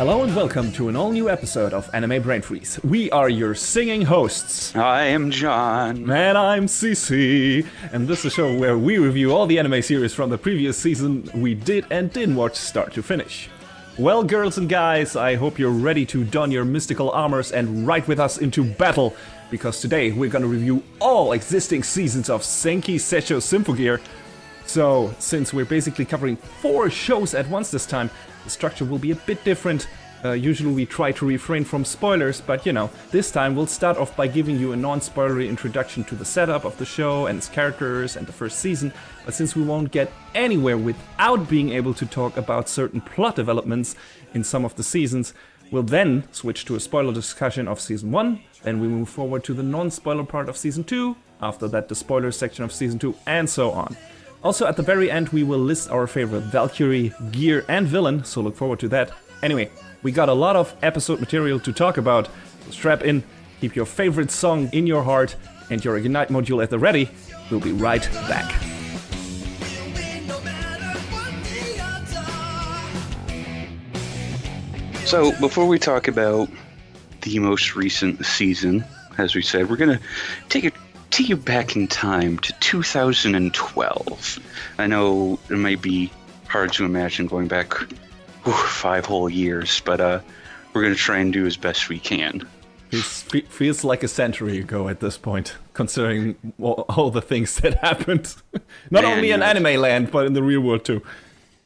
Hello and welcome to an all-new episode of Anime Brain Freeze. We are your singing hosts. I am John. And I'm CC. And this is a show where we review all the anime series from the previous season we did and didn't watch start to finish. Well, girls and guys, I hope you're ready to don your mystical armors and ride with us into battle, because today we're gonna review all existing seasons of Senki Zesshou Symphogear. So, since we're basically covering 4 shows at once this time, the structure will be a bit different. Usually we try to refrain from spoilers, but you know, this time we'll start off by giving you a non-spoilery introduction to the setup of the show and its characters and the first season, but since we won't get anywhere without being able to talk about certain plot developments in some of the seasons, we'll then switch to a spoiler discussion of Season 1, then we move forward to the non-spoiler part of Season 2, after that the spoiler section of Season 2, and so on. Also, at the very end, we will list our favorite Valkyrie, gear, and villain, so look forward to that. Anyway, we got a lot of episode material to talk about, so strap in, keep your favorite song in your heart, and your Ignite module at the ready. We'll be right back. So, before we talk about the most recent season, as we said, we're going to take you back in time to 2012. I know it might be hard to imagine going back 5 whole years, but we're going to try and do as best we can. It feels like a century ago at this point, considering all the things that happened. Not only in anime land, but in the real world too.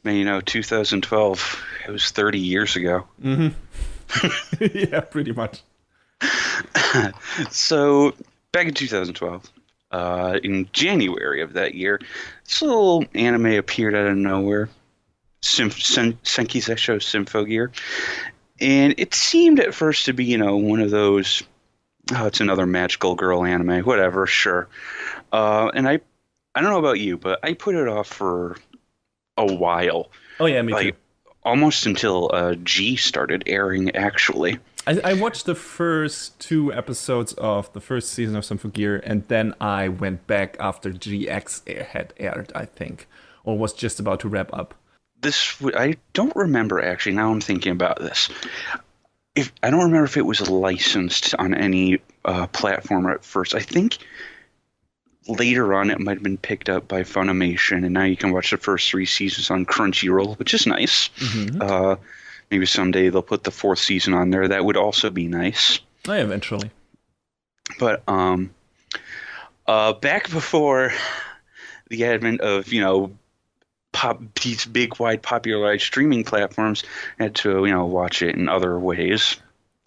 Man, you know, 2012, it was 30 years ago. Mm-hmm. Yeah, pretty much. So, back in 2012, in January of that year, this little anime appeared out of nowhere, Senki Zesshou Symphogear, and it seemed at first to be, you know, one of those, it's another magical girl anime, whatever, sure. And I don't know about you, but I put it off for a while. Oh yeah, me too. Almost until G started airing, actually. I watched the first 2 episodes of the first season of Symphogear, and then I went back after GX had aired, I think, or was just about to wrap up. I don't remember, actually, now I'm thinking about this. I don't remember if it was licensed on any platform at first. I think later on it might have been picked up by Funimation, and now you can watch the first 3 seasons on Crunchyroll, which is nice. Mm-hmm. Maybe someday they'll put the 4th season on there. That would also be nice. Eventually. But back before the advent of, you know, these big, wide, popularized streaming platforms, I had to, you know, watch it in other ways.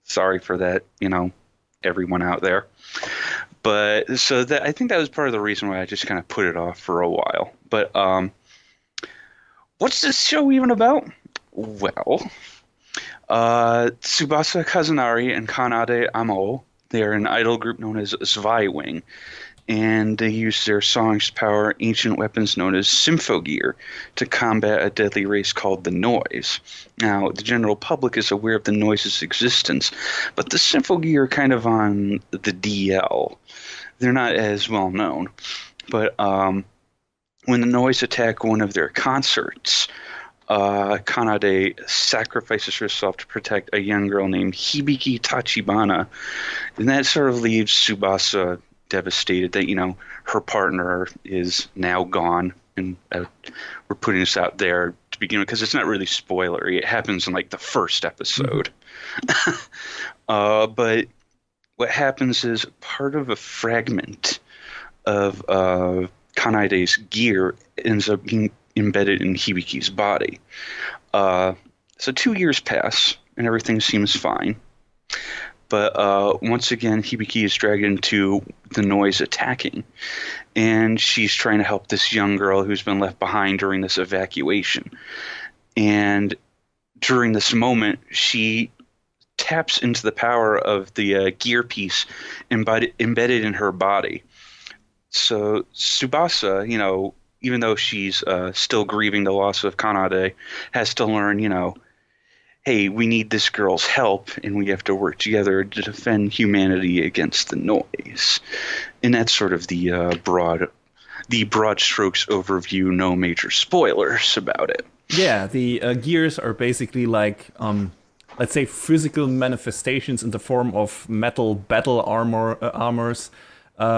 Sorry for that, you know, everyone out there. But so that I think that was part of the reason why I just kind of put it off for a while. But what's this show even about? Well, Tsubasa Kazunari and Kanade Amo, they are an idol group known as Zweiwing, and they use their song's power ancient weapons known as Symphogear to combat a deadly race called the Noise. Now, the general public is aware of the Noise's existence, but the Symphogear are kind of on the DL. They're not as well known. But when the Noise attack one of their concerts, Kanade sacrifices herself to protect a young girl named Hibiki Tachibana, and that sort of leaves Tsubasa devastated that, you know, her partner is now gone, and we're putting this out there to begin with because it's not really spoilery. It happens in like the first episode. But what happens is part of a fragment of Kanade's gear ends up being embedded in Hibiki's body. So 2 years pass and everything seems fine. But once again, Hibiki is dragged into the Noise attacking, and she's trying to help this young girl who's been left behind during this evacuation. And during this moment, she taps into the power of the gear piece embedded in her body. So Tsubasa, you know, even though she's still grieving the loss of Kanade, has to learn, you know, hey, we need this girl's help, and we have to work together to defend humanity against the Noise. And that's sort of the broad strokes overview, no major spoilers about it. Yeah, the gears are basically like let's say, physical manifestations in the form of metal battle armors,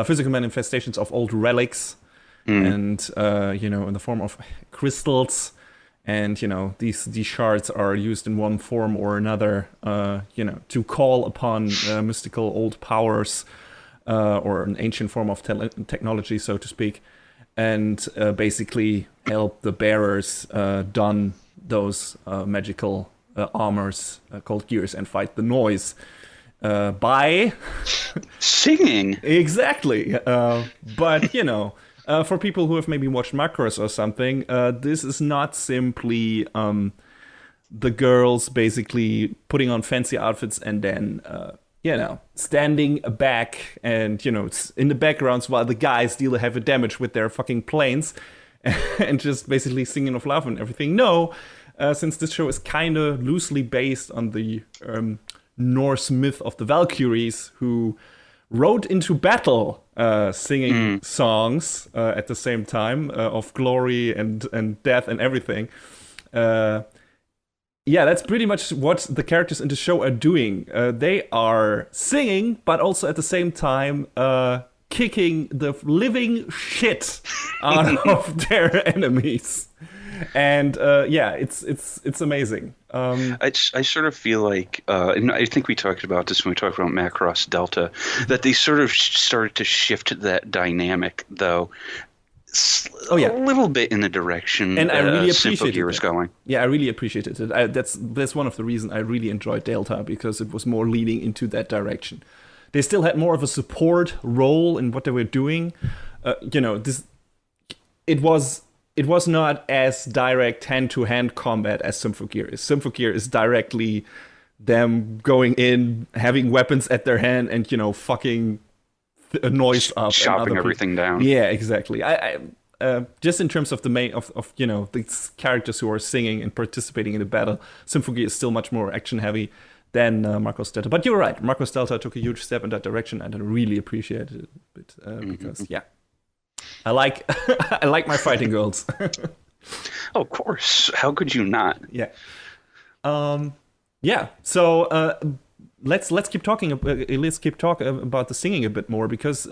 physical manifestations of old relics, and in the form of crystals. And these shards are used in one form or another, to call upon mystical old powers, or an ancient form of technology, so to speak, and basically help the bearers don those magical armors called gears and fight the noise by singing. Exactly. But for people who have maybe watched Macross or something, this is not simply the girls basically putting on fancy outfits and then standing back and in the backgrounds while the guys deal heavy damage with their fucking planes and just basically singing of love and everything. No, since this show is kind of loosely based on the Norse myth of the Valkyries, who rode into battle singing songs at the same time of glory and death and everything. That's pretty much what the characters in the show are doing. They are singing, but also at the same time kicking the living shit out of their enemies. And it's amazing. I sort of feel like, and I think we talked about this when we talked about Macross Delta, that they sort of started to shift that dynamic, though, a little bit in the direction and I really Symphogear was going. Yeah, I really appreciated it. That's one of the reasons I really enjoyed Delta, because it was more leaning into that direction. They still had more of a support role in what they were doing. It was not as direct hand-to-hand combat as Symphogear is. Symphogear is directly them going in, having weapons at their hand, and fucking a noise up, chopping everything down. Yeah, exactly. I just in terms of the main of these characters who are singing and participating in the battle, Symphogear is still much more action heavy than Macross Delta. But you're right, Macross Delta took a huge step in that direction, and I really appreciated it because I like I like my fighting girls. Oh, of course. How could you not? Yeah. So let's keep talking. Let's keep talking about the singing a bit more, because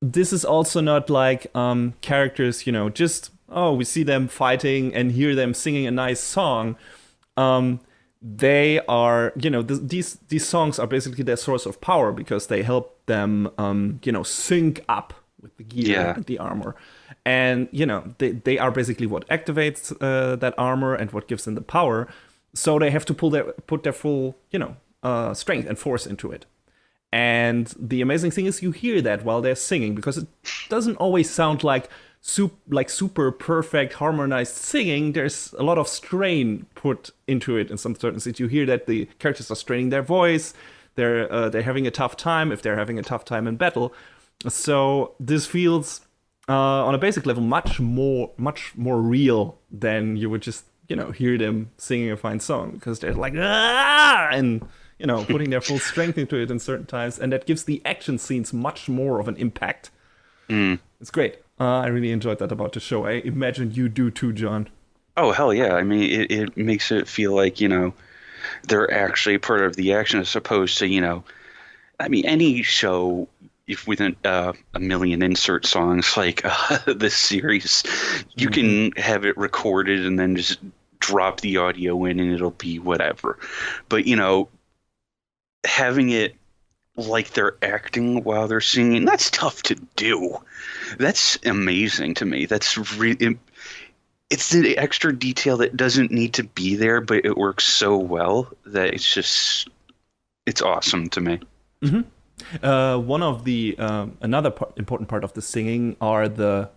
this is also not like characters. Just we see them fighting and hear them singing a nice song. They are these songs are basically their source of power, because they help them sync up with the gear and the armor, and they are basically what activates that armor and what gives them the power. So they have to put their full strength and force into it. And the amazing thing is, you hear that while they're singing, because it doesn't always sound like super perfect harmonized singing. There's a lot of strain put into it in some certain scenes. You hear that the characters are straining their voice. They're having a tough time, if they're having a tough time in battle. So this feels on a basic level much more real than you would just hear them singing a fine song, because they're like and putting their full strength into it in certain times, and that gives the action scenes much more of an impact. It's great. I really enjoyed that about the show. I imagine you do too, John. Oh, hell yeah. I mean, it makes it feel like they're actually part of the action, as opposed to any show, if within a million insert songs like this series, you can have it recorded and then just drop the audio in and it'll be whatever. But, having it like they're acting while they're singing, that's tough to do. That's amazing to me. That's really... It's the extra detail that doesn't need to be there, but it works so well that it's awesome to me. One of the important part of the singing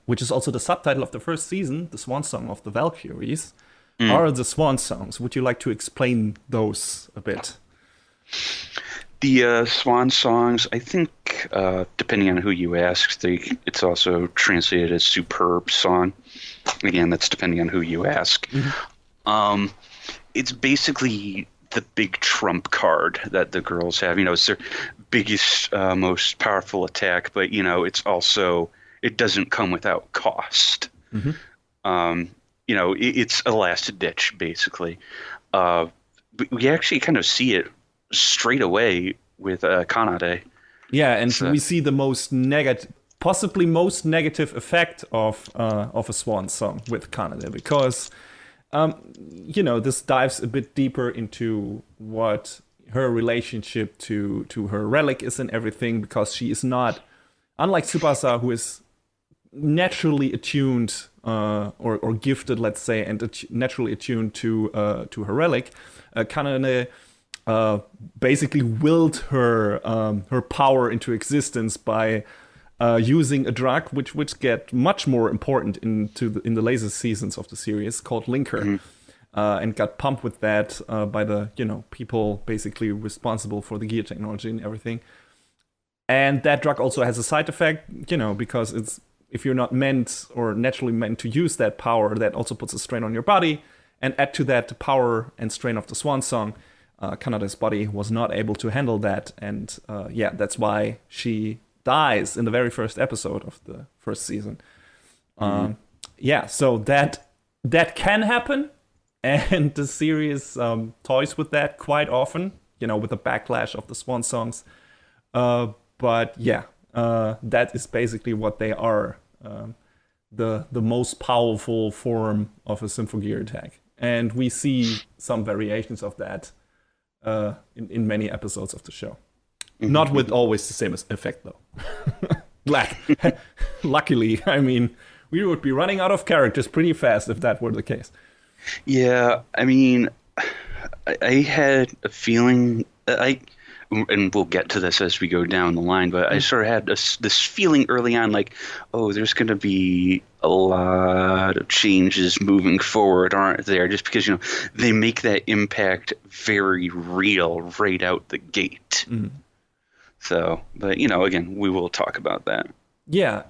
which is also the subtitle of the first season, the Swan Song of the Valkyries, are the Swan Songs. Would you like to explain those a bit? The Swan Songs, I think, depending on who you ask, it's also translated as Superb Song. Again, that's depending on who you ask. It's basically the big trump card that the girls have. It's their biggest, most powerful attack, but it's also, it doesn't come without cost. It's a last ditch, basically. we actually kind of see it straight away with Kanade. Yeah, and So- we see the possibly most negative effect of a swan song with Kanade, because this dives a bit deeper into what her relationship to her relic is and everything, because she is not, unlike Tsubasa, who is naturally attuned or gifted, let's say, and naturally attuned to her relic. Kanade basically willed her power into existence by using a drug which get much more important in the later seasons of the series, called Linker, and got pumped with that by the people basically responsible for the gear technology and everything. And that drug also has a side effect, because if you're not meant or naturally meant to use that power, that also puts a strain on your body. And add to that the power and strain of the swan song. Kanade's body was not able to handle that, and that's why she dies in the very first episode of the first season. So that can happen, and the series toys with that quite often, with the backlash of the swan songs. But that is basically what they are, the most powerful form of a Symphogear attack. And we see some variations of that in many episodes of the show. Not with always the same effect, though. Luckily, I mean, we would be running out of characters pretty fast if that were the case. Yeah, I mean, I had a feeling, and we'll get to this as we go down the line, but I sort of had this feeling early on, like, oh, there's going to be a lot of changes moving forward, aren't there? Just because, they make that impact very real right out the gate. So, but, again, we will talk about that. Yeah,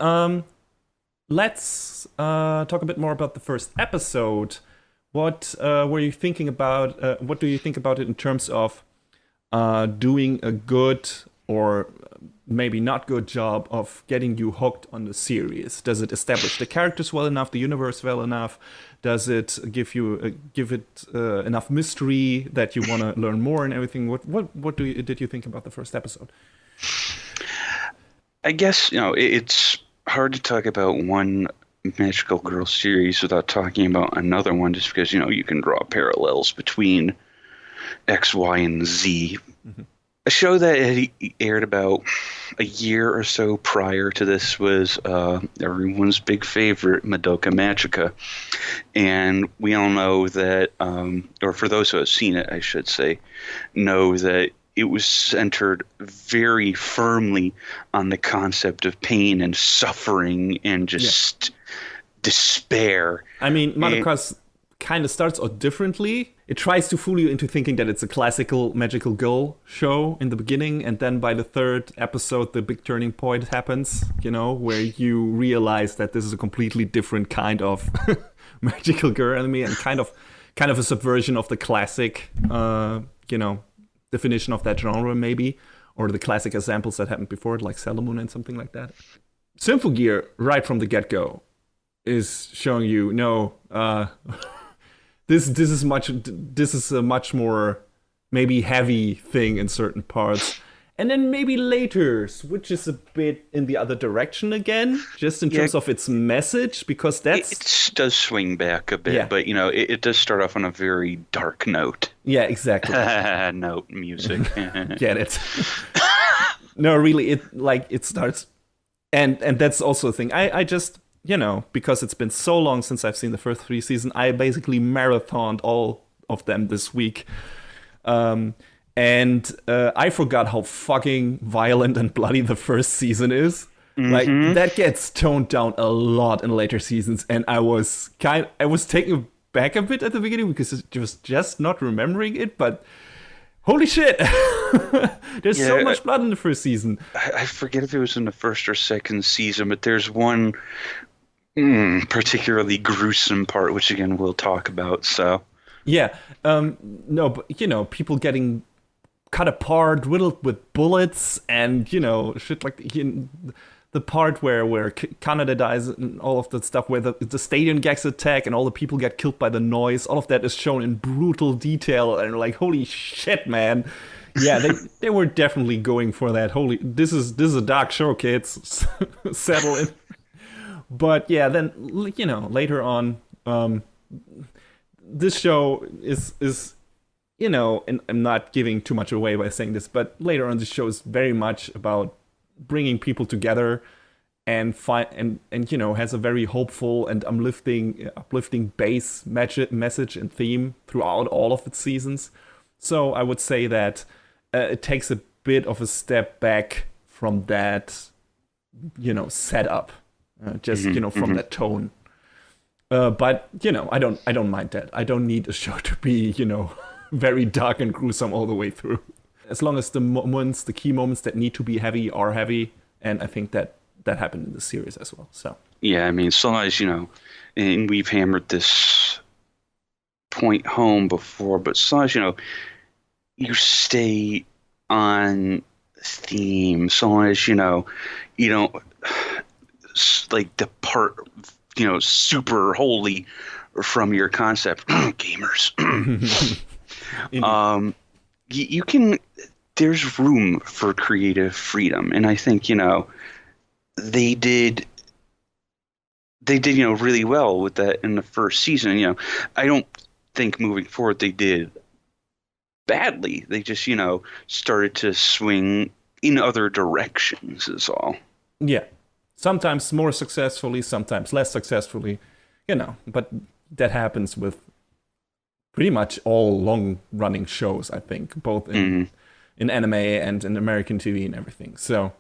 let's talk a bit more about the first episode. What were you thinking about? What do you think about it in terms of doing a good or maybe not good job of getting you hooked on the series? Does it establish the characters well enough, the universe well enough? Does it give it enough mystery that you want to learn more and everything? What did you think about the first episode? I guess it's hard to talk about one magical girl series without talking about another one, just because you can draw parallels between X, Y, and Z. A show that had aired about a year or so prior to this was everyone's big favorite, Madoka Magica. And we all know that, or for those who have seen it, I should say, know that it was centered very firmly on the concept of pain and suffering and just despair. I mean, Madoka's kind of starts out differently. It tries to fool you into thinking that it's a classical magical girl show in the beginning, and then by the third episode, the big turning point happens, where you realize that this is a completely different kind of magical girl anime, and kind of a subversion of the classic, definition of that genre, maybe, or the classic examples that happened before it, like Sailor Moon and something like that. Symphogear, right from the get-go, is showing you, this is a much more maybe heavy thing in certain parts, and then maybe later switches a bit in the other direction again, just in terms of its message, because it does swing back a bit, but it does start off on a very dark note. Yeah, exactly. Note music. Get it? No, really, it starts, and that's also a thing. I just. Because it's been so long since I've seen the first 3 seasons, I basically marathoned all of them this week. And I forgot how fucking violent and bloody the first season is. Like, that gets toned down a lot in later seasons, and I was taken back a bit at the beginning because it was just not remembering it, but holy shit! There's so much blood in the first season. I forget if it was in the first or second season, but there's one particularly gruesome part, which again we'll talk about. So no, but people getting cut apart, riddled with bullets, and shit like the part where Canada dies and all of that stuff, where the stadium gets attacked and all the people get killed by the noise, all of that is shown in brutal detail, and like, holy shit, man. Yeah, they were definitely going for that. This is a dark show, kids. Settle in. But yeah, then later on, this show is and I'm not giving too much away by saying this, but later on, this show is very much about bringing people together and has a very hopeful and uplifting base message and theme throughout all of its seasons. So I would say that it takes a bit of a step back from that, setup, from that tone. But I don't mind that. I don't need a show to be, very dark and gruesome all the way through. As long as the key moments that need to be heavy are heavy, and I think that happened in the series as well. So yeah, I mean, sometimes and we've hammered this point home before, but sometimes you stay on theme. Sometimes you don't like depart super wholly from your concept. Gamers. You can. There's room for creative freedom, and I think they did really well with that in the first season. I don't think moving forward they did badly. They just started to swing in other directions is all. Yeah, sometimes more successfully, sometimes less successfully, but that happens with pretty much all long-running shows, I think, both in anime and in American TV and everything. So,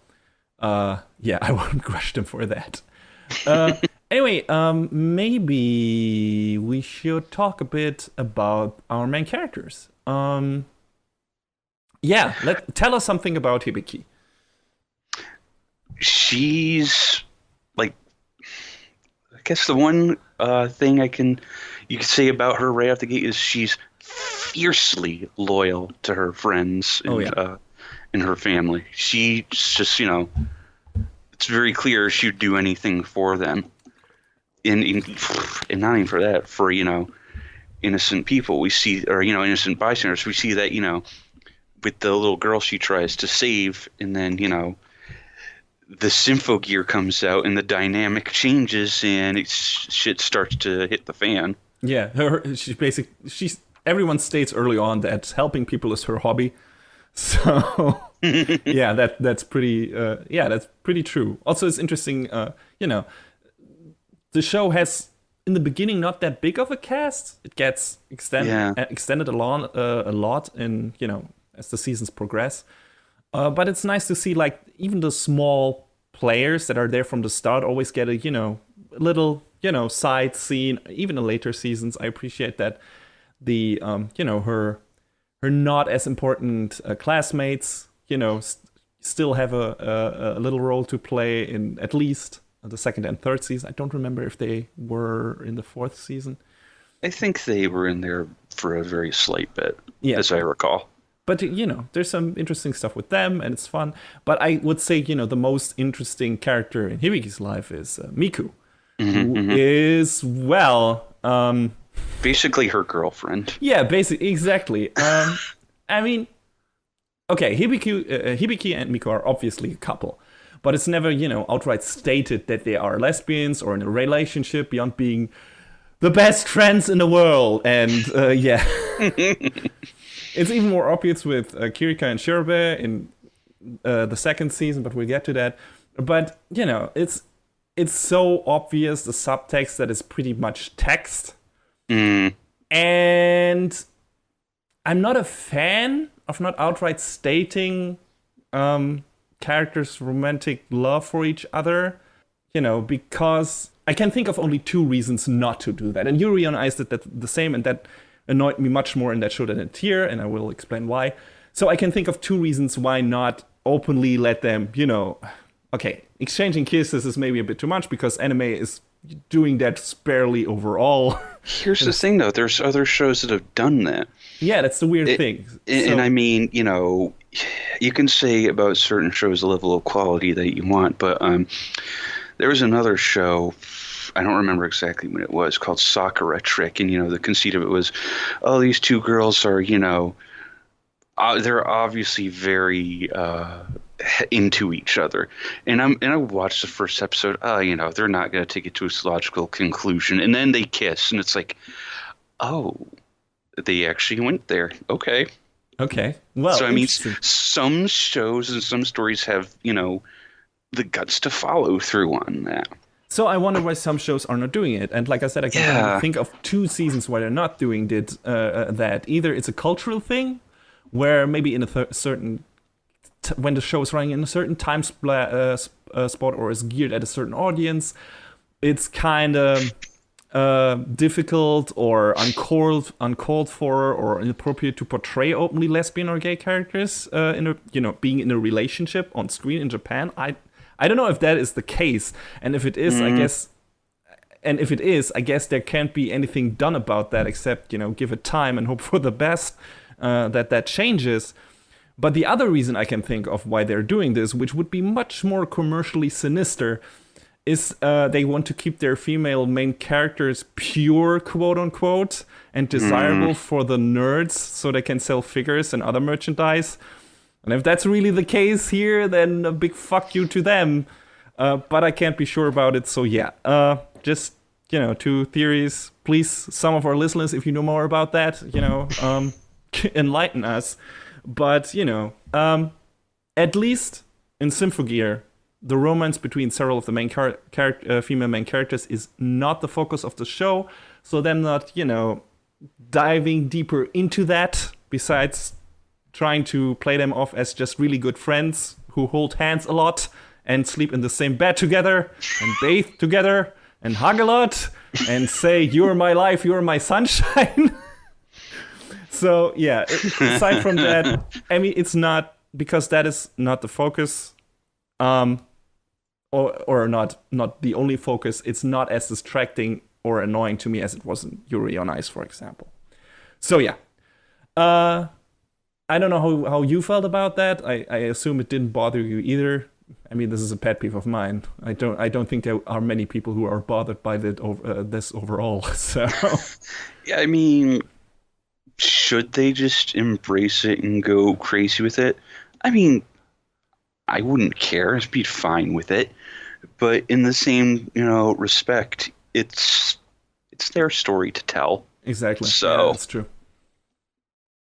yeah, I won't crush them for that. Anyway, maybe we should talk a bit about our main characters. Tell us something about Hibiki. She's like, I guess the one thing you could say about her right off the gate is she's fiercely loyal to her friends and her family. She's just, it's very clear she'd do anything for them. And not even for that, for, innocent people. We see, or, innocent bystanders. We see that, with the little girl she tries to save, and then, the Symphogear comes out and the dynamic changes and shit starts to hit the fan. Yeah, everyone states early on that helping people is her hobby. So yeah, that's pretty that's pretty true. Also, it's interesting, the show has in the beginning not that big of a cast. It gets extended a lot in, as the seasons progress. But it's nice to see, like, even the small players that are there from the start always get a, little, side scene, even in later seasons. I appreciate that the, her not as important classmates, still have a little role to play in at least the second and third season. I don't remember if they were in the fourth season. I think they were in there for a very slight bit, as I recall. But, there's some interesting stuff with them, and it's fun. But I would say, the most interesting character in Hibiki's life is Miku, who is, basically her girlfriend. Yeah, exactly. I mean, okay, Hibiki and Miku are obviously a couple. But it's never, outright stated that they are lesbians or in a relationship beyond being the best friends in the world. And, yeah. It's even more obvious with Kirika and Shirobe in the second season, but we'll get to that. But, it's so obvious, the subtext, that it's pretty much text. And I'm not a fan of not outright stating characters' romantic love for each other, because I can think of only two reasons not to do that. And Yuri on Ice did that the same, and that annoyed me much more in that show than in Tier, and I will explain why. So I can think of two reasons why not openly let them, okay, exchanging kisses is maybe a bit too much because anime is doing that sparely overall. Here's the thing, though. There's other shows that have done that. Yeah, that's the weird thing. And I mean, you can say about certain shows the level of quality that you want, but there was another show, I don't remember exactly when it was, called Sakura Trick, and the conceit of it was, oh, these two girls are, they're obviously very into each other, and I watched the first episode. They're not going to take it to its logical conclusion, and then they kiss, and it's like, oh, they actually went there. Okay. Okay. Well, so I mean, some shows and some stories have the guts to follow through on that. So I wonder why some shows are not doing it. And like I said, I can only think of 2 seasons why they're not doing that. Either it's a cultural thing, where maybe in a certain when the show is running in a certain time spot or is geared at a certain audience, it's kind of difficult or uncalled for or inappropriate to portray openly lesbian or gay characters being in a relationship on screen in Japan. I don't know if that is the case, and if it is, I guess there can't be anything done about that except give it time and hope for the best that changes. But the other reason I can think of why they're doing this, which would be much more commercially sinister, is they want to keep their female main characters pure, quote unquote, and desirable for the nerds so they can sell figures and other merchandise. And if that's really the case here, then a big fuck you to them. But I can't be sure about it. So yeah, just 2 theories. Please, some of our listeners, if you know more about that, enlighten us. But at least in Symphogear, the romance between several of the main female main characters is not the focus of the show. So them not diving deeper into that, besides trying to play them off as just really good friends who hold hands a lot and sleep in the same bed together and bathe together and hug a lot and say, "You're my life, you're my sunshine." So yeah, aside from that, I mean, it's not, because that is not the focus, or not the only focus. It's not as distracting or annoying to me as it was in Yuri on Ice, for example. So yeah, I don't know how you felt about that. I assume it didn't bother you either. I mean, this is a pet peeve of mine. I don't think there are many people who are bothered by this overall. So yeah, I mean, should they just embrace it and go crazy with it? I mean, I wouldn't care. I'd be fine with it. But in the same, respect, it's their story to tell. Exactly. So yeah, that's true.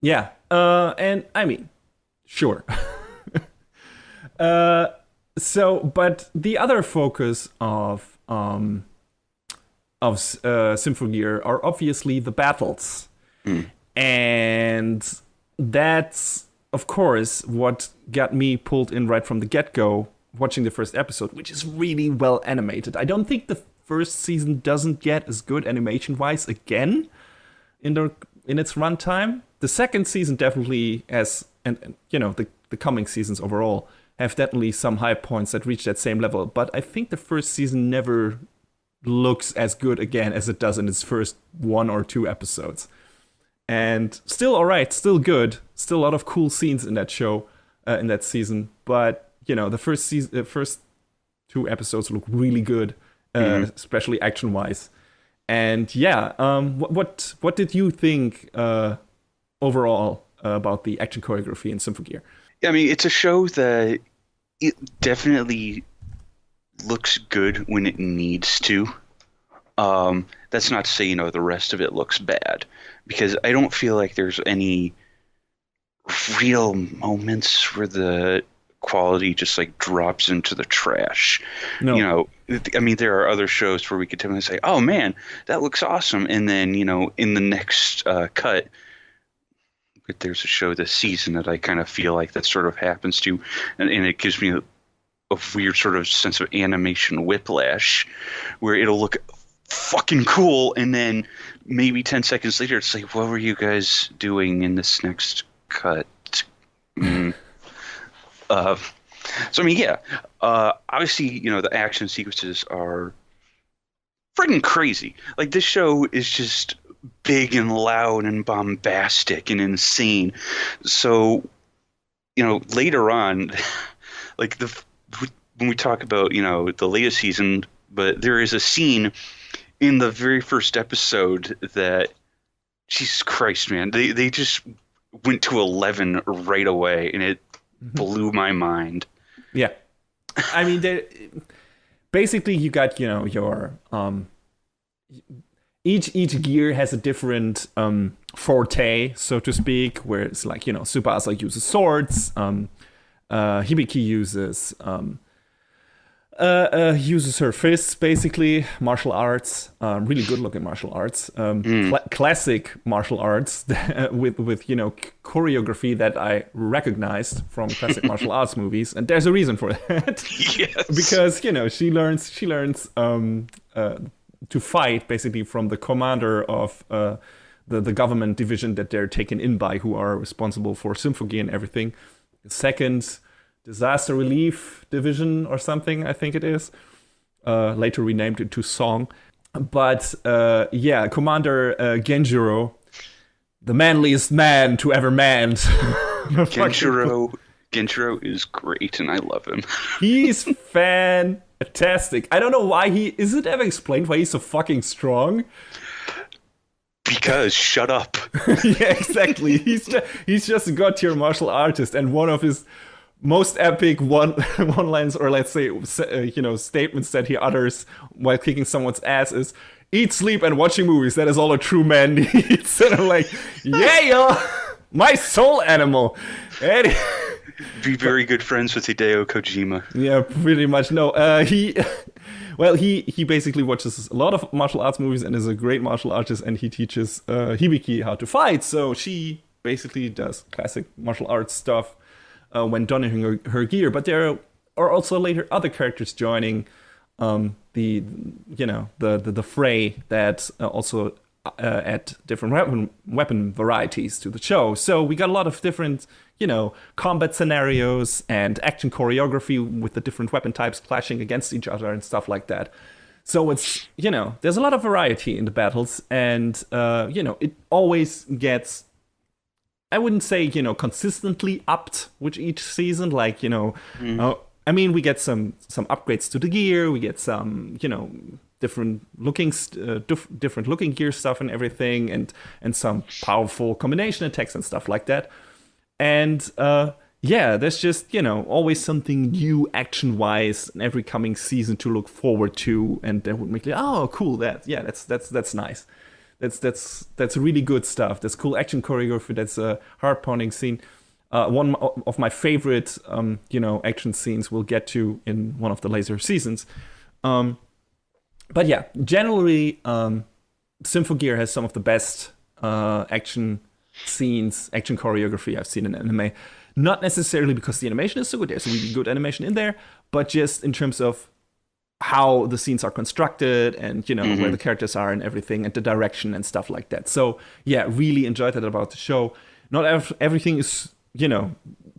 Yeah. And I mean, sure. But the other focus of Symphogear are obviously the battles. And that's, of course, what got me pulled in right from the get-go, watching the first episode, which is really well animated. I don't think the first season doesn't get as good animation-wise again in its runtime. The second season definitely has, and the coming seasons overall have definitely some high points that reach that same level. But I think the first season never looks as good again as it does in its first 1 or 2 episodes. And still alright, still good, still a lot of cool scenes in that show, in that season. But the first 2 episodes look really good, especially action-wise. And yeah, what did you think overall about the action choreography in Symphogear? Yeah, I mean, it's a show that it definitely looks good when it needs to. That's not to say, the rest of it looks bad, because I don't feel like there's any real moments where the quality just drops into the trash. No. I mean, there are other shows where we could definitely say, "Oh man, that looks awesome," and then in the next cut, but there's a show this season that I kind of feel like that sort of happens to, and it gives me a weird sort of sense of animation whiplash, where it'll look fucking cool, and then maybe 10 seconds later it's like, what were you guys doing in this next cut? So I mean, yeah, obviously, the action sequences are freaking crazy. Like, this show is just big and loud and bombastic and insane. So later on, like when we talk about, the latest season, but there is a scene in the very first episode that, Jesus Christ, man, they just went to 11 right away, and it blew my mind. Yeah. I mean, basically you got, your each gear has a different forte, so to speak, where it's like, Tsubasa uses swords, Hibiki uses her fists, basically, martial arts, really good looking martial arts, classic martial arts with choreography that I recognized from classic martial arts movies, and there's a reason for that. Yes. Because she learns to fight basically from the commander of the government division that they're taken in by, who are responsible for Symphogear and everything. The second disaster relief division or something, I think it is. Later renamed it to Song. But Commander Genjiro, the manliest man to ever manned. Genjiro is great, and I love him. He's fantastic. I don't know why is it ever explained why he's so fucking strong? Because shut up. Yeah, exactly. He's just a god-tier martial artist, and one of his most epic one-lines, or let's say, statements that he utters while kicking someone's ass is, "Eat, sleep, and watching movies. That is all a true man needs." And I'm like, yeah, yo, my soul animal. And be very good friends with Hideo Kojima. Yeah, pretty much. No, he basically watches a lot of martial arts movies and is a great martial artist, and he teaches Hibiki how to fight. So she basically does classic martial arts stuff when donning her gear. But there are also later other characters joining the fray that also add different weapon varieties to the show. So we got a lot of different combat scenarios and action choreography with the different weapon types clashing against each other and stuff like that. So it's, there's a lot of variety in the battles, and, it always gets, I wouldn't say, consistently upped with each season. Like, we get some upgrades to the gear, we get some, different looking gear stuff and everything, and some powerful combination attacks and stuff like that. And there's just always something new action-wise in every coming season to look forward to, and that would make it cool. That's nice. That's really good stuff. That's cool action choreography. That's a heart-pounding scene. One of my favorite action scenes we'll get to in one of the later seasons. But yeah, generally, Symphogear has some of the best action scenes, action choreography I've seen in anime. Not necessarily because the animation is so good, there's really good animation in there, but just in terms of how the scenes are constructed and, where the characters are and everything, and the direction and stuff like that. So, yeah, really enjoyed that about the show. Not everything is,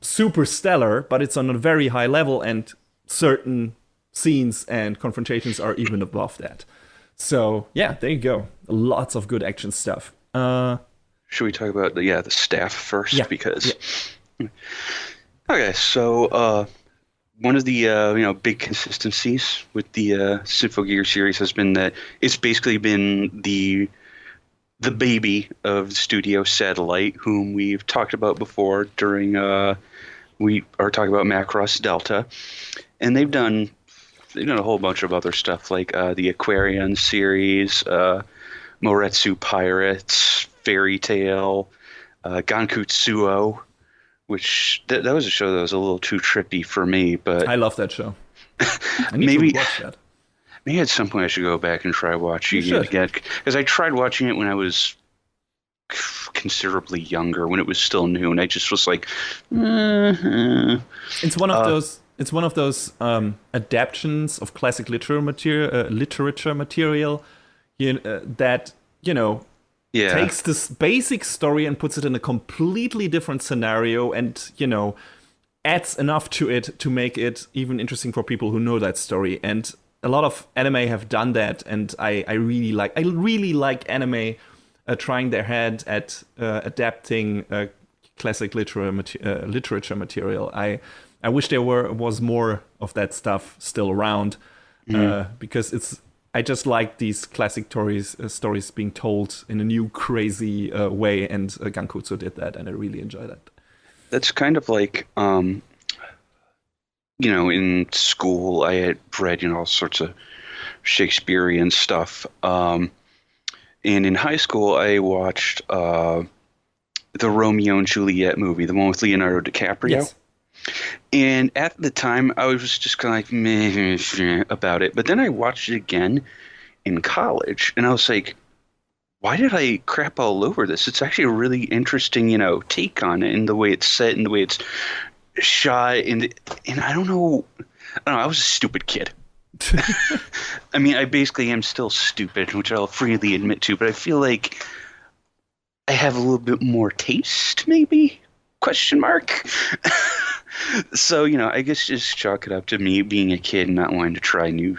super stellar, but it's on a very high level, and certain scenes and confrontations are even above that. So, yeah, there you go. Lots of good action stuff. Should we talk about the staff first? Yeah. Because okay, so one of the big consistencies with the Symphogear series has been that it's basically been the baby of the studio Satellite, whom we've talked about before during we are talking about Macross Delta, and they've done a whole bunch of other stuff like the Aquarian series, Moretsu Pirates, Fairy Tail, Gankutsuo, which that was a show that was a little too trippy for me, but I love that show. I need to watch that. Maybe at some point I should go back and try watching it again, because I tried watching it when I was considerably younger, when it was still new, and I just was like, It's one of those. It's one of those adaptations of classic literature material that takes this basic story and puts it in a completely different scenario, and adds enough to it to make it even interesting for people who know that story. And a lot of anime have done that, and I really like anime trying their head at adapting classic literature material. I wish there was more of that stuff still around, because I just like these classic stories being told in a new crazy way, and Gankutsu did that, and I really enjoy that. That's kind of like, in school I had read, all sorts of Shakespearean stuff. And in high school I watched the Romeo and Juliet movie, the one with Leonardo DiCaprio. Yes. And at the time, I was just kind of like, meh about it. But then I watched it again in college, and I was like, why did I crap all over this? It's actually a really interesting, take on it, and the way it's set and the way it's shot. And I don't know, I was a stupid kid. I mean, I basically am still stupid, which I'll freely admit to, but I feel like I have a little bit more taste, maybe? Question mark. So, I guess just chalk it up to me being a kid and not wanting to try new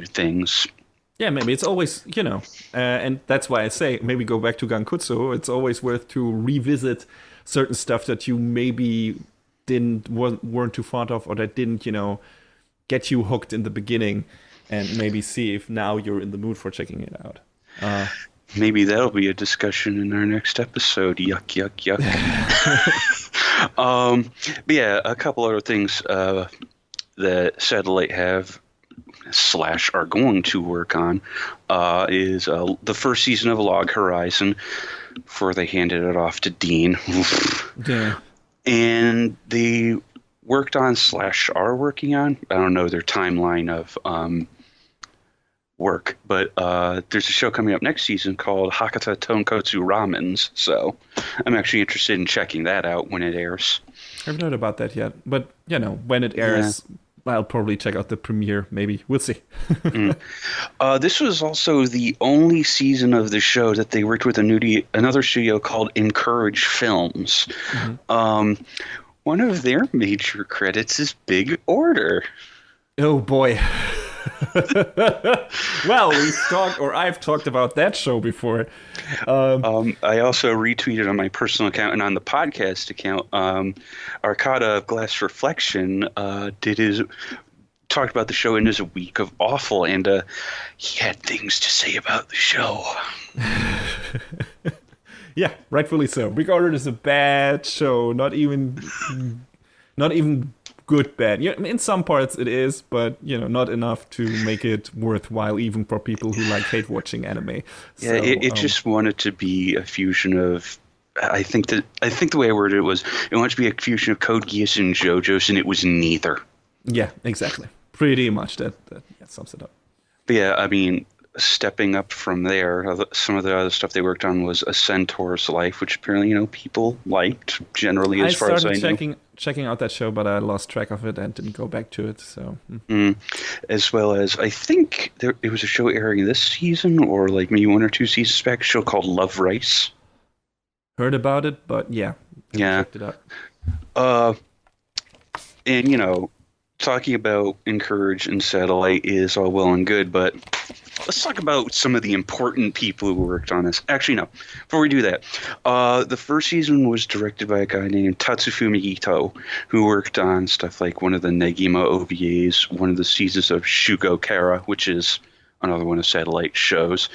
things. Yeah, maybe it's always, and that's why I say maybe go back to Gankutsu. It's always worth to revisit certain stuff that you maybe weren't too fond of, or that didn't, get you hooked in the beginning, and maybe see if now you're in the mood for checking it out. Maybe that'll be a discussion in our next episode. Yuck, yuck, yuck. But yeah, a couple other things that Satellite have / are going to work on is the first season of Log Horizon before they handed it off to Dean. Yeah. And they worked on / are working on, I don't know their timeline of work, but there's a show coming up next season called Hakata Tonkotsu Ramens, so I'm actually interested in checking that out when it airs. I haven't heard about that yet, but when it airs, I'll probably check out the premiere, maybe. We'll see. This was also the only season of the show that they worked with another studio called Encourage Films. Mm-hmm. One of their major credits is Big Order. Oh boy. Well, I've talked about that show before. I also retweeted on my personal account and on the podcast account. Arcada of Glass Reflection talked about the show in his week of awful, and he had things to say about the show. Yeah, rightfully so. Big Order is a bad show. Not even good bad. Yeah, in some parts it is, but not enough to make it worthwhile, even for people who hate watching anime. Yeah, so, it just wanted to be a fusion of. I think the way I worded it was it wanted to be a fusion of Code Geass and JoJo's, and it was neither. Yeah, exactly. Pretty much that sums it up. But yeah, I mean, stepping up from there, some of the other stuff they worked on was A Centaur's Life, which apparently people liked generally, as far as I know. I started checking out that show, but I lost track of it and didn't go back to it. So, as well as I think it was a show airing this season, or like maybe 1 or 2 seasons back, a show called Love Rice. Heard about it, but checked it out. And talking about Encourage and Satellite is all well and good, but let's talk about some of the important people who worked on this. Actually, no. Before we do that, the first season was directed by a guy named Tatsufumi Ito, who worked on stuff like one of the Negima OVAs, one of the seasons of Shugo Kara, which is another one of Satellite shows.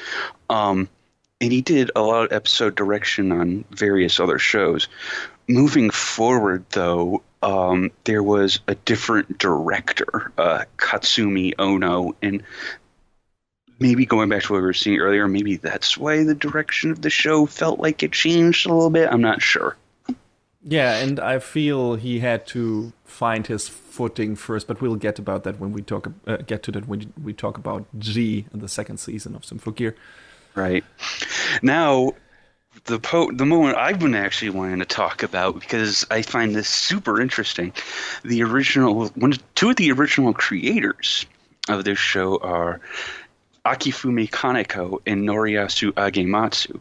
And he did a lot of episode direction on various other shows. Moving forward, though, there was a different director, Katsumi Ono, and maybe going back to what we were seeing earlier, maybe that's why the direction of the show felt like it changed a little bit. I'm not sure. Yeah, and I feel he had to find his footing first, but we'll get about that when we talk when we talk about G in the second season of Symphogear. Right. Now, the moment I've been actually wanting to talk about, because I find this super interesting, two of the original creators of this show are Akifumi Kaneko and Noriyasu Agematsu.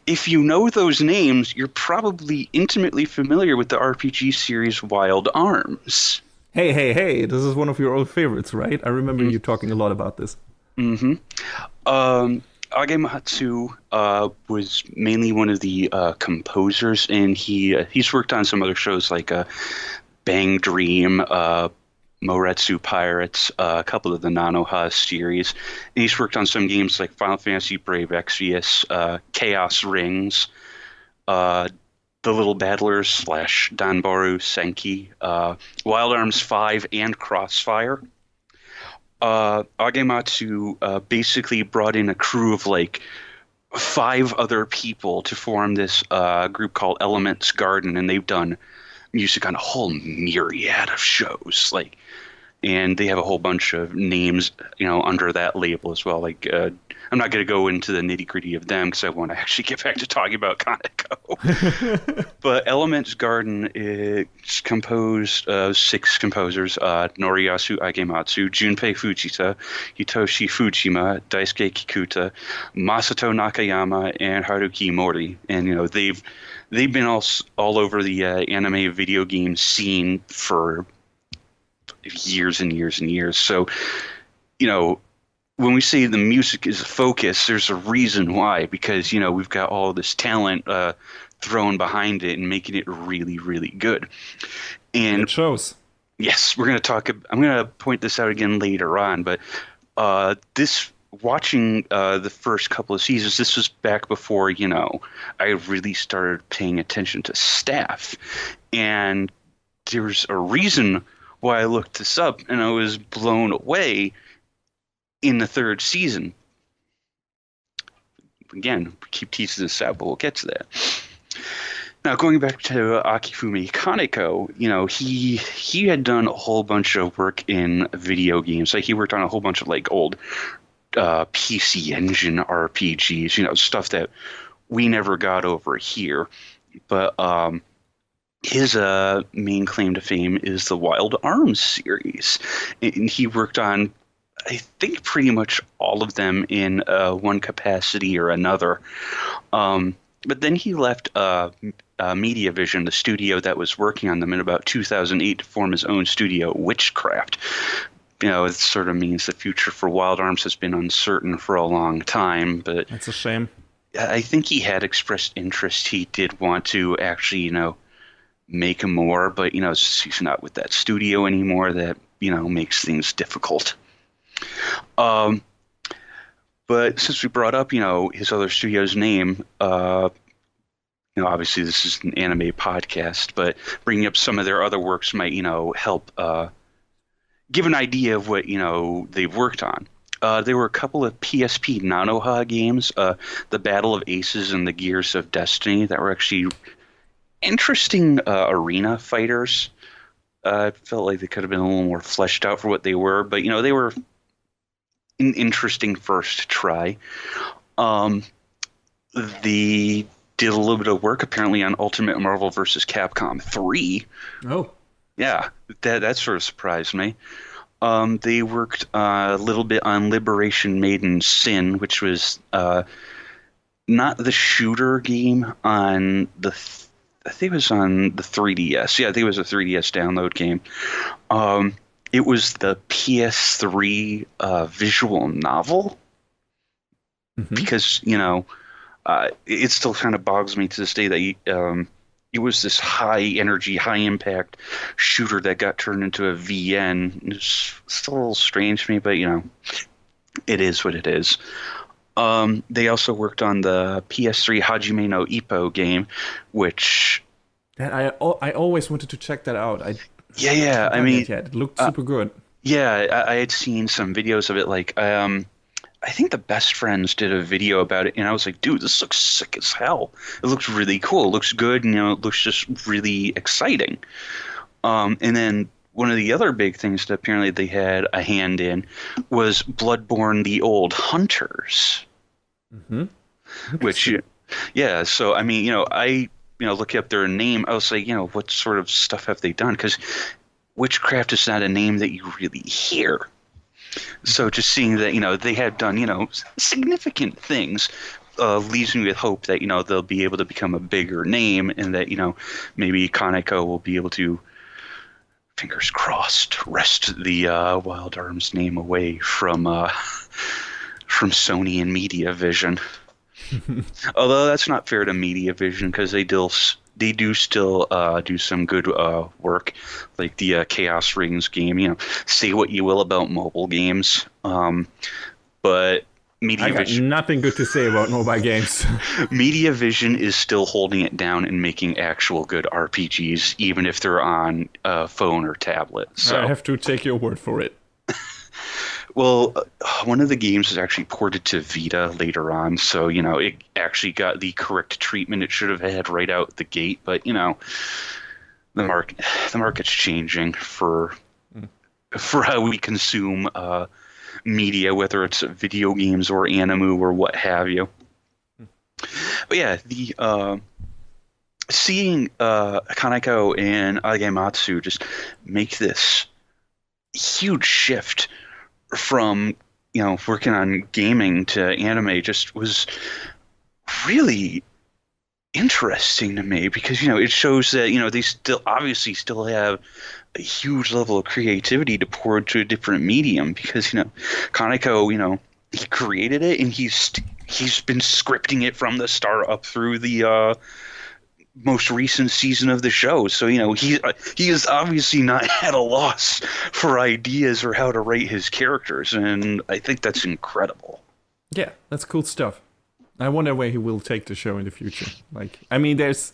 If you know those names, you're probably intimately familiar with the RPG series Wild Arms. Hey, this is one of your old favorites, right? I remember you talking a lot about this. Mm-hmm. Agematsu was mainly one of the composers, and he's worked on some other shows like Bang Dream, Moretsu Pirates, a couple of the Nanoha series. And he's worked on some games like Final Fantasy Brave Exvius, Chaos Rings, The Little Battlers / Danboru Senki, Wild Arms 5, and Crossfire. Agematsu basically brought in a crew of like 5 other people to form this group called Elements Garden, and they've done music on a whole myriad of shows. Like, and they have a whole bunch of names, under that label as well. Like, I'm not going to go into the nitty gritty of them because I want to actually get back to talking about Kaneko. But Elements Garden is composed of 6 composers: Noriyasu Agematsu, Junpei Fujita, Hitoshi Fujima, Daisuke Kikuta, Masato Nakayama, and Haruki Mori. And they've been all over the anime video game scene for years and years and years. So, when we say the music is a focus, there's a reason why, because, we've got all this talent thrown behind it and making it really, really good. And it shows. Yes, I'm going to point this out again later on, but watching the first couple of seasons, this was back before, I really started paying attention to staff. And there's a reason why I looked this up, and I was blown away in the 3rd season. Again, keep teasing this out, but we'll get to that. Now, going back to Akifumi Kaneko, he had done a whole bunch of work in video games. Like, he worked on a whole bunch of like old PC Engine RPGs, stuff that we never got over here. But his main claim to fame is the Wild Arms series, and he worked on, I think, pretty much all of them in one capacity or another. But then he left Mediavision, the studio that was working on them, in about 2008 to form his own studio, Witchcraft. It sort of means the future for Wild Arms has been uncertain for a long time, but that's a shame. I think he had expressed interest. He did want to actually, make more, but he's not with that studio anymore. That makes things difficult. But since we brought up his other studio's name, obviously this is an anime podcast, but bringing up some of their other works might help give an idea of what they've worked on. There were a couple of PSP Nanoha games, the Battle of Aces and the Gears of Destiny, that were actually interesting arena fighters. I felt like they could have been a little more fleshed out for what they were, but they were an interesting first try. They did a little bit of work apparently on Ultimate Marvel vs. Capcom 3. Oh. Yeah, that sort of surprised me. They worked a little bit on Liberation Maiden Sin, which was not the shooter game on I think it was on the 3DS. Yeah, I think it was a 3DS download game. It was the PS3 visual novel. Mm-hmm. Because, it still kind of bogs me to this day that it was this high energy, high impact shooter that got turned into a VN. It's still a little strange to me, but, it is what it is. They also worked on the PS3 Hajime no Ippo game, which I always wanted to check that out. I mean, it looked super good. Yeah, I had seen some videos of it. Like, I think the Best Friends did a video about it, and I was like, dude, this looks sick as hell. It looks really cool. It looks good, and it looks just really exciting. And then one of the other big things that apparently they had a hand in was Bloodborne: The Old Hunters. Mm-hmm. Which, yeah, so I mean, I looking up their name, I was like, what sort of stuff have they done? Because Witchcraft is not a name that you really hear. So just seeing that, they have done, significant things leaves me with hope that, they'll be able to become a bigger name, and that, maybe Kaneko will be able to, fingers crossed, wrest the Wild Arms name away from from Sony and MediaVision. Although that's not fair to MediaVision because they do still do some good work, like the Chaos Rings game. You know, say what you will about mobile games, but I got MediaVision, nothing good to say about mobile games. MediaVision is still holding it down and making actual good RPGs, even if they're on phone or tablet. So I have to take your word for it. well, one of the games is actually ported to Vita later on, so you know it actually got the correct treatment it should have had right out the gate. But you know, the market's changing for how we consume media, whether it's video games or anime or what have you. But yeah, the seeing Kaneko and Agematsu just make this huge shift from, you know, working on gaming to anime just was really interesting to me because, you know, it shows that, you know, they still have a huge level of creativity to pour into a different medium because, you know, Kaneko, you know, he created it and he's been scripting it from the start up through the most recent season of the show. So, you know, he is obviously not at a loss for ideas or how to write his characters, and I think that's incredible. Yeah, that's cool stuff. I wonder where he will take the show in the future. Like, I mean, there's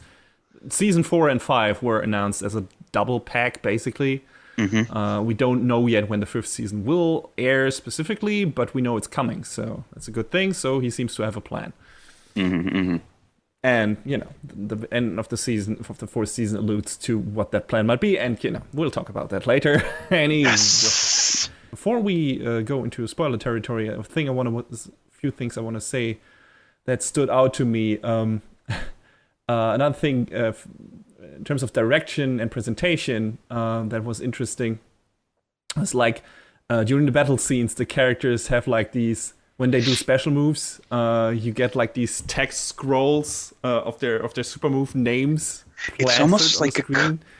season 4 and 5 were announced as a double pack, basically. Mm-hmm. We don't know yet when the 5th season will air specifically, but we know it's coming, so that's a good thing. So he seems to have a plan. Mm-hmm, mm-hmm. And, you know, the end of the 4th season alludes to what that plan might be, and, you know, we'll talk about that later. Yes. Before we go into spoiler territory, a few things I want to say that stood out to me. Another thing, in terms of direction and presentation, that was interesting. It's like during the battle scenes, the characters have like these. When they do special moves, you get like these text scrolls of their super move names. It's almost like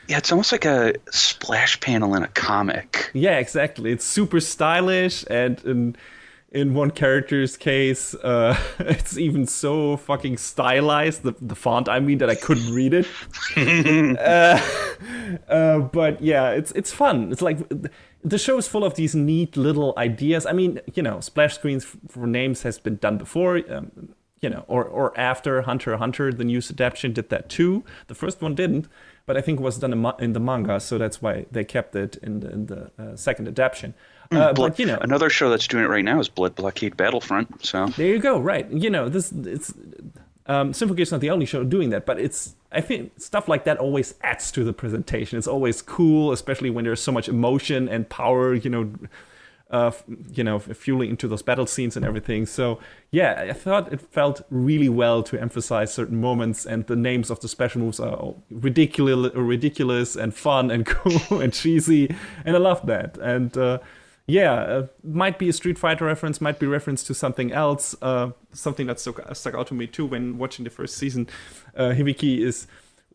it's almost like a splash panel in a comic. Yeah, exactly. It's super stylish, and in one character's case, it's even so fucking stylized, the font, I mean, that I couldn't read it. But yeah, it's fun. It's like the show is full of these neat little ideas. I mean, you know, splash screens for names has been done before, you know, or after Hunter x Hunter, the news adaptation did that too. The first one didn't, but I think it was done in the manga, so that's why they kept it in the second adaptation. But you know, another show that's doing it right now is Blood Blockade Battlefront. So there you go. Right, you know, Symphogear is not the only show doing that, but I think stuff like that always adds to the presentation. It's always cool, especially when there's so much emotion and power, fueling into those battle scenes and everything. So yeah, I thought it felt really well to emphasize certain moments, and the names of the special moves are all ridiculous and fun and cool and cheesy, and I love that. And might be a Street Fighter reference, might be reference to something else. Something that stuck out to me too when watching the first season. Hibiki is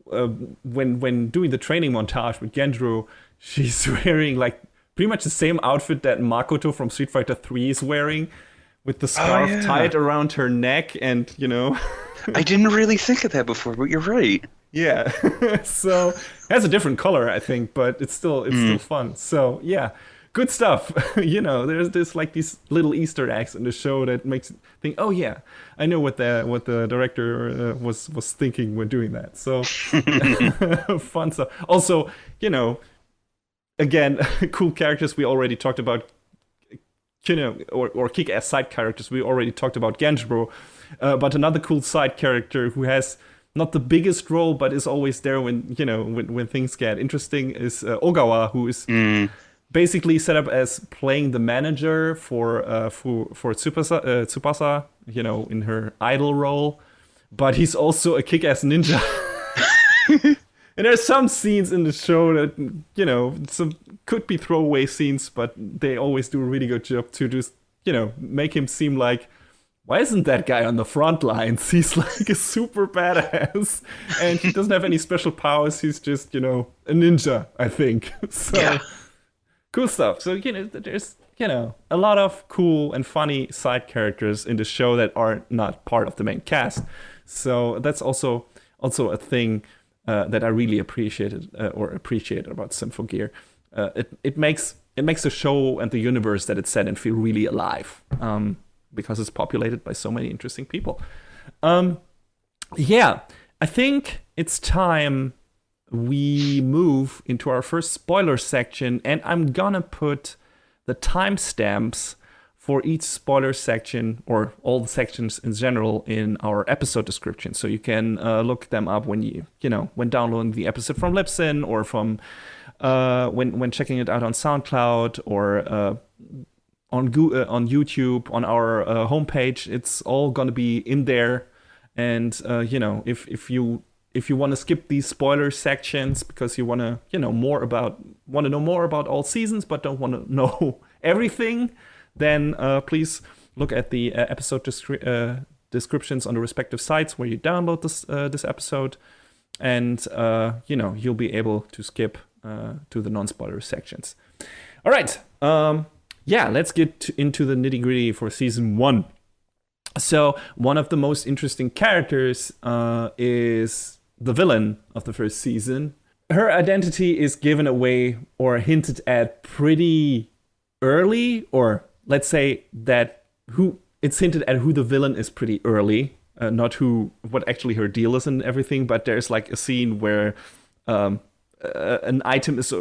when doing the training montage with Genjiro, she's wearing like pretty much the same outfit that Makoto from Street Fighter 3 is wearing, with the scarf tied around her neck, and you know. I didn't really think of that before, but you're right. Yeah, so it has a different color, I think, but it's still fun. So yeah. Good stuff. You know, there's like these little Easter eggs in the show that makes you think, oh yeah, I know what the director was thinking when doing that. So fun stuff. Also, you know, again, cool characters we already talked about, you know, or kick-ass side characters we already talked about Genjiro, but another cool side character who has not the biggest role but is always there when, you know, when things get interesting is Ogawa, who is basically set up as playing the manager for Tsubasa, you know, in her idol role, but he's also a kick-ass ninja. And there's some scenes in the show that, you know, some could be throwaway scenes, but they always do a really good job to just, you know, make him seem like, why isn't that guy on the front lines? He's like a super badass, and he doesn't have any special powers. He's just, you know, a ninja, I think. So. Yeah. Cool stuff. So, there's, a lot of cool and funny side characters in the show that are not part of the main cast. So that's also a thing that I really appreciate about Symphogear. It makes the show and the universe that it's set in feel really alive, because it's populated by so many interesting people. Yeah, I think it's time we move into our first spoiler section, and I'm gonna put the timestamps for each spoiler section, or all the sections in general, in our episode description. So you can look them up when when downloading the episode from Libsyn, or from when checking it out on SoundCloud, or on YouTube, on our homepage. It's all gonna be in there. And if you want to skip these spoiler sections because you want to know more about all seasons but don't want to know everything, then please look at the episode descriptions on the respective sites where you download this episode, and you'll be able to skip to the non-spoiler sections. All right, let's get into the nitty-gritty for season 1. So one of the most interesting characters is the villain of the first season. Her identity is given away or hinted at pretty early, or let's say that it's hinted at who the villain is pretty early, not what actually her deal is and everything. But there's like a scene where an item is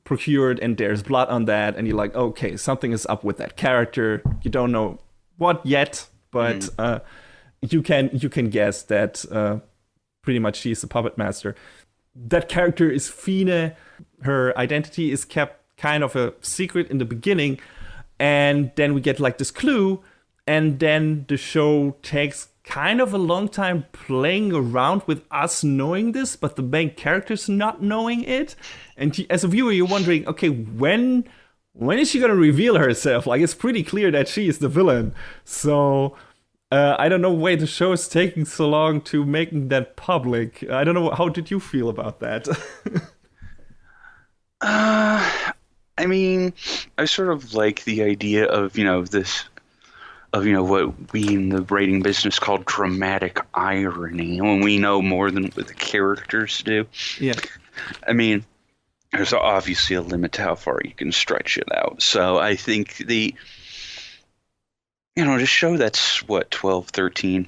procured and there's blood on that, and you're like, okay, something is up with that character. You don't know what yet, but you can guess that pretty much she's the puppet master. That character is Fine. Her identity is kept kind of a secret in the beginning, and then we get like this clue, and then the show takes kind of a long time playing around with us knowing this, but the main character's not knowing it. And as a viewer, you're wondering, okay, when is she gonna reveal herself? Like, it's pretty clear that she is the villain. So I don't know why the show is taking so long to making that public. I don't know. How did you feel about that? I mean, I sort of like the idea of what we in the writing business call dramatic irony, when we know more than what the characters do. Yeah. I mean, there's obviously a limit to how far you can stretch it out. So I think the show that's 12, 13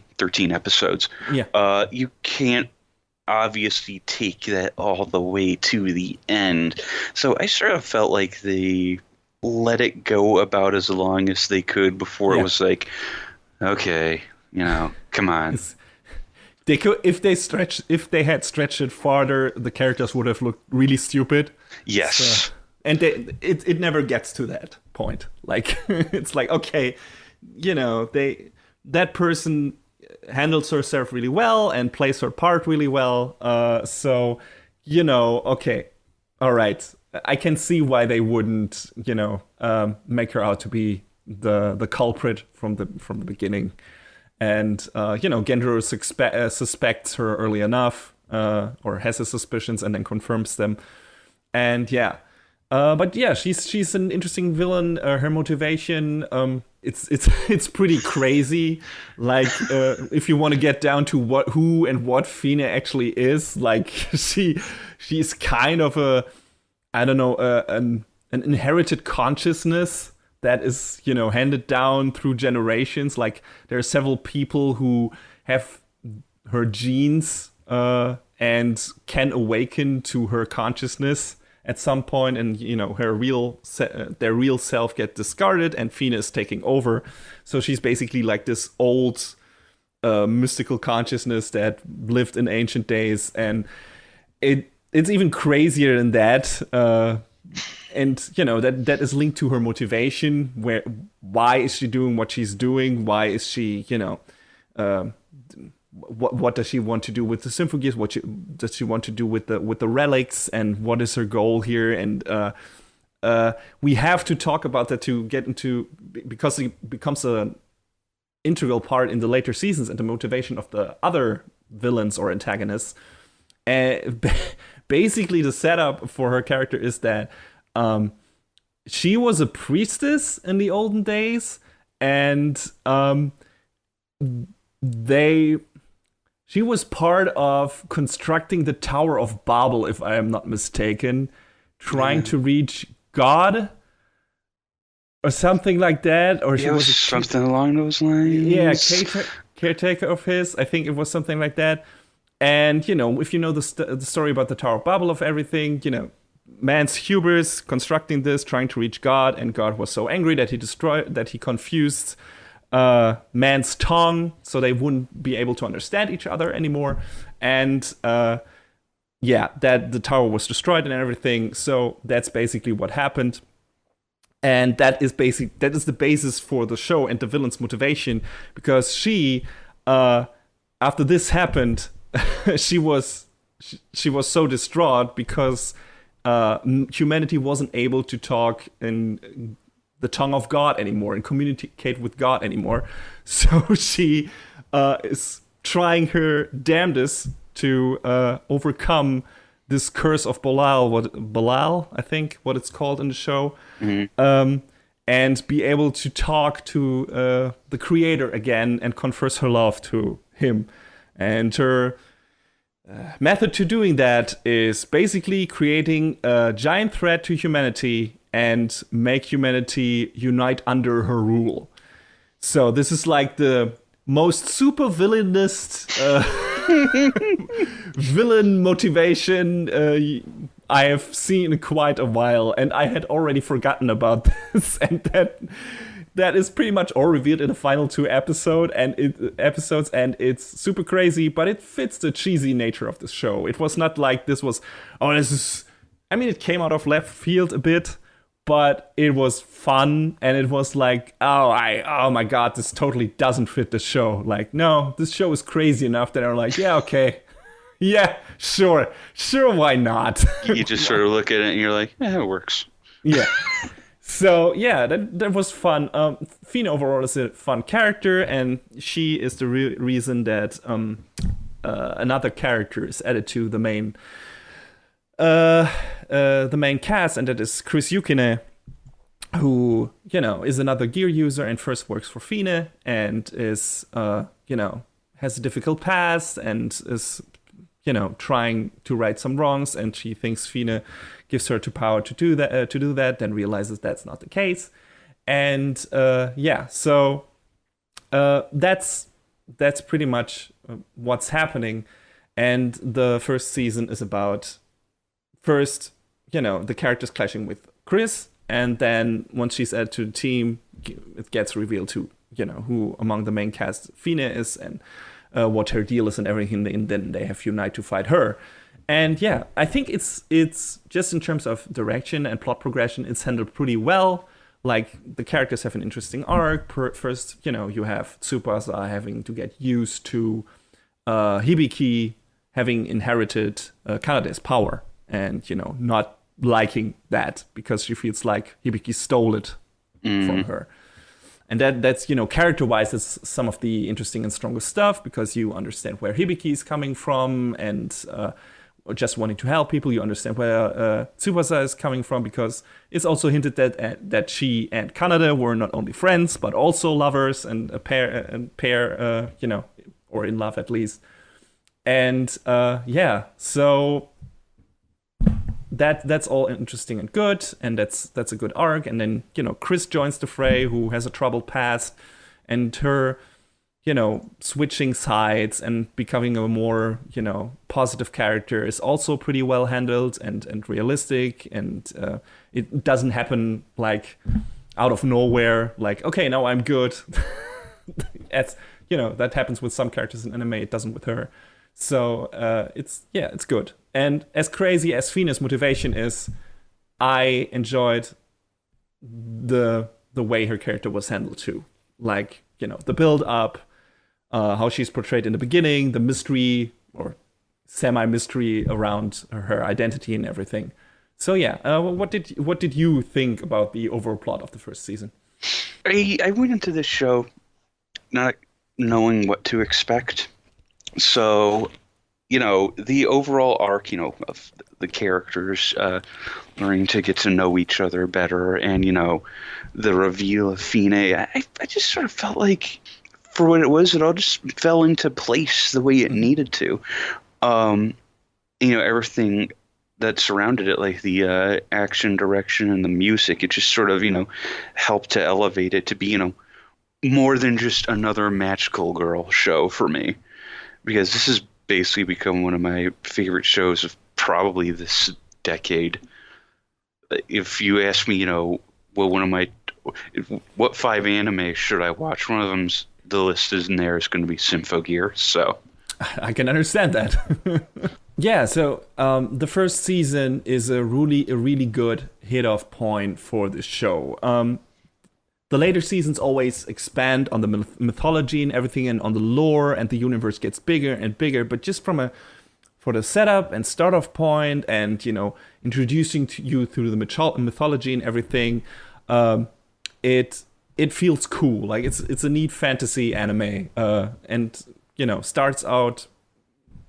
episodes. Yeah. You can't obviously take that all the way to the end. So I sort of felt like they let it go about as long as they could before it was like, okay, come on. They could, if they had stretched it farther, the characters would have looked really stupid. Yes. So, and it never gets to that point. Like, it's like, okay, that person handles herself really well and plays her part really well. So, okay, all right. I can see why they wouldn't, make her out to be the culprit from the beginning. And Gendro suspects her early enough, or has his suspicions and then confirms them. And but she's an interesting villain. Her motivation, it's pretty crazy. Like, if you want to get down to who and what Fine actually is, like she's kind of an inherited consciousness that is, handed down through generations. Like, there are several people who have her genes and can awaken to her consciousness at some point, and their real self get discarded, and Fina is taking over. So she's basically like this old mystical consciousness that lived in ancient days, and it's even crazier than that. And that is linked to her motivation. Why is she doing what she's doing? Why is she what does she want to do with the Symphogears? What does she want to do with the relics? And what is her goal here? And we have to talk about that to get into, because it becomes an integral part in the later seasons and the motivation of the other villains or antagonists. Basically, the setup for her character is that she was a priestess in the olden days, and they she was part of constructing the Tower of Babel, if I am not mistaken, trying to reach God or something like that. Or she was something along those lines. Yeah, caretaker of his. I think it was something like that. And if you know the story about the Tower of Babel of everything, man's hubris constructing this, trying to reach God, and God was so angry that he confused man's tongue, so they wouldn't be able to understand each other anymore. And that the tower was destroyed and everything. So that's basically what happened. And that is the basis for the show and the villain's motivation, because she, after this happened, she was so distraught because humanity wasn't able to talk in the tongue of God anymore and communicate with God anymore. So she is trying her damnedest to overcome this curse of Belial, I think, what it's called in the show, and be able to talk to the Creator again and confess her love to him. And her method to doing that is basically creating a giant threat to humanity and make humanity unite under her rule. So this is like the most super villainous villain motivation I have seen in quite a while, and I had already forgotten about this, and that is pretty much all revealed in the final two episodes, and it's super crazy, but it fits the cheesy nature of the show. It was not like this was, it came out of left field a bit, but it was fun, and it was like, oh my god, this totally doesn't fit the show. Like, no, this show is crazy enough that I'm like, yeah, okay. Yeah, sure, why not? You just sort of look at it and you're like, it works. Yeah. So, yeah, that was fun. Fina overall is a fun character, and she is the reason that another character is added to the main cast, and that is Chris Yukine, who, is another gear user and first works for Fina, and is, has a difficult past, and is, trying to right some wrongs, and she thinks Fina gives her the power to do that, then realizes that's not the case. And so that's pretty much what's happening. And the first season is about the characters clashing with Chris, and then once she's added to the team, it gets revealed to who among the main cast Fina is, and what her deal is and everything, and then they have to unite to fight her. And yeah, I think it's just in terms of direction and plot progression, it's handled pretty well. Like, the characters have an interesting arc. First, you have Tsubasa having to get used to Hibiki having inherited Kanade's power, and not liking that because she feels like Hibiki stole it from her. And that's character-wise, is some of the interesting and strongest stuff, because you understand where Hibiki is coming from, and just wanting to help people. You understand where Tsubasa is coming from, because it's also hinted that she and Kanade were not only friends but also lovers, and a pair, or in love at least. And so that's all interesting and good, and that's a good arc. And then Chris joins the fray, who has a troubled past, and her switching sides and becoming a more positive character is also pretty well handled and realistic, and it doesn't happen like out of nowhere, like, okay, now I'm good. As that happens with some characters in anime, it doesn't with her. So it's good. And as crazy as Fina's motivation is, I enjoyed the way her character was handled too. Like, the build up, how she's portrayed in the beginning, the mystery or semi-mystery around her identity and everything. So yeah, what did you think about the overall plot of the first season? I went into this show not knowing what to expect. So, the overall arc, of the characters learning to get to know each other better, and the reveal of Fine, I just sort of felt like, for what it was, it all just fell into place the way it needed to. Everything that surrounded it, like the action, direction, and the music, it just sort of helped to elevate it to be more than just another magical girl show for me, because this has basically become one of my favorite shows of probably this decade. If you ask me, what 5 anime should I watch, one of them's the list is in there is going to be Symphogear. So I can understand that. Yeah, so the first season is a really good hit-off point for the show. The later seasons always expand on the mythology and everything, and on the lore, and the universe gets bigger and bigger. But just for the setup and start-off point, and introducing to you through the mythology and everything, it feels cool. Like it's a neat fantasy anime, and starts out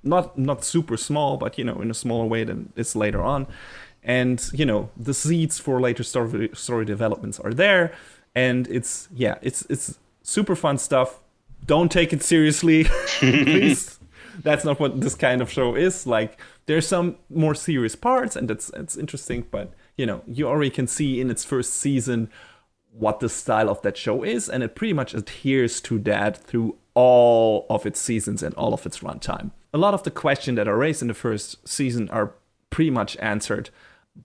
not super small, but in a smaller way than it's later on, and the seeds for later story developments are there. And it's super fun stuff. Don't take it seriously, please. That's not what this kind of show is. Like, there's some more serious parts, and it's interesting. But you already can see in its first season what the style of that show is, and it pretty much adheres to that through all of its seasons and all of its runtime. A lot of the questions that are raised in the first season are pretty much answered.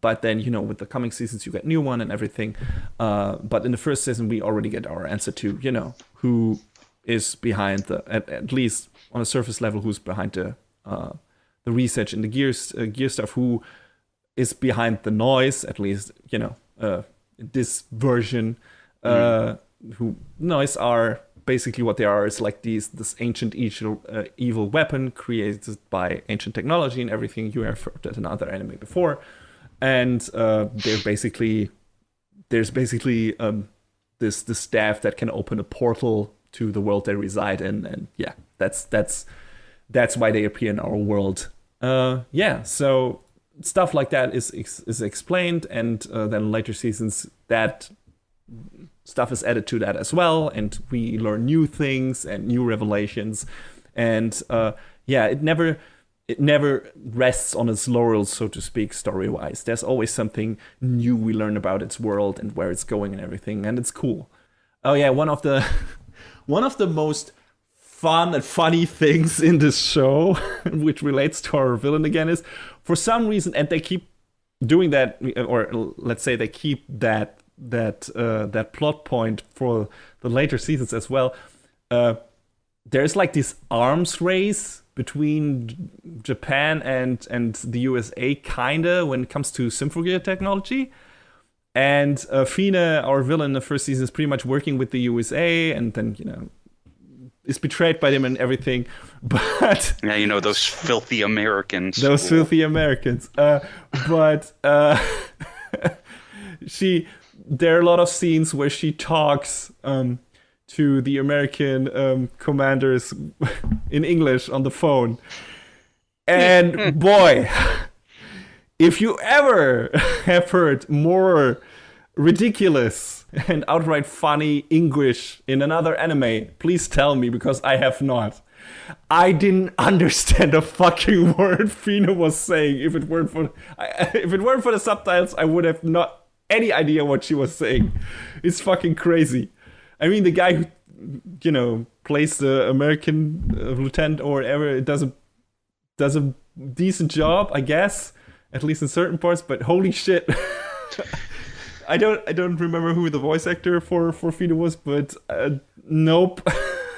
But then, with the coming seasons, you get new one and everything. But in the first season, we already get our answer to, who is behind at least on a surface level, who's behind the research and the gear stuff, who is behind the noise, at least, this version, who noise are basically what they are is like this ancient evil weapon created by ancient technology and everything. You have heard that in another anime before. And there's basically this staff that can open a portal to the world they reside in, and yeah, that's why they appear in our world. So stuff like that is explained, and then later seasons that stuff is added to that as well, and we learn new things and new revelations, and it never rests on its laurels, so to speak, story-wise. There's always something new we learn about its world and where it's going and everything, and it's cool. Oh yeah, one of the most fun and funny things in this show, which relates to our villain again, is for some reason, and they keep doing that, or let's say they keep that plot point for the later seasons as well. There's like this arms race between Japan and the USA, kinda, when it comes to Symphogear technology. And Fine, our villain in the first season, is pretty much working with the USA, and then, is betrayed by them and everything. But yeah, those filthy Americans. Those filthy Americans. But there are a lot of scenes where she talks to the American commanders in English on the phone. And boy, if you ever have heard more ridiculous and outright funny English in another anime, please tell me, because I have not. I didn't understand a fucking word Fina was saying. If it weren't for the subtitles, I would have not any idea what she was saying. It's fucking crazy. I mean, the guy who, plays the American lieutenant or whatever, does a decent job, I guess, at least in certain parts. But holy shit, I don't remember who the voice actor for Fina was, but nope.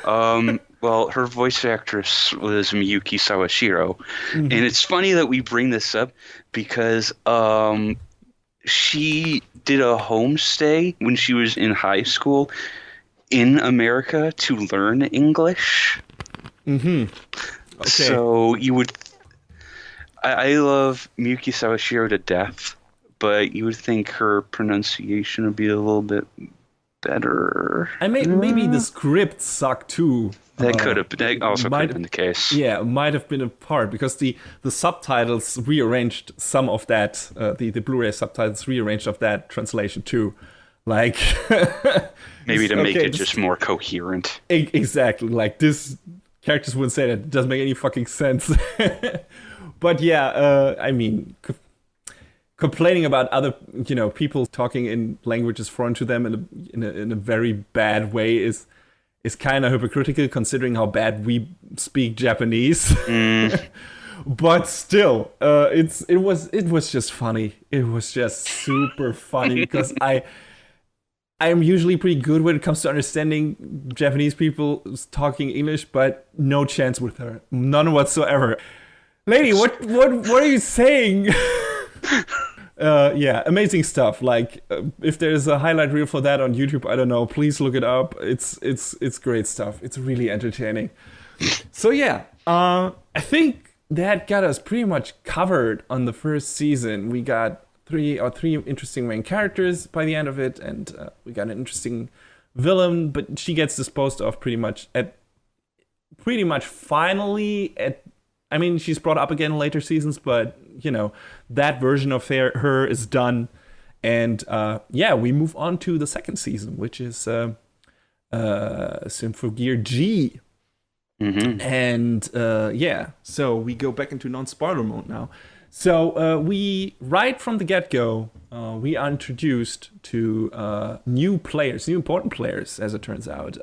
Well, her voice actress was Miyuki Sawashiro, and it's funny that we bring this up because she did a homestay when she was in high school in America to learn English. Okay. So you would... I love Miyuki Sawashiro to death, but you would think her pronunciation would be a little bit better. And maybe the script sucked too. That also could have been the case. Yeah, might have been a part because the subtitles rearranged some of that. The Blu-ray subtitles rearranged of that translation too, like maybe to make it just more coherent. Exactly, like this characters wouldn't say that. It doesn't make any fucking sense. But yeah, I mean, complaining about other people talking in languages foreign to them in a very bad way is kind of hypocritical considering how bad we speak Japanese. But still, it was just funny. It was just super funny because I am usually pretty good when it comes to understanding Japanese people talking English, but no chance with her, none whatsoever. Lady, what are you saying? Yeah, amazing stuff. Like, if there's a highlight reel for that on YouTube, I don't know. Please look it up. It's great stuff. It's really entertaining. So yeah, I think that got us pretty much covered on the first season. We got three interesting main characters by the end of it, and we got an interesting villain, but she gets disposed of pretty much finally at. I mean, she's brought up again in later seasons, but, that version of her is done. And, we move on to the second season, which is Symphogear G. Mm-hmm. And, so we go back into non-spoiler mode now. So we, right from the get-go, we are introduced to new important players, as it turns out.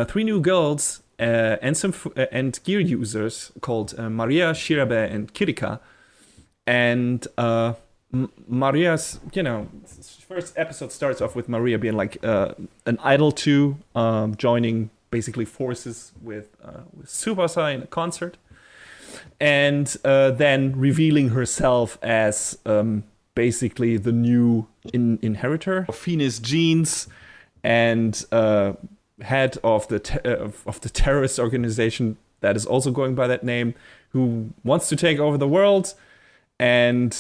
3 new girls and gear users called Maria, Shirabe, and Kirika. And Maria's, first episode starts off with Maria being like an idol to joining basically forces with Tsubasa in a concert. And then revealing herself as basically the new inheritor of Phoenix genes and head of the terrorist organization that is also going by that name, who wants to take over the world. And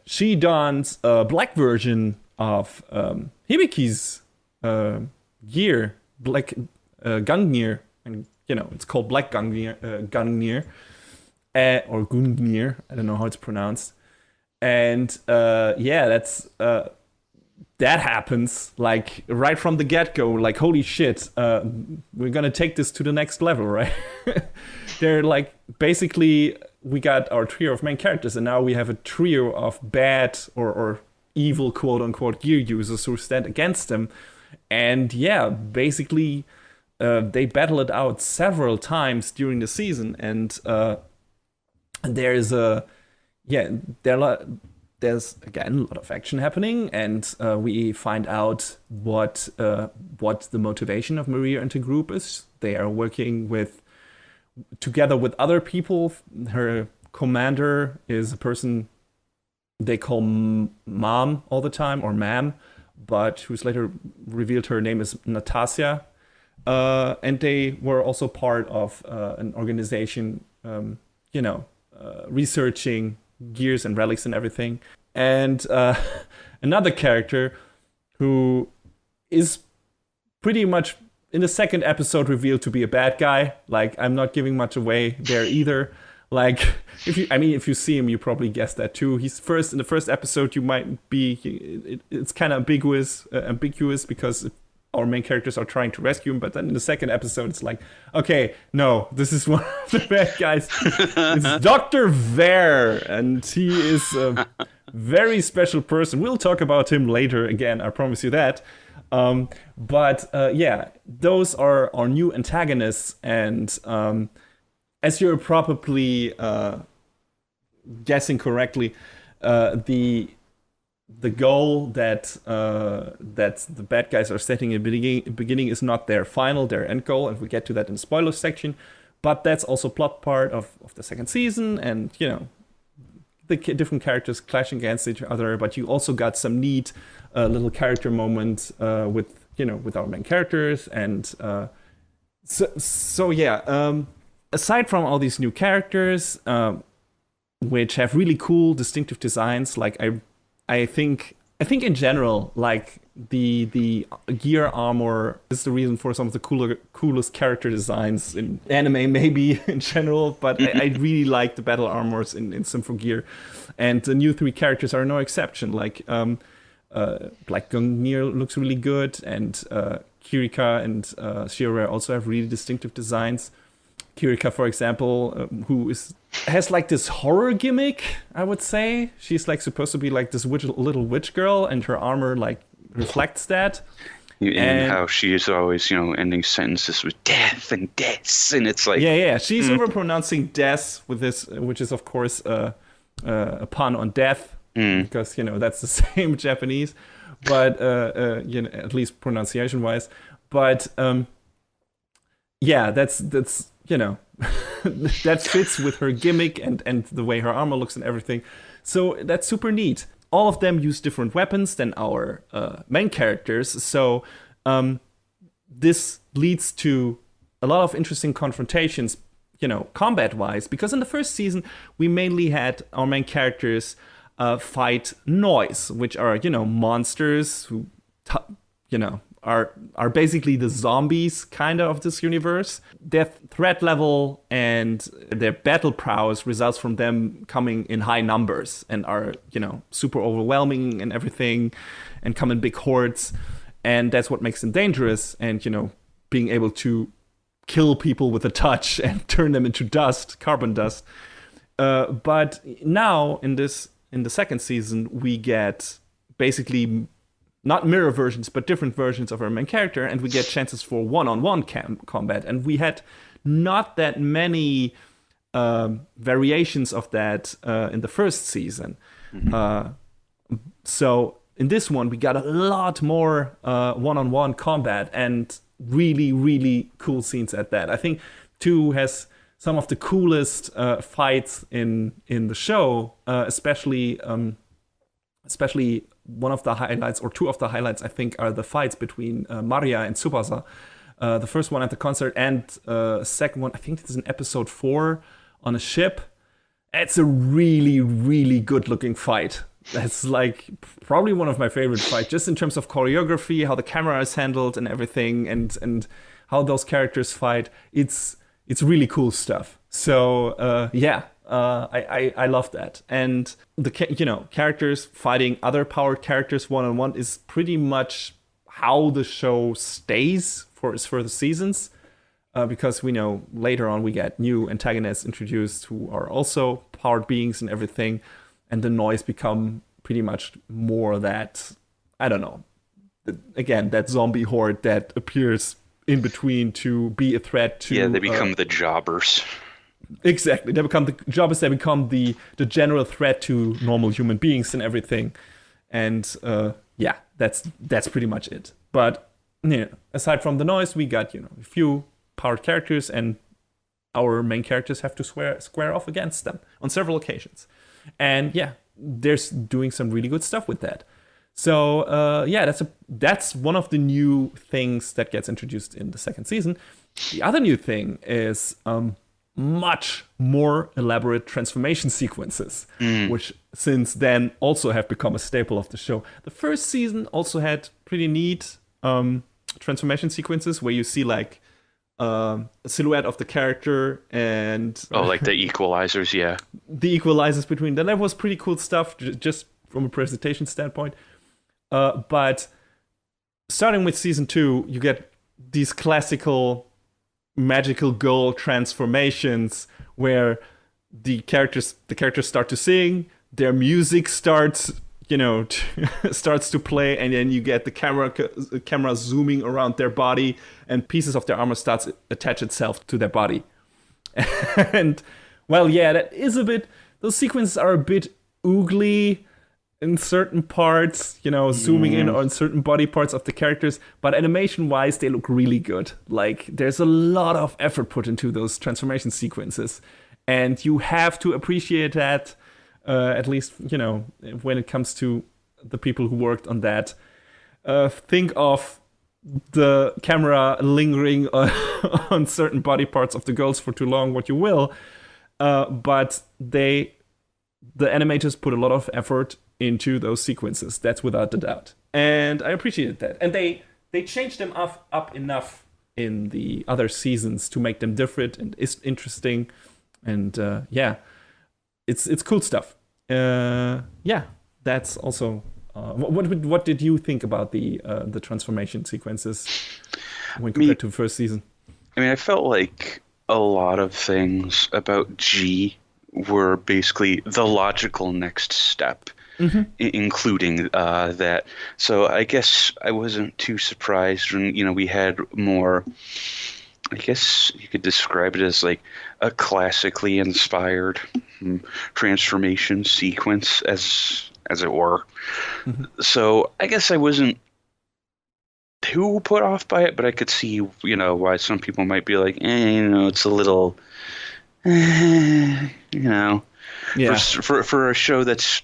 she dons a black version of Hibiki's gear, black gun gear, and it's called black gun gear, or Gungnir. I don't know how it's pronounced. And that's that happens like right from the get-go. Like, holy shit, we're gonna take this to the next level, right? They're like, basically, we got our trio of main characters, and now we have a trio of bad or evil, quote-unquote, gear users who stand against them. And basically, they battle it out several times during the season, and there's again a lot of action happening, and we find out what the motivation of Maria and the group is. They are working together with other people. Her commander is a person they call Mom all the time, or Ma'am, but who's later revealed her name is Natasha. And they were also part of an organization, researching gears and relics and everything. And another character who is pretty much in the second episode revealed to be a bad guy. Like, I'm not giving much away there either. Like, if you see him, you probably guessed that too. In the first episode, you might be, it's kind of ambiguous because our main characters are trying to rescue him, but then in the second episode, it's like, okay, no, this is one of the bad guys. It's Dr. Ver, and he is a very special person. We'll talk about him later again, I promise you that. But those are our new antagonists, and as you're probably guessing correctly, the goal that the bad guys are setting in the beginning is not their end goal, and we get to that in the spoiler section. But that's also plot part of the second season, and the different characters clashing against each other. But you also got some neat little character moments with our main characters, and aside from all these new characters, which have really cool, distinctive designs, like I think in general, like the gear armor is the reason for some of the coolest character designs in anime, maybe in general. But I really like the battle armors in Symphogear, and the new 3 characters are no exception. Like Black Gungnir looks really good, and Kirika and Shiorare also have really distinctive designs. Kirika, for example, who has like this horror gimmick, I would say. She's like supposed to be like this little witch girl, and her armor like reflects that. And how she is always, ending sentences with death and death, and it's like she's overpronouncing death with this, which is of course a pun on death, because that's the same Japanese, but at least pronunciation wise. But that's that fits with her gimmick and the way her armor looks and everything. So that's super neat. All of them use different weapons than our main characters. So this leads to a lot of interesting confrontations, combat-wise. Because in the first season, we mainly had our main characters fight noise, which are, monsters who, are basically the zombies kind of this universe. Their threat level and their battle prowess results from them coming in high numbers and are, super overwhelming and everything, and come in big hordes. And that's what makes them dangerous. And, being able to kill people with a touch and turn them into dust, carbon dust. But now in the second season, we get basically not mirror versions, but different versions of our main character, and we get chances for one-on-one combat. And we had not that many variations of that in the first season. So in this one, we got a lot more one-on-one combat and really, really cool scenes at that. I think 2 has some of the coolest fights in the show, especially one of the highlights, or 2 of the highlights, I think, are the fights between Maria and Tsubasa. The first one at the concert, and second one, I think this is in episode 4 on a ship. It's a really, really good-looking fight. That's like probably one of my favorite fights, just in terms of choreography, how the camera is handled and everything, and how those characters fight. It's really cool stuff. So I love that. And the characters fighting other powered characters one-on-one is pretty much how the show stays for its further seasons, because we know later on we get new antagonists introduced who are also powered beings and everything, and the noise become pretty much more that, I don't know, again, that zombie horde that appears in between to be a threat to... Yeah, they become the jobbers. Exactly. They become the jobbers. They become the general threat to normal human beings and everything. And that's pretty much it. But aside from the noise, we got a few powered characters, and our main characters have to square off against them on several occasions. And they're doing some really good stuff with that. So that's one of the new things that gets introduced in the second season. The other new thing is much more elaborate transformation sequences, which since then also have become a staple of the show. The first season also had pretty neat transformation sequences where you see like a silhouette of the character and like the equalizers, the equalizers between them. That was pretty cool stuff, just from a presentation standpoint. But starting with season 2, you get these classical magical girl transformations where the characters start to sing, their music starts starts to play, and then you get the camera zooming around their body, and pieces of their armor starts to attach itself to their body. And that is a bit, those sequences are a bit oogly in certain parts, zooming in on certain body parts of the characters, but animation-wise, they look really good. Like, there's a lot of effort put into those transformation sequences, and you have to appreciate that, at least, when it comes to the people who worked on that. Think of the camera lingering on certain body parts of the girls for too long, what you will, but the animators put a lot of effort into those sequences. That's without a doubt. And I appreciated that. And they changed them up enough in the other seasons to make them different and interesting. And it's cool stuff. That's also. What did you think about the transformation sequences when compared to the first season? I mean, I felt like a lot of things about G were basically the logical next step, including that. So I guess I wasn't too surprised when, we had more, I guess you could describe it as like a classically inspired transformation sequence, as it were. So I guess I wasn't too put off by it, but I could see, why some people might be like, it's a little, for a show that's,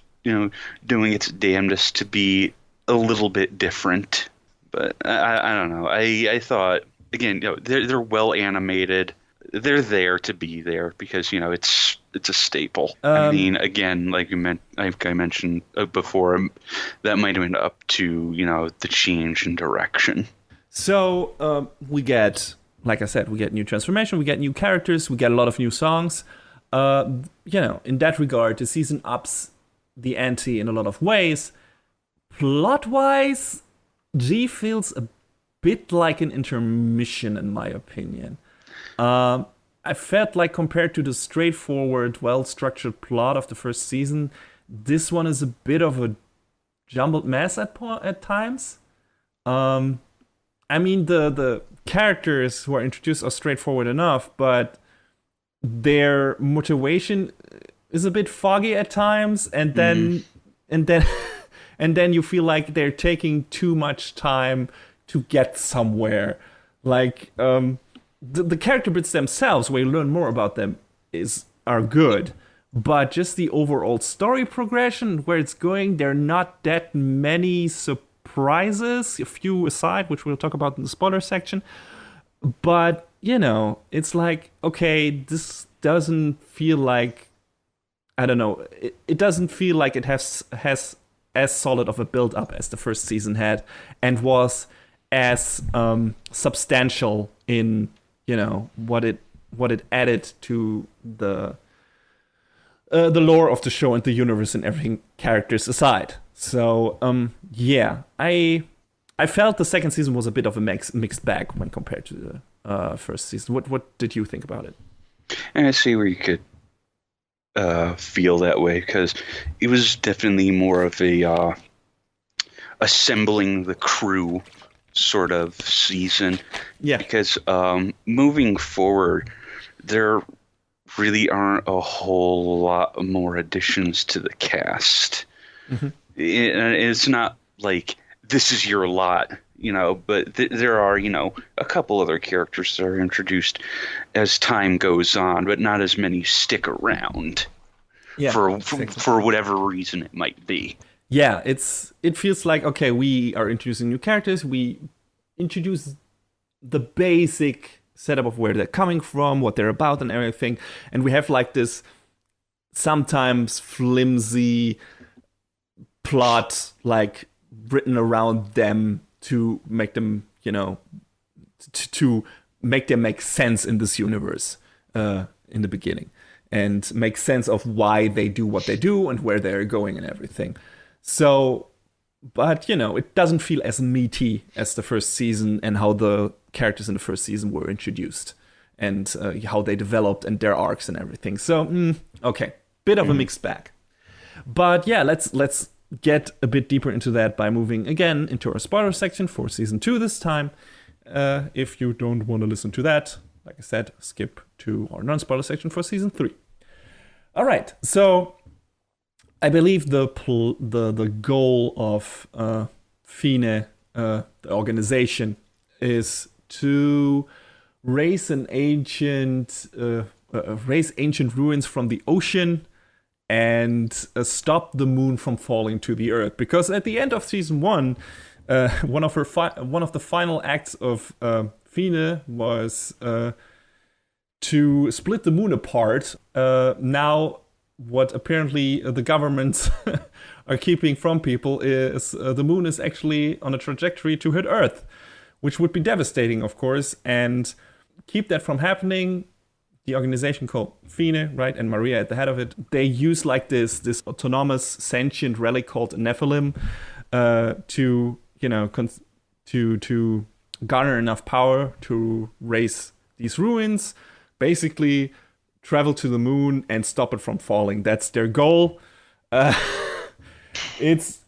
doing its damnedest to be a little bit different. But I don't know. I thought, again, they're well animated. They're there to be there because it's a staple. I mean, again, like I mentioned before, that might have been up to the change in direction. So we get, like I said, we get new transformation, we get new characters, we get a lot of new songs. In that regard, the season ups the ante in a lot of ways. Plot-wise, G feels a bit like an intermission, in my opinion. I felt like compared to the straightforward, well-structured plot of the first season, this one is a bit of a jumbled mess at times. I mean, the characters who are introduced are straightforward enough, but their motivation is a bit foggy at times, and then you feel like they're taking too much time to get somewhere. Like the character bits themselves, where you learn more about them, are good, but just the overall story progression, where it's going, there are not that many surprises, a few aside, which we'll talk about in the spoiler section. But it's like, okay, this doesn't feel like, I don't know, it doesn't feel like it has as solid of a build up as the first season had, and was as substantial in what it added to the lore of the show and the universe and everything, characters aside. So I felt the second season was a bit of a mixed bag when compared to the first season. What did you think about it? And I see where you could feel that way, because it was definitely more of a assembling the crew sort of season. Yeah. Because moving forward, there really aren't a whole lot more additions to the cast. It's not like this is your lot, but there are, a couple other characters that are introduced as time goes on, but not as many stick around for whatever reason it might be. Yeah, it feels like, okay, we are introducing new characters, we introduce the basic setup of where they're coming from, what they're about and everything, and we have like this sometimes flimsy plot like written around them to make them, to make them make sense in this universe in the beginning, and make sense of why they do what they do and where they're going and everything. So, but it doesn't feel as meaty as the first season, and how the characters in the first season were introduced, and how they developed and their arcs and everything. So, okay, bit of a mixed bag. But yeah, let's get a bit deeper into that by moving again into our spoiler section for season 2 this time. If you don't want to listen to that, like I said, skip to our non-spoiler section for season 3. All right, so I believe the goal of Fine, the organization, is to raise ancient ruins from the ocean and stop the moon from falling to the earth. Because at the end of season 1, one of the final acts of Fine was to split the moon apart. Now, what apparently the governments are keeping from people is the moon is actually on a trajectory to hit Earth, which would be devastating, of course, and keep that from happening. The organization called Fine, right, and Maria at the head of it, they use like this autonomous sentient relic called a Nephilim to, you know, to garner enough power to raise these ruins, basically travel to the moon and stop it from falling. That's their goal. It's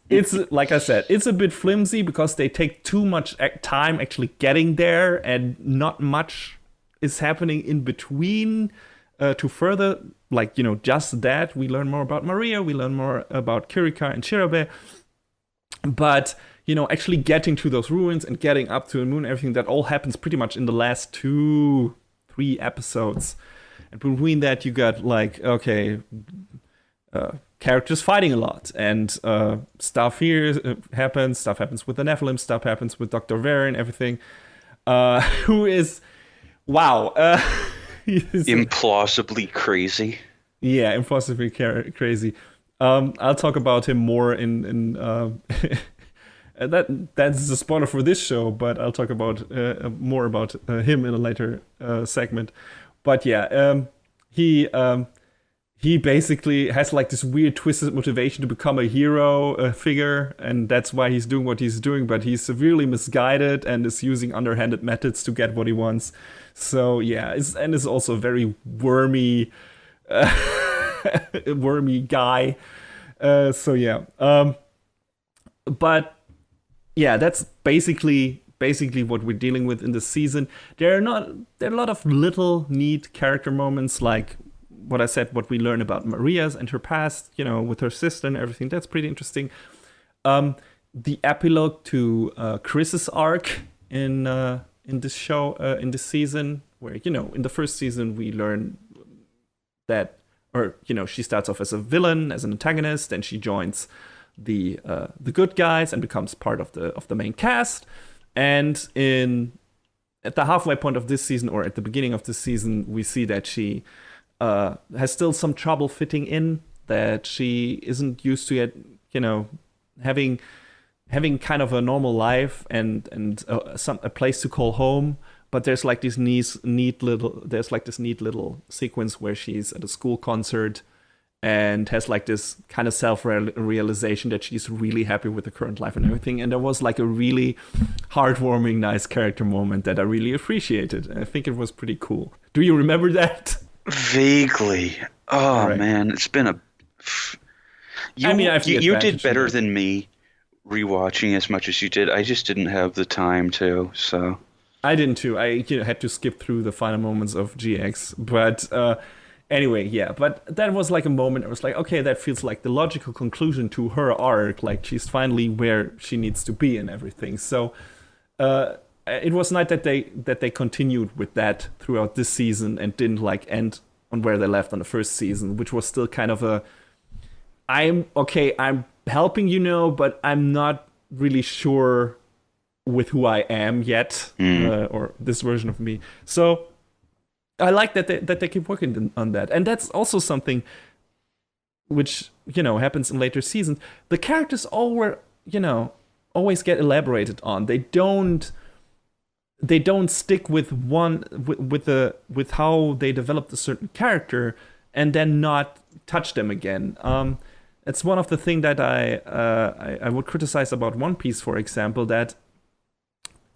like I said, it's a bit flimsy because they take too much time actually getting there, and not much is happening in between to further, like, you know, just that. We learn more about Maria, we learn more about Kirika and Shirabe, but, you know, actually getting to those ruins and getting up to the moon, everything, that all happens pretty much in the last 2-3 episodes. And between that, you got, like, okay, characters fighting a lot, and stuff here happens. Stuff happens with the Nephilim. Stuff happens with Dr. Varen, everything. Who is, wow, implausibly crazy. Yeah, implausibly crazy. I'll talk about him more in that's a spoiler for this show, but I'll talk about more about him in a later segment. But yeah, he basically has like this weird twisted motivation to become a hero figure, and that's why he's doing what he's doing, but he's severely misguided and is using underhanded methods to get what he wants. So yeah, it's also a very wormy wormy guy. So yeah. But yeah, that's basically what we're dealing with in this season. There are a lot of little neat character moments, like what I said, what we learn about Maria's and her past, you know, with her sister and everything. That's pretty interesting. The epilogue to Chris's arc in this show, in this season, where, you know, in the first season we learn that, or, you know, she starts off as a villain, as an antagonist, and she joins the good guys and becomes part of the main cast. And at the halfway point of this season, or at the beginning of this season, we see that she has still some trouble fitting in, that she isn't used to yet, you know, having kind of a normal life and a place to call home. But there's like this neat little sequence where she's at a school concert and has like this kind of self-realization that she's really happy with the current life and everything. And there was like a really heartwarming, nice character moment that I really appreciated. I think it was pretty cool. Do you remember that? Vaguely. Oh, right. Man, it's been a... You did better than me rewatching as much as you did. I just didn't have the time to, so... I didn't too. I had to skip through the final moments of GX, but... Anyway, yeah, but that was like a moment I was like, okay, that feels like the logical conclusion to her arc. Like, she's finally where she needs to be and everything. So it was nice that they continued with that throughout this season and didn't like end on where they left on the first season, which was still kind of a, I'm helping you know, but I'm not really sure with who I am yet, or this version of me. So I like that they keep working on that. And that's also something which, you know, happens in later seasons. The characters always get elaborated on. They don't stick with with how they developed a certain character and then not touch them again. It's one of the things that I would criticize about One Piece, for example,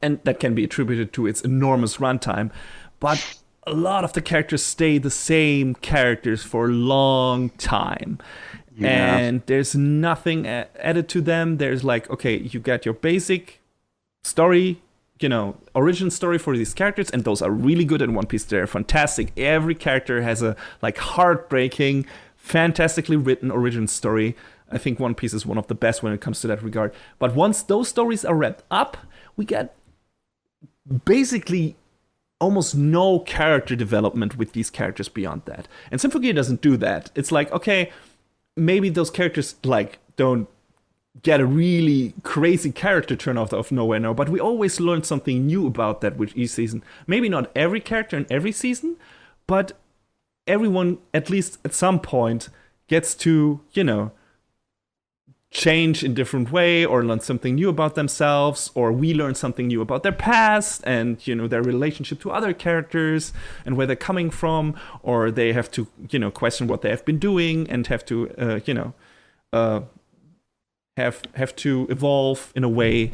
and that can be attributed to its enormous runtime, but a lot of the characters stay the same characters for a long time. Yeah. And there's nothing added to them. There's like, okay, you got your basic story, you know, origin story for these characters, and those are really good in One Piece. They're fantastic. Every character has a like heartbreaking, fantastically written origin story. I think One Piece is one of the best when it comes to that regard. But once those stories are wrapped up, we get basically almost no character development with these characters beyond that. And Symphogear doesn't do that. It's like, okay, maybe those characters like don't get a really crazy character turn out of nowhere now, but we always learn something new about that with each season. Maybe not every character in every season, but everyone, at least at some point, gets to, you know, change in different way or learn something new about themselves, or we learn something new about their past and, you know, their relationship to other characters and where they're coming from, or they have to, you know, question what they have been doing and have to, have to evolve in a way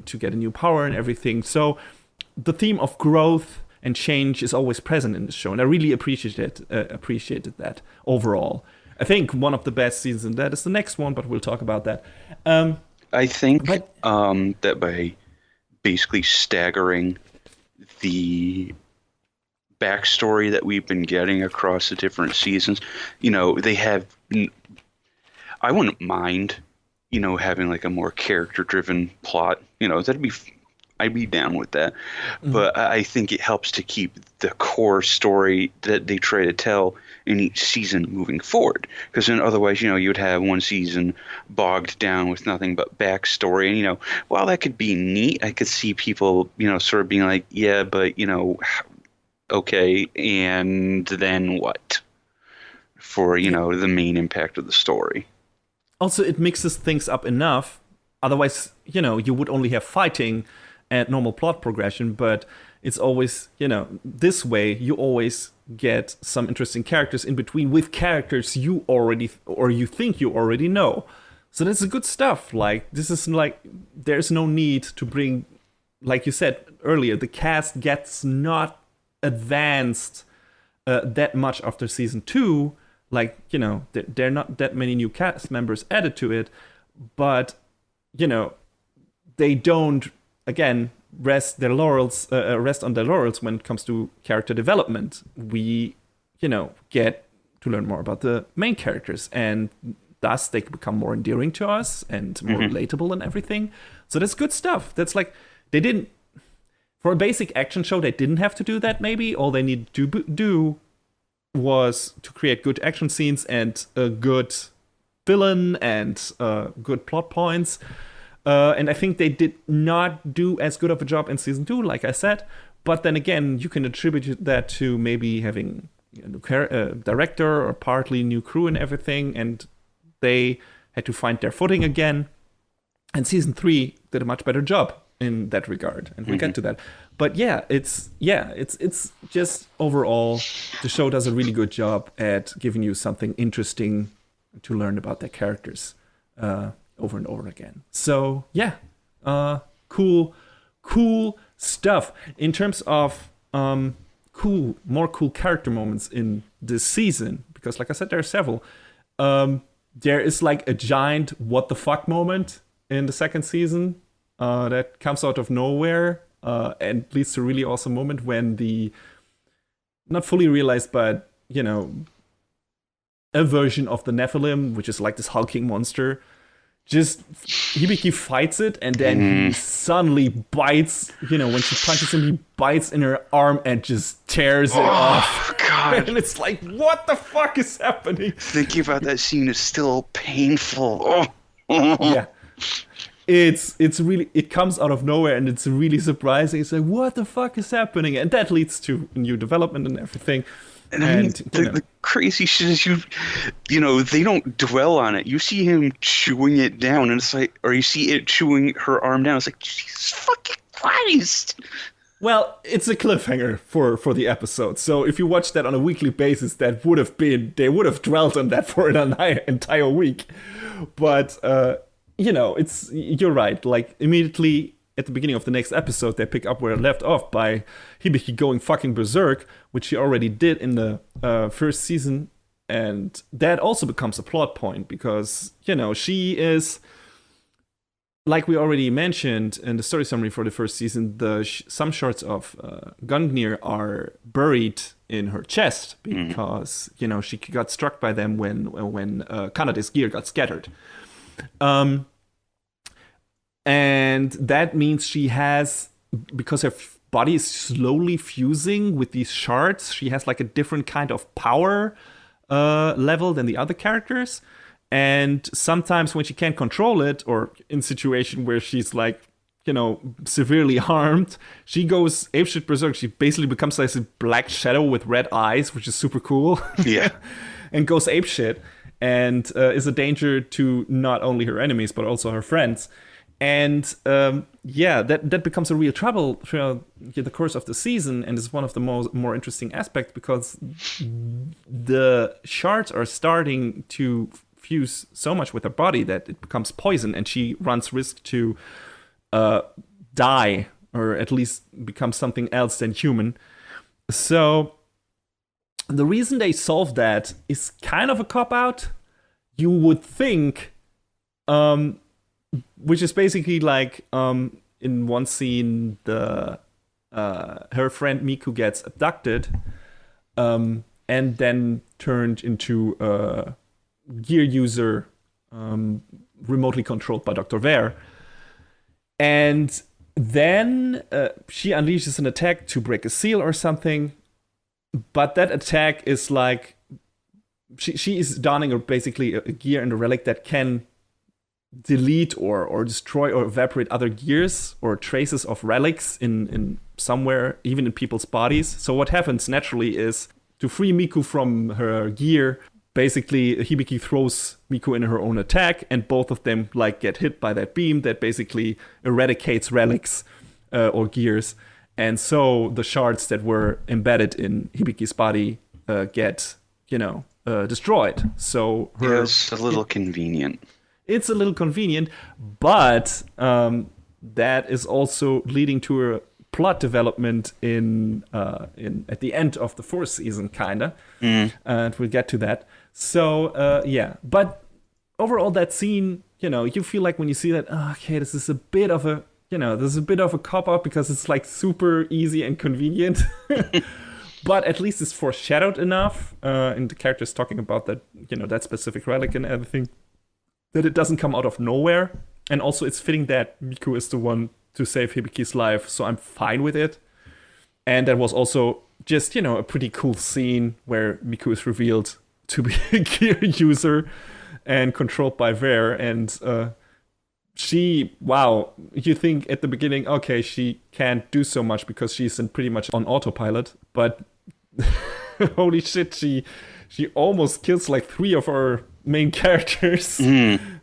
to get a new power and everything. So the theme of growth and change is always present in the show, and I really appreciated that overall. I think one of the best seasons in that is the next one, but we'll talk about that. I think that by basically staggering the backstory that we've been getting across the different seasons, you know, they have. I wouldn't mind, you know, having like a more character-driven plot. You know, I'd be down with that. But I think it helps to keep the core story that they try to tell in each season moving forward. Because then otherwise, you know, you would have one season bogged down with nothing but backstory. And, you know, while that could be neat, I could see people, you know, sort of being like, yeah, but, you know, okay, and then what? For, you know, the main impact of the story. Also, it mixes things up enough. Otherwise, you know, you would only have fighting and normal plot progression, but it's always, you know, this way you always get some interesting characters in between with characters you already or you think you already know. So that's good stuff. Like, this is like, there's no need to bring, like you said earlier, the cast gets not advanced that much after season 2. Like, you know, there are not that many new cast members added to it, but, you know, they don't, again, rest on their laurels when it comes to character development. We, you know, get to learn more about the main characters, and thus they become more endearing to us and more relatable and everything. So that's good stuff. That's like, they didn't, for a basic action show, they didn't have to do that maybe. All they needed to do was to create good action scenes and a good villain and good plot points. And I think they did not do as good of a job in season 2, like I said. But then again, you can attribute that to maybe having a new director or partly new crew and everything, and they had to find their footing again. And season 3 did a much better job in that regard, and we'll get to that. But it's just overall, the show does a really good job at giving you something interesting to learn about their characters over and over again. So cool stuff. In terms of more cool character moments in this season, because like I said, there are several. There is like a giant what the fuck moment in the second season that comes out of nowhere and leads to a really awesome moment when the not fully realized, but, you know, a version of the Nephilim, which is like this hulking monster, just Hibiki fights it, and then he suddenly bites, you know, when she punches him, he bites in her arm and just tears it off. God. And it's like, what the fuck is happening? Thinking about that scene is still painful. Yeah. It's really, it comes out of nowhere, and it's really surprising. It's like, what the fuck is happening? And that leads to new development and everything. And I mean, the crazy shit is you know, they don't dwell on it. You see him chewing it down, and it's like, or you see it chewing her arm down. It's like, Jesus fucking Christ. Well, it's a cliffhanger for the episode. So if you watch that on a weekly basis, they would have dwelt on that for an entire week. But, you know, you're right. Like, immediately at the beginning of the next episode, they pick up where it left off by Hibiki going fucking berserk, which she already did in the first season. And that also becomes a plot point because, you know, she is, like we already mentioned in the story summary for the first season, some shards of Gungnir are buried in her chest because, you know, she got struck by them when Kanade's gear got scattered. And that means she has, because her body is slowly fusing with these shards, she has like a different kind of power level than the other characters. And sometimes when she can't control it, or in situation where she's like, you know, severely harmed, she goes apeshit berserk. She basically becomes like a black shadow with red eyes, which is super cool. Yeah. And goes apeshit. and is a danger to not only her enemies but also her friends. And that becomes a real trouble throughout the course of the season, and is one of the more interesting aspects, because the shards are starting to fuse so much with her body that it becomes poison, and she runs risk to die, or at least become something else than human. So the reason they solved that is kind of a cop-out, you would think, which is basically like in one scene, her friend Miku gets abducted and then turned into a gear user remotely controlled by Dr. Vare. And then she unleashes an attack to break a seal or something. But that attack is like, she is donning basically a gear and a relic that can delete or destroy or evaporate other gears or traces of relics in somewhere, even in people's bodies. So what happens naturally is, to free Miku from her gear, basically Hibiki throws Miku in her own attack, and both of them like get hit by that beam that basically eradicates relics or gears. And so the shards that were embedded in Hibiki's body get, destroyed. So it's a little convenient. It's a little convenient, but that is also leading to a plot development in at the end of the fourth season, kinda. And we'll get to that. So but overall, that scene, you feel like when you see that, okay, this is a bit of a cop-out, because it's like super easy and convenient. But at least it's foreshadowed enough, and the characters talking about that, that specific relic and everything, that it doesn't come out of nowhere. And also it's fitting that Miku is the one to save Hibiki's life, so I'm fine with it. And that was also just, a pretty cool scene where Miku is revealed to be a gear user and controlled by Vare. And you think at the beginning, okay, she can't do so much because she's pretty much on autopilot. But holy shit, she almost kills like 3 of our main characters.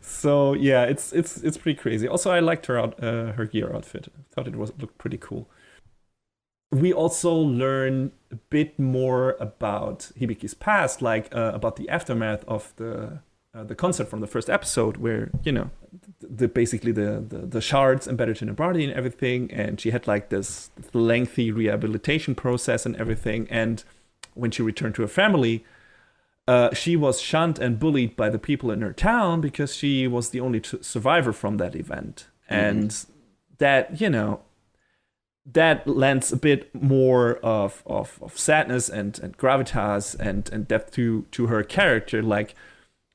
So yeah, it's pretty crazy. Also, I liked her gear outfit. I thought it looked pretty cool. We also learn a bit more about Hibiki's past, like about the aftermath of the concert from the first episode, where basically the shards embedded in her body and everything, and she had like this lengthy rehabilitation process and everything. And when she returned to her family, she was shunned and bullied by the people in her town because she was the only survivor from that event. And that, that lends a bit more of sadness and gravitas and depth to her character. Like,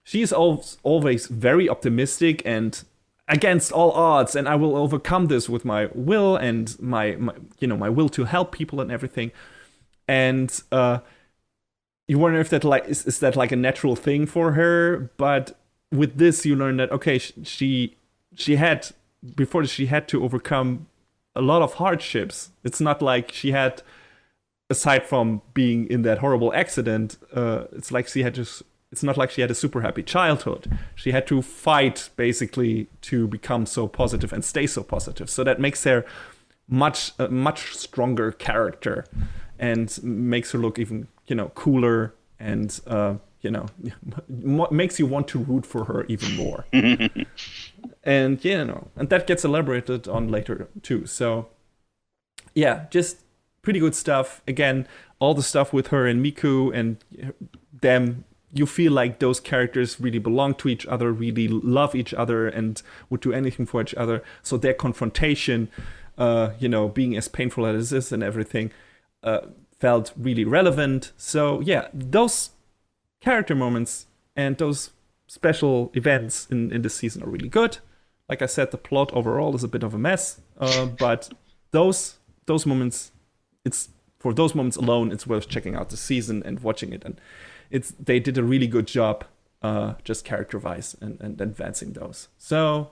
she's always very optimistic and against all odds, and I will overcome this with my will and my will to help people and everything. And you wonder if that is that like a natural thing for her. But with this, you learn that, okay, she had to overcome a lot of hardships. It's not like she had, aside from being in that horrible accident, it's not like she had a super happy childhood. She had to fight basically to become so positive and stay so positive. So that makes her a much stronger character and makes her look even, cooler, and makes you want to root for her even more. And and that gets elaborated on later too. So yeah, just pretty good stuff. Again, all the stuff with her and Miku and them, you feel like those characters really belong to each other, really love each other, and would do anything for each other. So their confrontation, being as painful as it is and everything, felt really relevant. So yeah, those character moments and those special events in this season are really good. Like I said, the plot overall is a bit of a mess, but those moments, for those moments alone, it's worth checking out the season and watching it. And they did a really good job, just character-wise, and advancing those. So,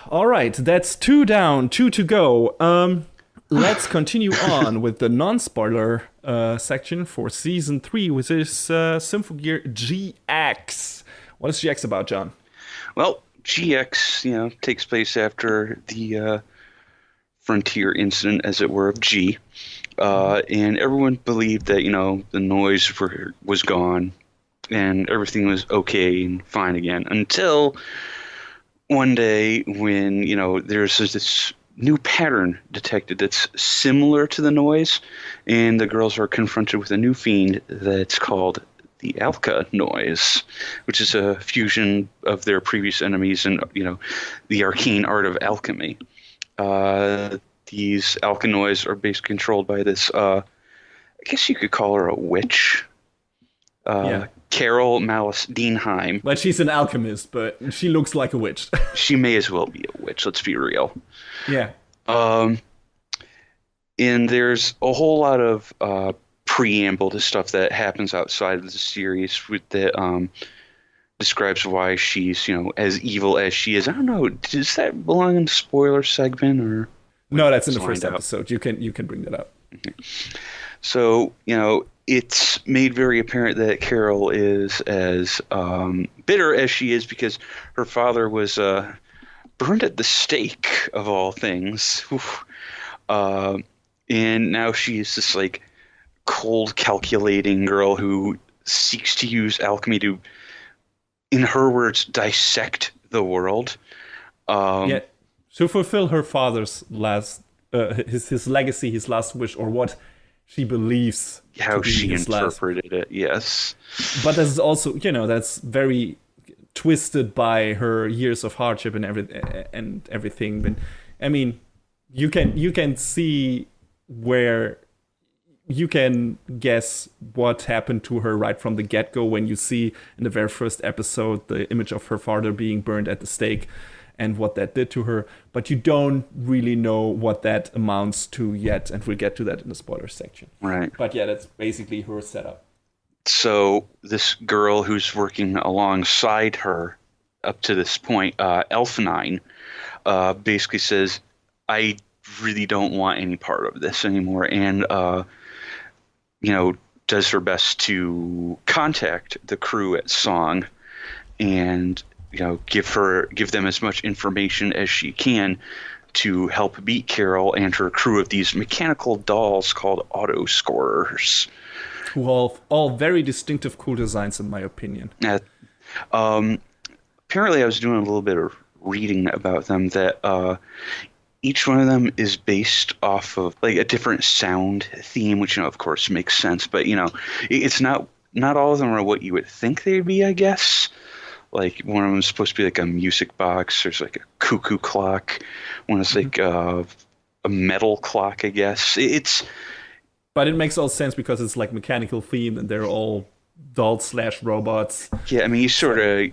all right, that's 2 down, 2 to go. Let's continue on with the non-spoiler section for Season 3, which is Symphogear GX, What is GX about, John? Well, GX, takes place after the frontier incident, as it were, of G. And everyone believed that, the noise was gone and everything was okay and fine again until one day when, there's this new pattern detected that's similar to the noise, and the girls are confronted with a new fiend that's called the Alka noise, which is a fusion of their previous enemies and, the arcane art of alchemy. These alkanoids are basically controlled by this, I guess you could call her a witch. Carol Malice Dienheim. But she's an alchemist, but she looks like a witch. She may as well be a witch, let's be real. Yeah. And there's a whole lot of preamble to stuff that happens outside of the series that describes why she's, as evil as she is. I don't know, does that belong in the spoiler segment or? No, that's in the first episode. You can bring that up. Okay. So, it's made very apparent that Carol is as bitter as she is because her father was burned at the stake, of all things. And now she's this, cold, calculating girl who seeks to use alchemy to, in her words, dissect the world. To fulfill her father's last, his legacy, his last wish, or what she believes how she interpreted last. It, yes. But this is also, that's very twisted by her years of hardship and everything. But I mean, you can see where you can guess what happened to her right from the get-go when you see in the very first episode the image of her father being burned at the stake and what that did to her, but you don't really know what that amounts to yet, and we'll get to that in the spoiler section. Right. But yeah, that's basically her setup. So this girl who's working alongside her up to this point, Elfenine, basically says, I really don't want any part of this anymore, and does her best to contact the crew at Song and give them as much information as she can to help beat Carol and her crew of these mechanical dolls called auto scorers. Who all very distinctive, cool designs, in my opinion. Apparently, I was doing a little bit of reading about them that each one of them is based off of a different sound theme, which of course makes sense. But it's not all of them are what you would think they'd be, I guess. One of them is supposed to be a music box. There's a cuckoo clock. One is a metal clock, I guess. But it makes all sense because it's mechanical themed and they're all dolls/robots. Yeah, I mean, it's sort of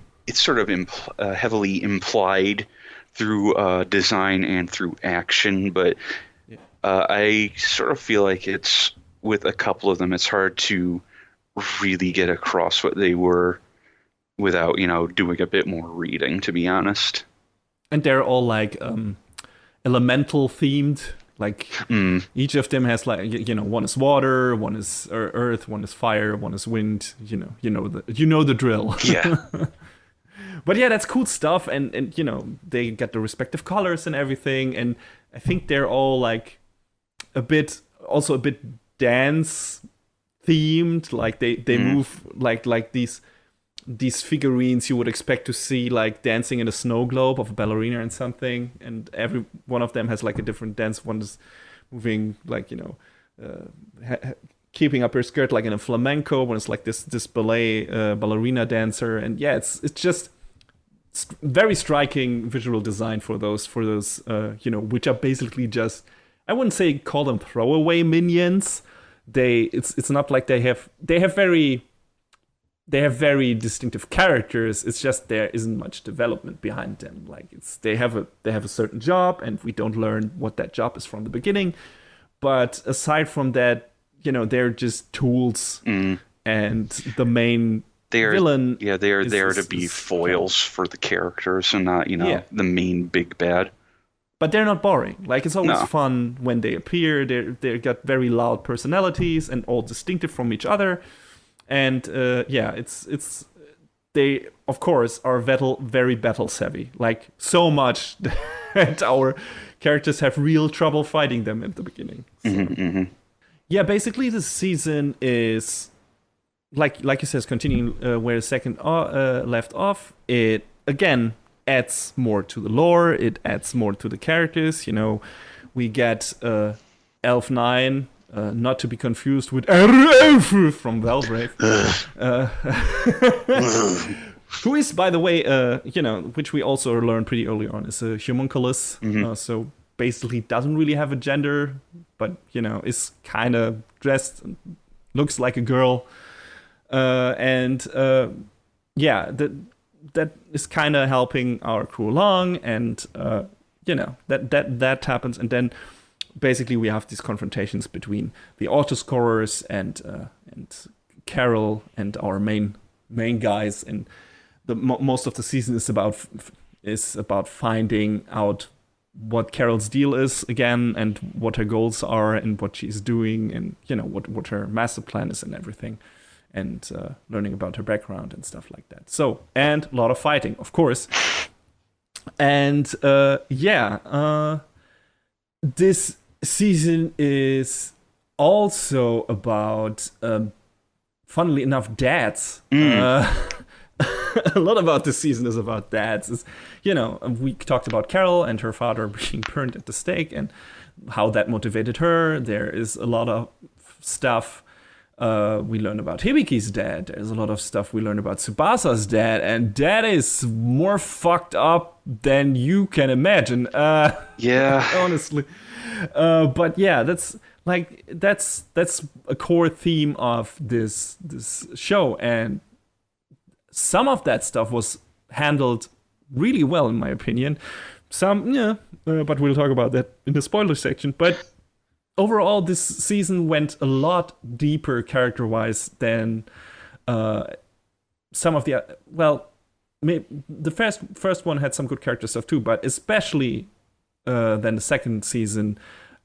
heavily implied through design and through action, but I sort of feel like it's with a couple of them, it's hard to really get across what they were without, doing a bit more reading, to be honest. And they're all elemental themed. Each of them has one is water, one is earth, one is fire, one is wind. You know the drill. Yeah. But yeah, that's cool stuff, and they get the respective colors and everything, and I think they're all a bit dance themed. They move like these figurines you would expect to see dancing in a snow globe of a ballerina and something, and every one of them has a different dance. One is moving keeping up her skirt in a flamenco. One is this ballet ballerina dancer, and yeah, it's just very striking visual design for those which are basically just, I wouldn't say call them throwaway minions. It's not like they have very distinctive characters. It's just there isn't much development behind them. They have a certain job, and we don't learn what that job is from the beginning. But aside from that, they're just tools, and the main villain. Yeah, they're there to be foils for the characters, and not the main big bad. But they're not boring. It's always fun when they appear. They got very loud personalities and all distinctive from each other. And it's they, of course, are very battle savvy. Like, so much that our characters have real trouble fighting them at the beginning. So. Yeah, basically the season is, like you said, continuing where the second left off. It, again, adds more to the lore. It adds more to the characters. You know, we get Elf 9, not to be confused with from Valbrave. Who is, by the way, which we also learned pretty early on, is a homunculus. So basically doesn't really have a gender, but, is kind of dressed, looks like a girl. That is kind of helping our crew along, and, that happens. And then basically we have these confrontations between the autoscorers and Carol and our main guys, and most of the season is about finding out what Carol's deal is again, and what her goals are, and what she's doing, and what her master plan is and everything, and learning about her background and stuff like that. So, and a lot of fighting, of course. And this season is also about, funnily enough, dads. A lot about this season is about dads. We talked about Carol and her father being burned at the stake and how that motivated her. There is a lot of stuff we learn about Hibiki's dad. There's a lot of stuff we learn about Tsubasa's dad, and that is more fucked up than you can imagine. Yeah. Honestly. But yeah, that's a core theme of this show, and some of that stuff was handled really well, in my opinion. Some, but we'll talk about that in the spoiler section. But overall, this season went a lot deeper character-wise than some of the... the first one had some good character stuff too, but especially than the second season,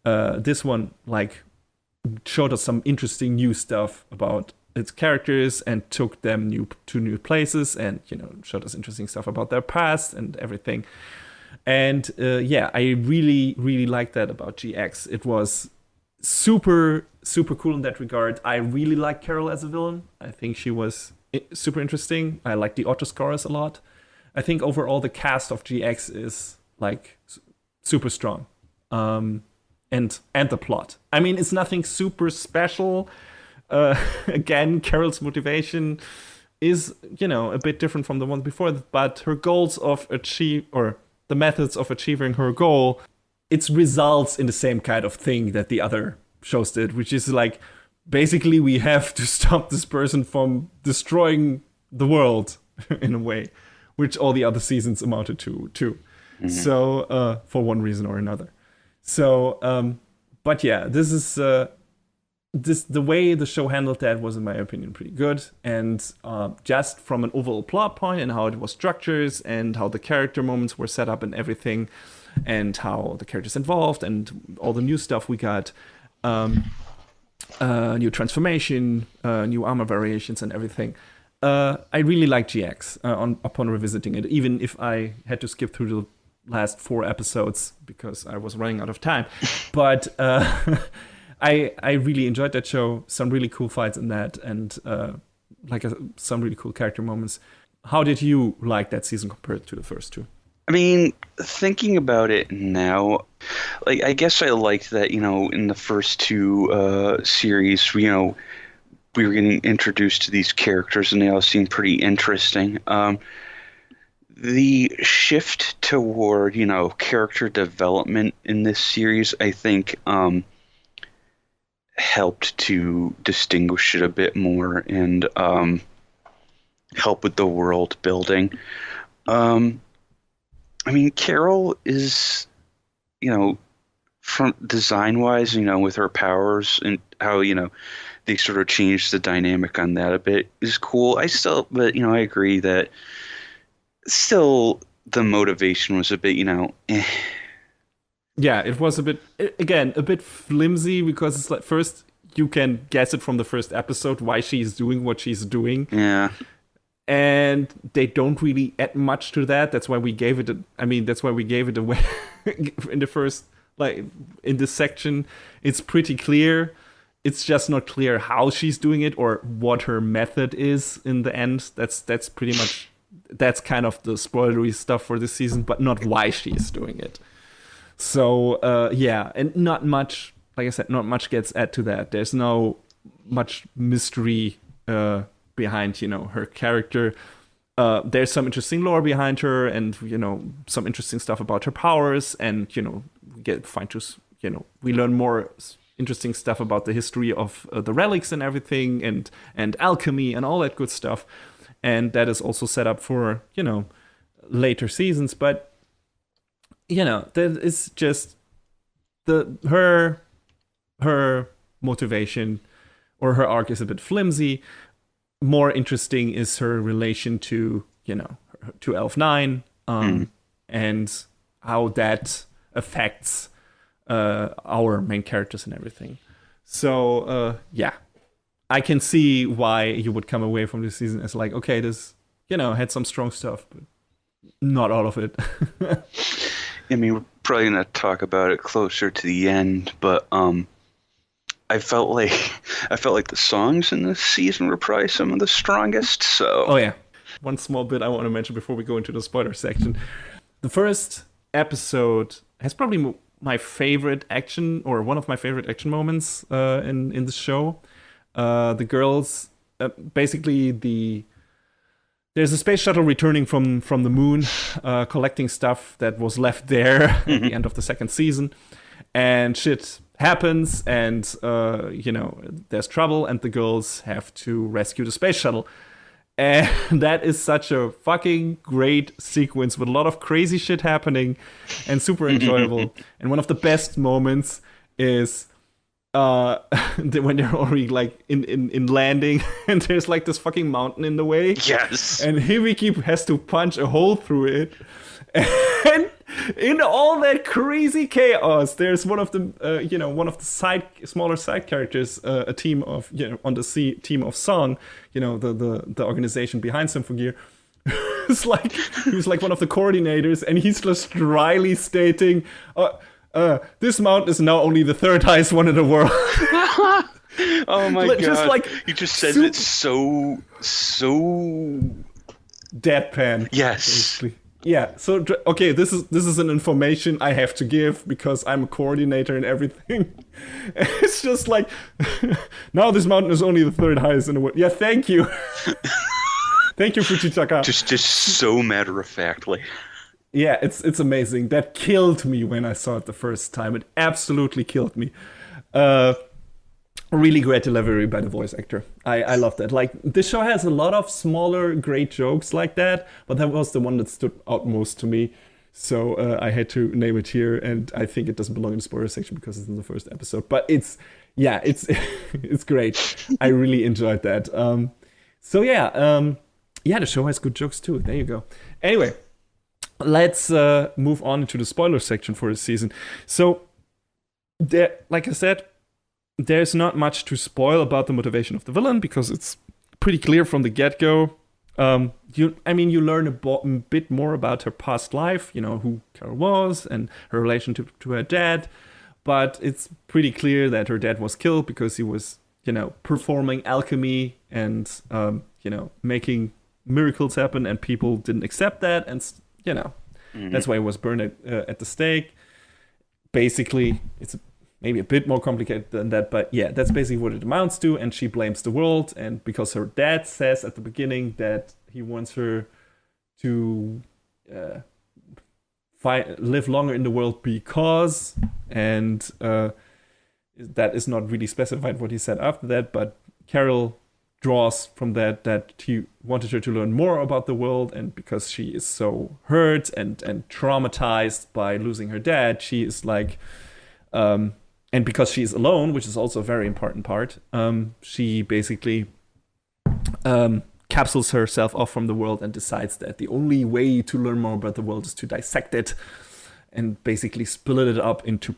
this one showed us some interesting new stuff about its characters and took them to new places, and showed us interesting stuff about their past and everything. And I really, really liked that about GX. It was super, super cool in that regard. I really like Carol as a villain. I think she was super interesting. I like the autoscorers a lot. I think overall the cast of GX is super strong. And the plot. I mean, it's nothing super special. Again, Carol's motivation is, a bit different from the ones before, but her goals of the methods of achieving her goal, it results in the same kind of thing that the other shows did, which is basically we have to stop this person from destroying the world in a way, which all the other seasons amounted to too. So, for one reason or another. So, but yeah, this is the way the show handled that was, in my opinion, pretty good. And just from an overall plot point and how it was structured and how the character moments were set up and everything, and how the characters involved and all the new stuff we got, new transformation, new armor variations and everything. I really like GX upon revisiting it, even if I had to skip through the last 4 episodes because I was running out of time. But I really enjoyed that show. Some really cool fights in that, and some really cool character moments. How did you like that season compared to the first two? I mean, thinking about it now, I guess I liked that, in the first 2 series, we were getting introduced to these characters and they all seemed pretty interesting. The shift toward, character development in this series, I think, helped to distinguish it a bit more and help with the world building. I mean, Carol is, from design-wise, with her powers and how, they sort of changed the dynamic on that a bit is cool. But I agree that still the motivation was a bit, eh. Yeah, it was a bit flimsy because it's first you can guess it from the first episode why she's doing what she's doing. Yeah. and they don't really add much to that. That's why we gave it. That's why we gave it away in the first, like in this section. It's pretty clear. It's just not clear how she's doing it or what her method is in the end. That's pretty much, that's kind of the spoilery stuff for this season, but not why she is doing it. So and not much. Like I said, not much gets added to that. There's no much mystery behind, her character. There's some interesting lore behind her, and some interesting stuff about her powers, and we learn more interesting stuff about the history of the relics and everything, and alchemy and all that good stuff. And that is also set up for later seasons. But that is just her motivation, or her arc is a bit flimsy. More interesting is her relation to to Elf 9, and how that affects our main characters and everything. So I can see why you would come away from this season as like, okay, this had some strong stuff, but not all of it. I mean, we're probably gonna talk about it closer to the end, but I felt like the songs in this season were probably some of the strongest. So oh yeah, one small bit I want to mention before we go into the spoiler section. The first episode has probably my favorite action, or one of my favorite action moments in the show. The girls, basically there's a space shuttle returning from the moon, collecting stuff that was left there at the end of the second season, and shit happens, and there's trouble, and the girls have to rescue the space shuttle. And that is such a fucking great sequence with a lot of crazy shit happening and super enjoyable. And one of the best moments is when they're already like in landing, and there's like this fucking mountain in the way. Yes. And Hibiki has to punch a hole through it. And in all that crazy chaos, there's one of the smaller side characters, a team of on the team of Song, the organization behind Symphogear. It's like he's like one of the coordinators, and he's just dryly stating, "This mountain is now only the third highest one in the world." Oh my god! Just like he just says it so deadpan. Yes. Basically. Yeah, so, okay, this is an information I have to give because I'm a coordinator and everything. It's just like, now this mountain is only the third highest in the world. Yeah, thank you. Thank you, Fujitaka. Just so matter-of-factly. Yeah, it's amazing. That killed me when I saw it the first time. It absolutely killed me. Really great delivery by the voice actor. I love that. Like, this show has a lot of smaller, great jokes like that, but that was the one that stood out most to me. So I had to name it here, and I think it doesn't belong in the spoiler section because it's in the first episode. But it's it's great. I really enjoyed that. The show has good jokes too. There you go. Anyway, let's move on to the spoiler section for this season. So, like I said, there's not much to spoil about the motivation of the villain because it's pretty clear from the get-go. You learn a bit more about her past life, who Carol was and her relationship to her dad. But it's pretty clear that her dad was killed because he was, performing alchemy and, making miracles happen, and people didn't accept that. And, that's why he was burned at the stake. Basically, it's maybe a bit more complicated than that, but yeah, that's basically what it amounts to. And she blames the world, and because her dad says at the beginning that he wants her to live longer in the world because, and that is not really specified what he said after that, but Carol draws from that he wanted her to learn more about the world, and because she is so hurt and traumatized by losing her dad, she is like, and because she's alone, which is also a very important part, she basically capsules herself off from the world and decides that the only way to learn more about the world is to dissect it and basically split it up into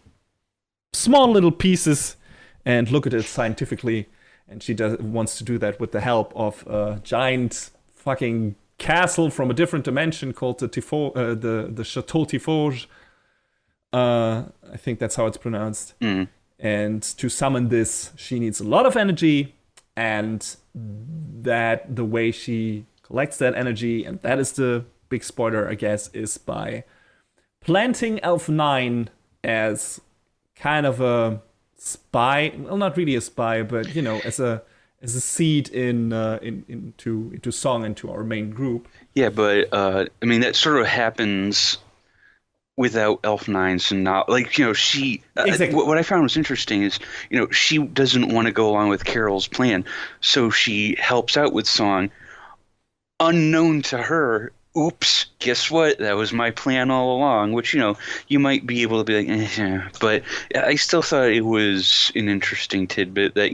small little pieces and look at it scientifically. And she wants to do that with the help of a giant fucking castle from a different dimension called the Chateau Tifauge. I think that's how it's pronounced. And to summon this, she needs a lot of energy, and that the way she collects that energy, and that is the big spoiler, I guess, is by planting Elf 9 as kind of a spy. Well, not really a spy, but as a seed into Song, into our main group. Yeah, but I mean that sort of happens without Elf 9. So now, she Exactly. What I found was interesting is she doesn't want to go along with Carol's plan, so she helps out with Song, unknown to her. Oops, guess what? That was my plan all along, which, you might be able to be like, but I still thought it was an interesting tidbit that,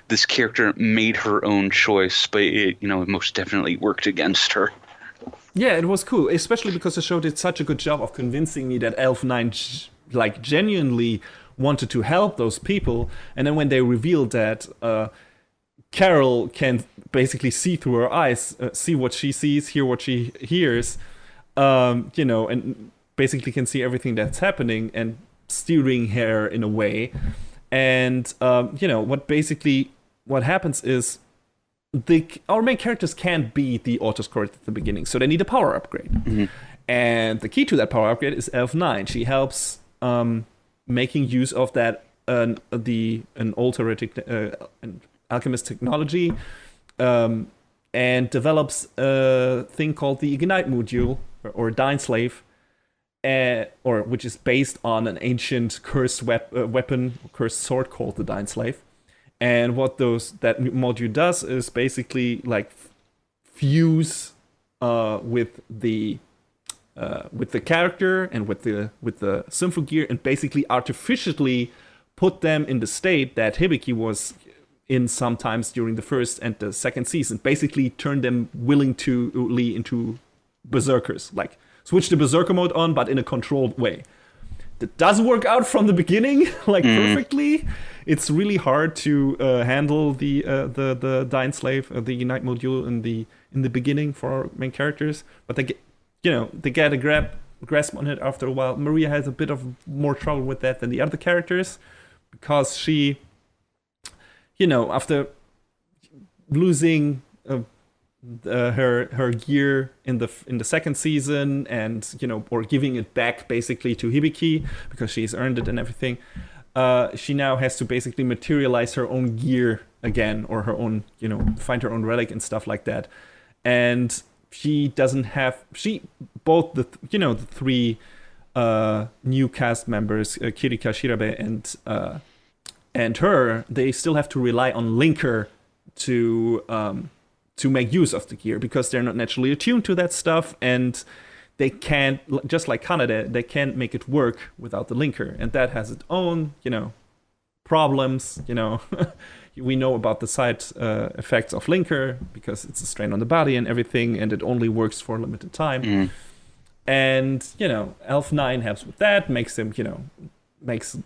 this character made her own choice, but it, most definitely worked against her. Yeah, it was cool, especially because the show did such a good job of convincing me that Elf 9 genuinely wanted to help those people, and then when they revealed that Carol can basically see through her eyes, see what she sees, hear what she hears, and basically can see everything that's happening and steering her in a way. And, what happens is our main characters can't beat the autoscore at the beginning, so they need a power upgrade. Mm-hmm. And the key to that power upgrade is Elf 9. She helps making use of that, an alchemist technology, and develops a thing called the Ignite module, or Dying Slave, which is based on an ancient cursed weapon, cursed sword called the Dying Slave. And what that module does is basically fuse with the character and with the Symphogear, and basically artificially put them in the state that Hibiki was in sometimes during the first and the second season. Basically turn them willingly into berserkers, switch the berserker mode on, but in a controlled way. That doesn't work out from the beginning perfectly. It's really hard to handle the Dying Slave, the Unite module in the beginning for our main characters, but they get a grasp on it after a while. Maria has a bit of more trouble with that than the other characters, because she, after losing her gear in the second season, and or giving it back basically to Hibiki because she's earned it and everything, she now has to basically materialize her own gear again, or her own, find her own relic and stuff like that. And she doesn't have both the three new cast members, Kirika, Shirabe, and her, they still have to rely on Linker to make use of the gear, because they're not naturally attuned to that stuff, and they can't, just like Kanade, they can't make it work without the Linker, and that has its own, problems. We know about the side effects of Linker, because it's a strain on the body and everything, and it only works for a limited time. And Elf 9 helps with that, makes them, makes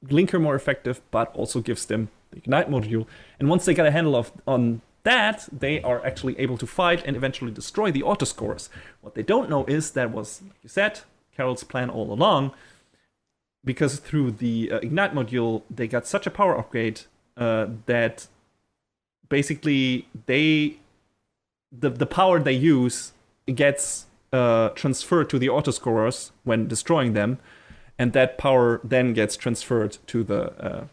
Linker more effective, but also gives them the Ignite module. And once they get a handle on that, they are actually able to fight and eventually destroy the autoscores. What they don't know is that was, like you said, Carol's plan all along, because through the Ignite module, they got such a power upgrade that basically the power they use gets transferred to the autoscorers when destroying them, and that power then gets transferred to the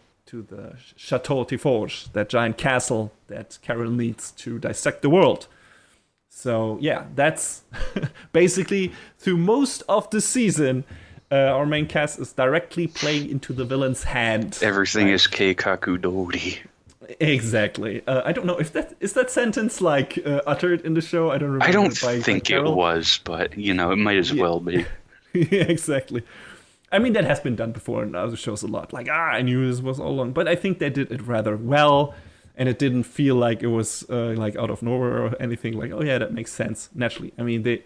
Chateau Tifauge, that giant castle that Carol needs to dissect the world. So yeah, that's basically through most of the season, our main cast is directly playing into the villain's hand. Everything is Keikaku Dori. Exactly. I don't know if that sentence uttered in the show. I don't remember. I don't think it was, but it might as well be. Yeah, exactly. I mean, that has been done before in other shows a lot. I knew this was all along, but I think they did it rather well, and it didn't feel like it was out of nowhere or anything. Oh yeah, that makes sense naturally. I mean,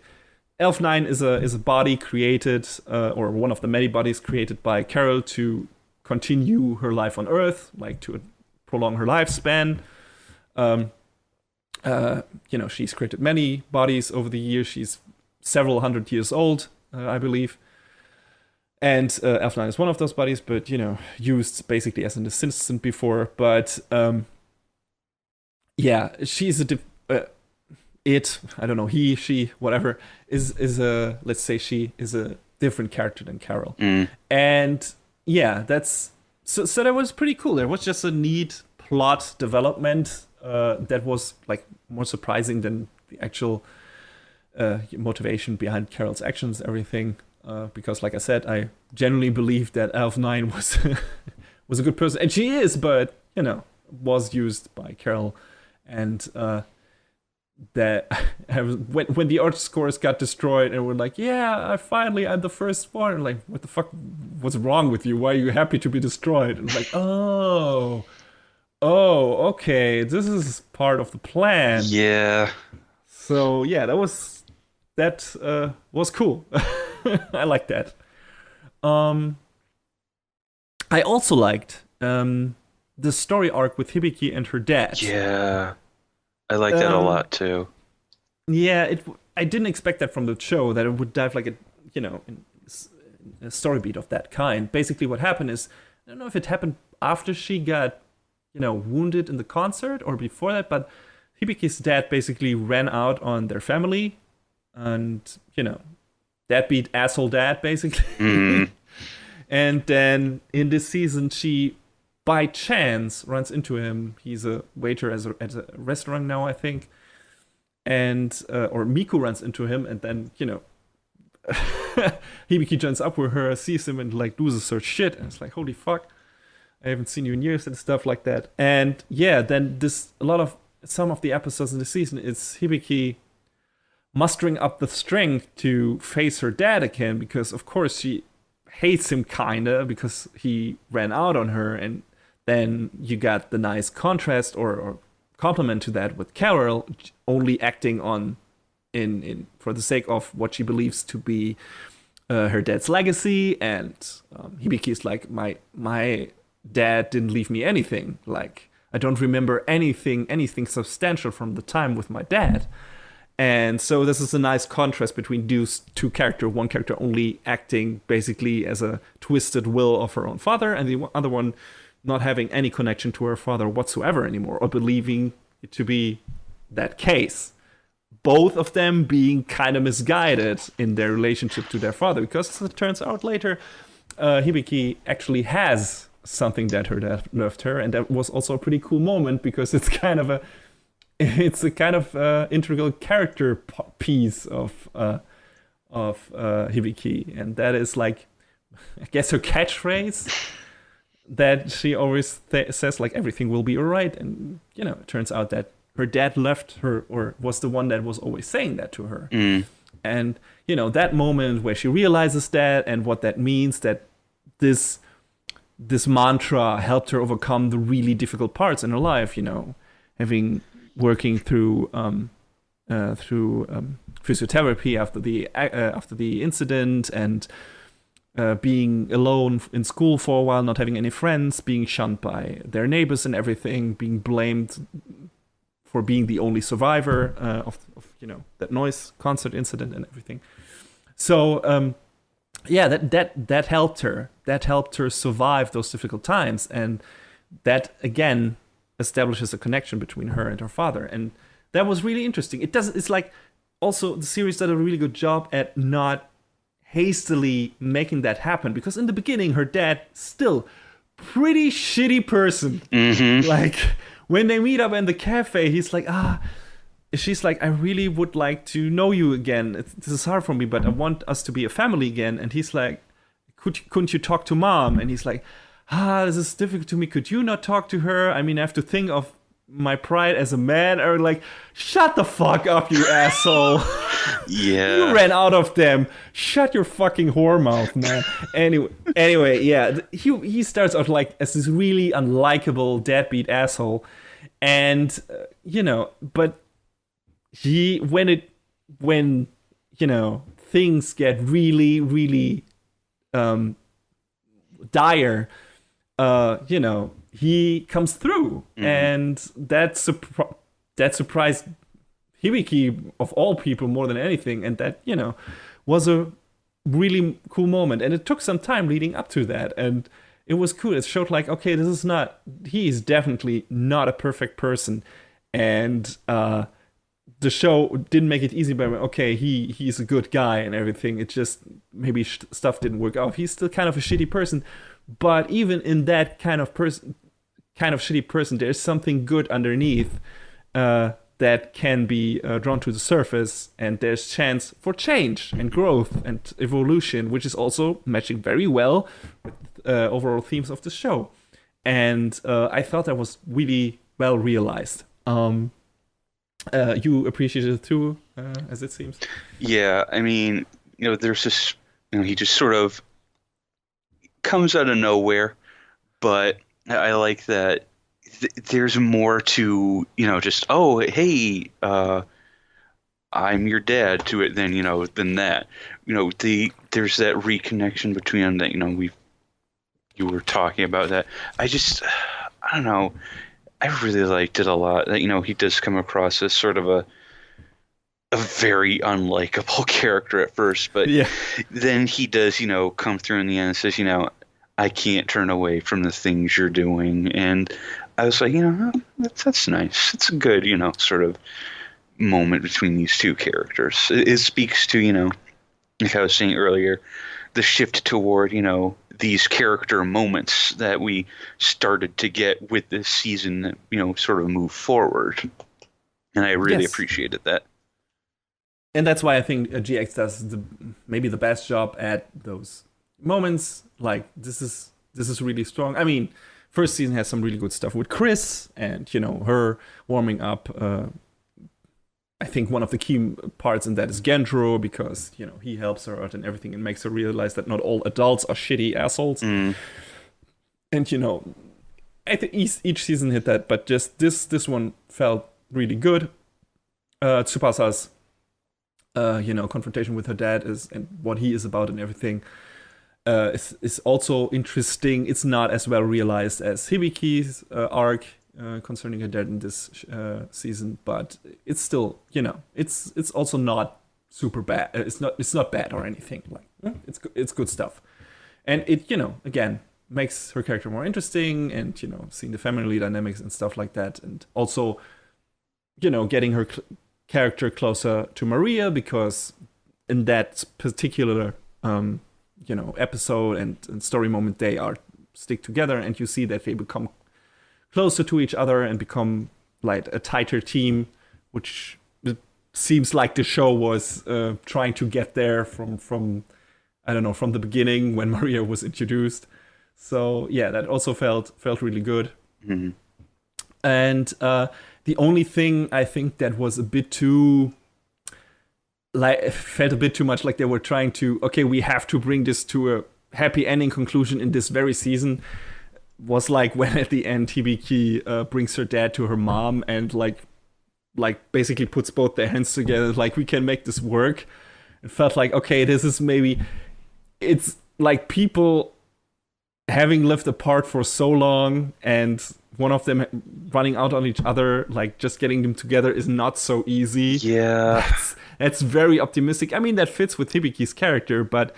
Elf 9 is a body created, or one of the many bodies created by Carol to continue her life on Earth, to prolong her lifespan. She's created many bodies over the years. She's several hundred years old, I believe. And Elf9 is one of those bodies, but, used basically as an assistant before. But, she's I don't know, he, she, whatever, is a, let's say she is a different character than Carol. And, that's, so that was pretty cool. There was just a neat plot development that was, like, more surprising than the actual motivation behind Carol's actions, everything. Because, like I said, I genuinely believe that Elf9 was a good person, and she is, but was used by Carol, and that when the Arch scores got destroyed, and we're like, I'm the firstborn. And like, what the fuck? What's wrong with you? Why are you happy to be destroyed? And like, oh, okay, this is part of the plan. Yeah. So that was cool. I like that. I also liked the story arc with Hibiki and her dad. Yeah, I like that a lot too. Yeah, I didn't expect that from the show, that it would dive like in a story beat of that kind. Basically, what happened is, I don't know if it happened after she got wounded in the concert or before that, but Hibiki's dad basically ran out on their family, and deadbeat asshole dad, basically. And then in this season, she, by chance, runs into him. He's a waiter at a restaurant now, I think. And, or Miku runs into him, and then, Hibiki joins up with her, sees him, and, like, loses her shit. And it's like, holy fuck, I haven't seen you in years, and stuff like that. And, then some of the episodes in the season, it's Hibiki mustering up the strength to face her dad again, because of course she hates him kinda because he ran out on her. And then you got the nice contrast or complement to that with Carol only acting on in for the sake of what she believes to be her dad's legacy. And Hibiki's like, my dad didn't leave me anything. Like, I don't remember anything substantial from the time with my dad. And so this is a nice contrast between those two characters. One character only acting basically as a twisted will of her own father, and the other one not having any connection to her father whatsoever anymore, or believing it to be that case. Both of them being kind of misguided in their relationship to their father, because as it turns out later, Hibiki actually has something that her dad left her, and that was also a pretty cool moment, because it's a kind of integral character piece of Hibiki, and that is, like, I guess, her catchphrase that she always says, like, everything will be alright. And it turns out that her dad left her, or was the one that was always saying that to her. And that moment where she realizes that, and what that means, that this mantra helped her overcome the really difficult parts in her life, working through physiotherapy after the incident, and being alone in school for a while, not having any friends, being shunned by their neighbors and everything, being blamed for being the only survivor of that noise concert incident and everything. So that helped her. That helped her survive those difficult times, and that again establishes a connection between her and her father, and that was really interesting. It's like, also the series did a really good job at not hastily making that happen, because in the beginning her dad still pretty shitty person. Like, when they meet up in the cafe, he's like, she's like, I really would like to know you again. This is hard for me, but I want us to be a family again. And he's like, couldn't you talk to mom? And he's like, this is difficult to me. Could you not talk to her? I mean, I have to think of my pride as a man. Or like, shut the fuck up, you asshole. Yeah. You ran out of them. Shut your fucking whore mouth, man. Anyway, yeah. He starts out like as this really unlikable deadbeat asshole. And, but when things get really, really dire, he comes through, and that's that surprised Hibiki of all people more than anything, and that, was a really cool moment. And it took some time leading up to that, and it was cool. It showed like, okay, he is definitely not a perfect person, and the show didn't make it easy, but okay, he's a good guy and everything. It just maybe stuff didn't work out. He's still kind of a shitty person, but even in that kind of shitty person, there's something good underneath that can be drawn to the surface, and there's chance for change and growth and evolution, which is also matching very well with overall themes of the show. And I thought that was really well realized. You appreciate it too, as it seems. Yeah, I mean, there's this, he just sort of comes out of nowhere, but I like that there's more to, just, oh, hey, I'm your dad to it than that. There's that reconnection between them that, you were talking about that. I don't know. I really liked it a lot. That, he does come across as sort of a very unlikable character at first, but then he does, come through in the end and says, I can't turn away from the things you're doing. And I was like, that's nice. It's a good, sort of moment between these two characters. It speaks to, like I was saying earlier, the shift toward, these character moments that we started to get with this season that, sort of move forward. And I really appreciated that. And that's why I think GX does maybe the best job at those moments. Like, this is really strong. I mean, first season has some really good stuff with Chris and, her warming up. I think one of the key parts in that is Gendro, because, he helps her out and everything and makes her realize that not all adults are shitty assholes. And, I think each season hit that, but just this one felt really good. Tsubasa's, confrontation with her dad and what he is about and everything is also interesting. It's not as well realized as Hibiki's arc concerning her dad in this season, but it's still, it's also not super bad. It's not bad or anything. Like, it's good stuff, and it, again, makes her character more interesting, and seeing the family dynamics and stuff like that, and also, getting her character closer to Maria, because in that particular episode and story moment, they stick together, and you see that they become closer to each other and become like a tighter team, which it seems like the show was trying to get there from I don't know, from the beginning when Maria was introduced. So yeah, that also felt really good. Mm-hmm. And the only thing I think that was a bit too, felt a bit too much like they were trying to, okay, we have to bring this to a happy ending conclusion in this very season, was like when at the end Hibiki brings her dad to her mom and like basically puts both their hands together, like, we can make this work. It felt like, okay, this is maybe, it's like people having lived apart for so long and one of them running out on each other, like just getting them together is not so easy. Yeah. That's very optimistic. I mean, that fits with Hibiki's character, but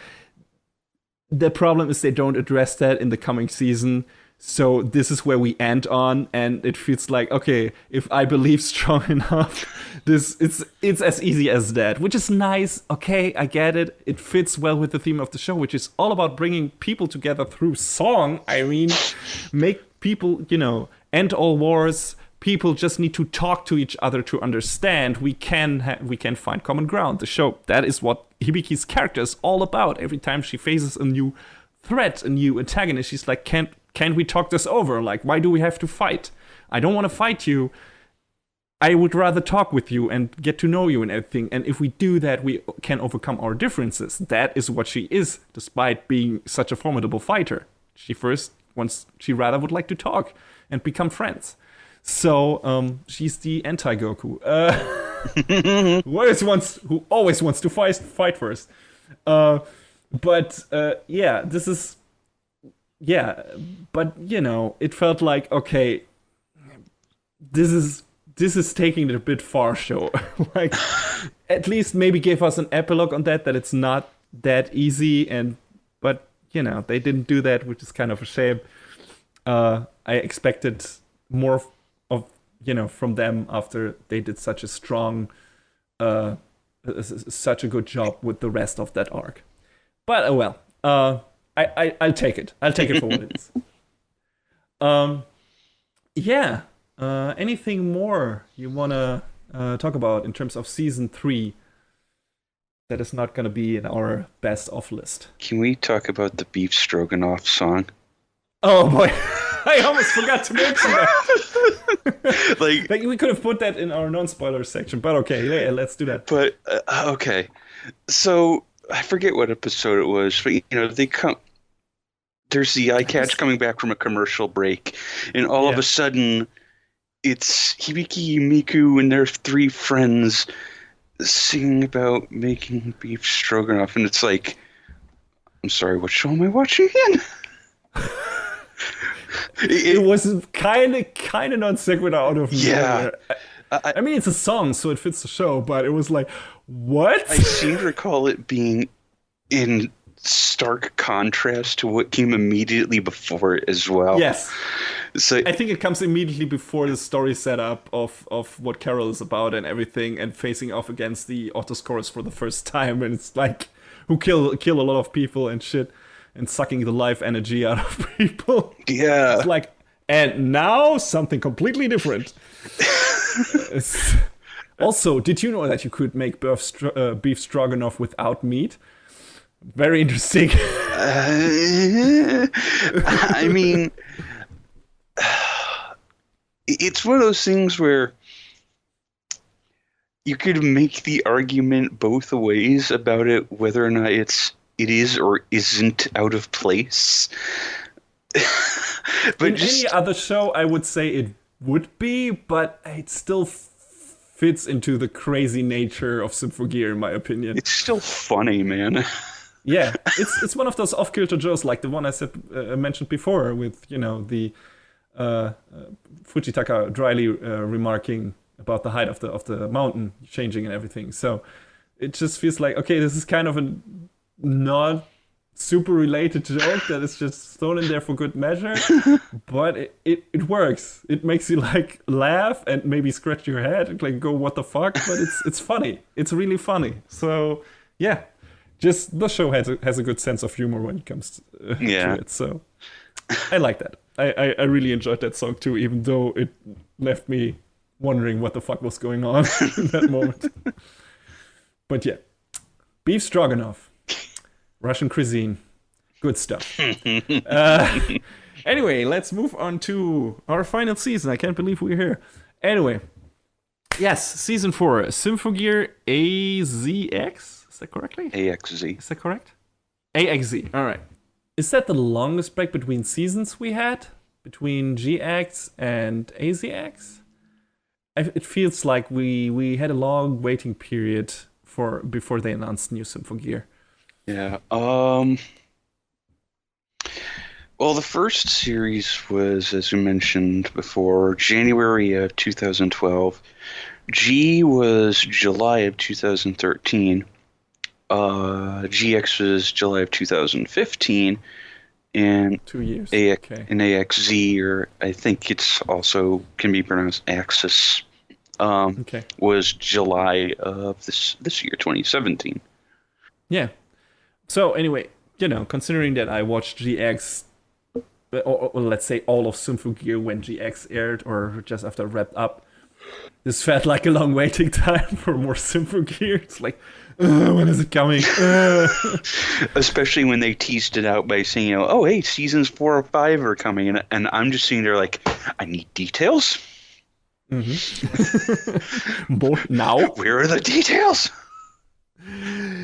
the problem is they don't address that in the coming season. So this is where we end on, and it feels like, okay, if I believe strong enough, it's as easy as that, which is nice. Okay, I get it. It fits well with the theme of the show, which is all about bringing people together through song. I mean, make people, end all wars. People just need to talk to each other to understand. We can find common ground. The show, that is what Hibiki's character is all about. Every time she faces a new threat, a new antagonist, she's like, can't we talk this over? Like, why do we have to fight? I don't want to fight you. I would rather talk with you and get to know you and everything. And if we do that, we can overcome our differences. That is what she is, despite being such a formidable fighter. She rather would like to talk and become friends. So she's the anti-Goku, who always wants to fight first. But this is. Yeah, but it felt like, okay, this this is taking it a bit far, show. Like, at least maybe give us an epilogue on that it's not that easy, but you know, they didn't do that, which is kind of a shame. I expected more of, you know, from them after they did such a strong, such a good job with the rest of that arc. But oh well, I'll take it. I'll take it for what it is. Yeah. Anything more you wanna talk about in terms of season 3 that is not gonna be in our best of list? Can we talk about the beef stroganoff song? Oh boy, I almost forgot to mention that. like we could have put that in our non-spoiler section, but okay, yeah, let's do that. But okay, so I forget what episode it was, but you know, they come. There's the eye catch coming back from a commercial break, and all of a sudden, it's Hibiki, Miku, and their 3 friends singing about making beef stroganoff, and it's like, I'm sorry, what show am I watching again? It was kind of non sequitur out of nowhere. I mean, it's a song, so it fits the show, but it was like, what? I seem to recall it being in stark contrast to what came immediately before it as well. Yes. So I think it comes immediately before the story setup of what Carol is about and everything, and facing off against the Autoscorers for the first time, and it's like, who kill a lot of people and shit, and sucking the life energy out of people. Yeah. It's like, and now something completely different. Also, did you know that you could make beef stroganoff without meat? Very interesting. I mean, it's one of those things where you could make the argument both ways about it, whether or not it is or isn't out of place. But in any other show, I would say it would be, but it still fits into the crazy nature of Symphogear, in my opinion. It's still funny, man. Yeah, it's one of those off-kilter jokes, like the one I mentioned before, with, you know, the Fujitaka dryly remarking about the height of the mountain changing and everything. So it just feels like, okay, this is kind of a not super related joke that is just thrown in there for good measure, but it works. It makes you like laugh and maybe scratch your head and like go, what the fuck? But it's funny. It's really funny. So yeah, just the show has a good sense of humor when it comes to it. So I like that. I really enjoyed that song too, even though it left me wondering what the fuck was going on in that moment. But yeah, beef stroganoff. Russian cuisine. Good stuff. Anyway, let's move on to our final season. I can't believe we're here. Anyway, yes, season 4, Symphogear AZX. Is that correctly? AXZ. Is that correct? AXZ. All right. Is that the longest break between seasons we had? Between GX and AZX? It feels like we had a long waiting period before they announced new Symphogear. Yeah. Well, the first series was, as we mentioned before, January of 2012. G was July of 2013. GX was July of 2015. And 2 years. And AXZ, or I think it's also can be pronounced Axis, was July of this year, 2017. Yeah. So anyway, you know, considering that I watched GX, or let's say all of Symphogear when GX aired, or just after it wrapped up, this felt like a long waiting time for more Symphogear. It's like, when is it coming? Especially when they teased it out by saying, oh, hey, seasons 4 or 5 are coming, and I'm just sitting there like, I need details. Both now? Where are the details?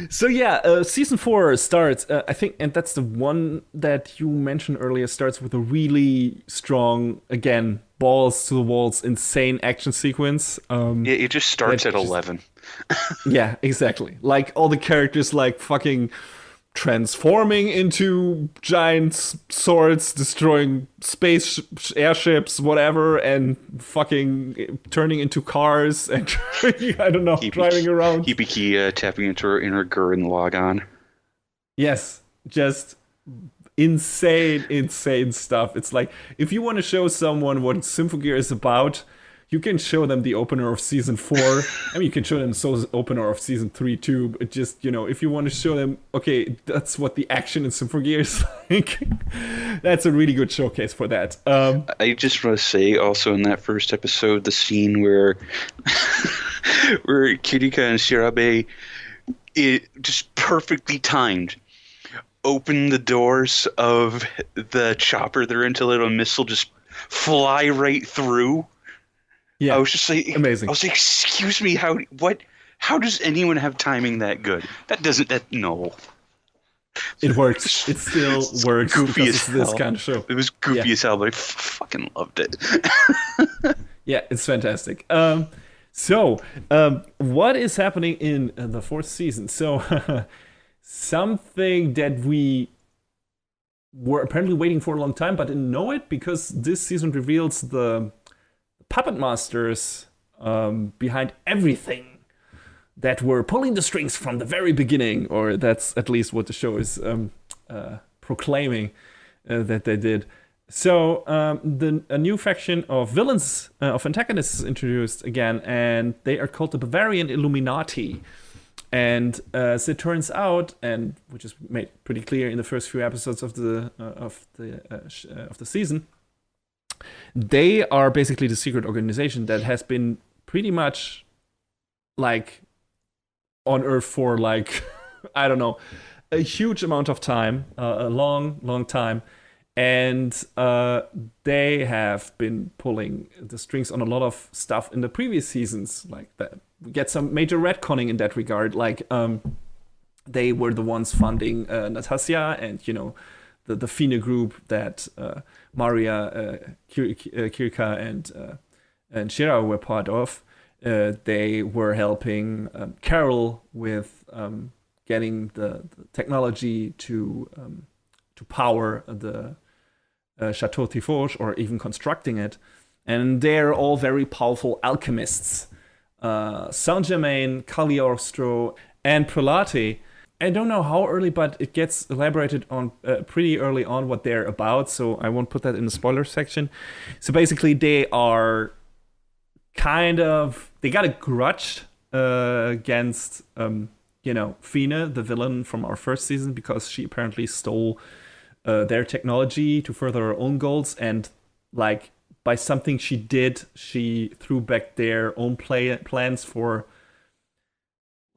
So yeah, season 4 starts, I think, and that's the one that you mentioned earlier, starts with a really strong, again, balls to the walls, insane action sequence. It just starts at 11. Yeah, exactly. Like all the characters like fucking transforming into giant swords, destroying space airships, whatever, and fucking turning into cars and I don't know, driving around. Hibiki tapping into her inner Gurren Lagann. Yes, just insane stuff. It's like, if you want to show someone what Symphogear is about, you can show them the opener of season 4. I mean, you can show them the opener of season 3 too. But just, if you want to show them, okay, that's what the action in Symphogear is like, that's a really good showcase for that. I just want to say, also in that first episode, the scene where where Kirika and Shirabe, it just perfectly timed, open the doors of the chopper they're into, little missile just fly right through. Yeah, I was just like, amazing. I was like, excuse me, how does anyone have timing that good? No. It works. It still works Goofy because as it's this hell. kind of show. It was goofy as hell, but I fucking loved it. Yeah, it's fantastic. So, what is happening in the 4th season? So, something that we were apparently waiting for a long time, but didn't know it, because this season reveals the puppet masters behind everything that were pulling the strings from the very beginning, or that's at least what the show is proclaiming that they did. So a new faction of villains, of antagonists is introduced again, and they are called the Bavarian Illuminati. And as it turns out, and which is made pretty clear in the first few episodes of the season, they are basically the secret organization that has been pretty much like on Earth for like I don't know, a huge amount of time, a long time. And they have been pulling the strings on a lot of stuff in the previous seasons. Like that, we get some major retconning in that regard. Like they were the ones funding Natasha and the Fine group that Maria, Kirika, and Shira were part of. They were helping Carol with getting the technology to power the Chateau Tiforge, or even constructing it. And they're all very powerful alchemists. Saint-Germain, Cagliostro, and Prelati. I don't know how early, but it gets elaborated on pretty early on what they're about, so I won't put that in the spoiler section. So basically, they are they got a grudge against, Fine, the villain from our first season, because she apparently stole their technology to further her own goals, and like by something she did, she threw back their own plans for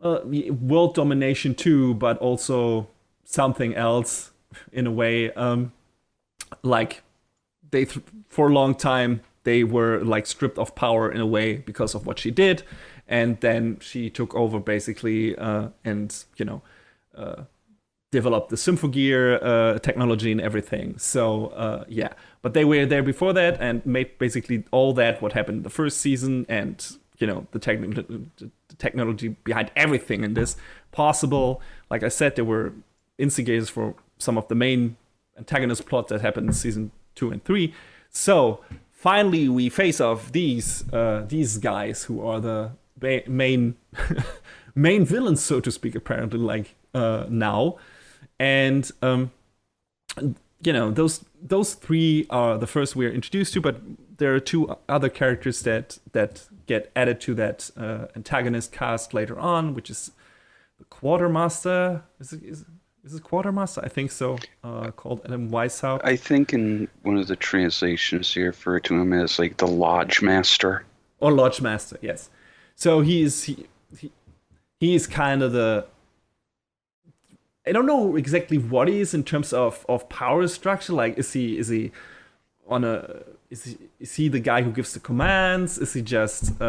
world domination too, but also something else in a way. Like they for a long time they were like stripped of power in a way because of what she did, and then she took over basically and developed the Symphogear technology and everything. So yeah, but they were there before that and made basically all that what happened in the first season, and the technology behind everything in this possible. Like I said, they were instigators for some of the main antagonist plots that happened in season 2 and 3. So finally, we face off these guys who are the main main villains, so to speak. Apparently, like now, and those three are the first we are introduced to, but there are two other characters that get added to that antagonist cast later on, which is the Quartermaster. Is it Quartermaster? I think so. Called Adam Weishaupt. I think in one of the translations you refer to him as like the Lodge Master. Or Lodge Master, yes. So he is kind of the. I don't know exactly what he is in terms of power structure. Like, is he on a is he the guy who gives the commands? Is he just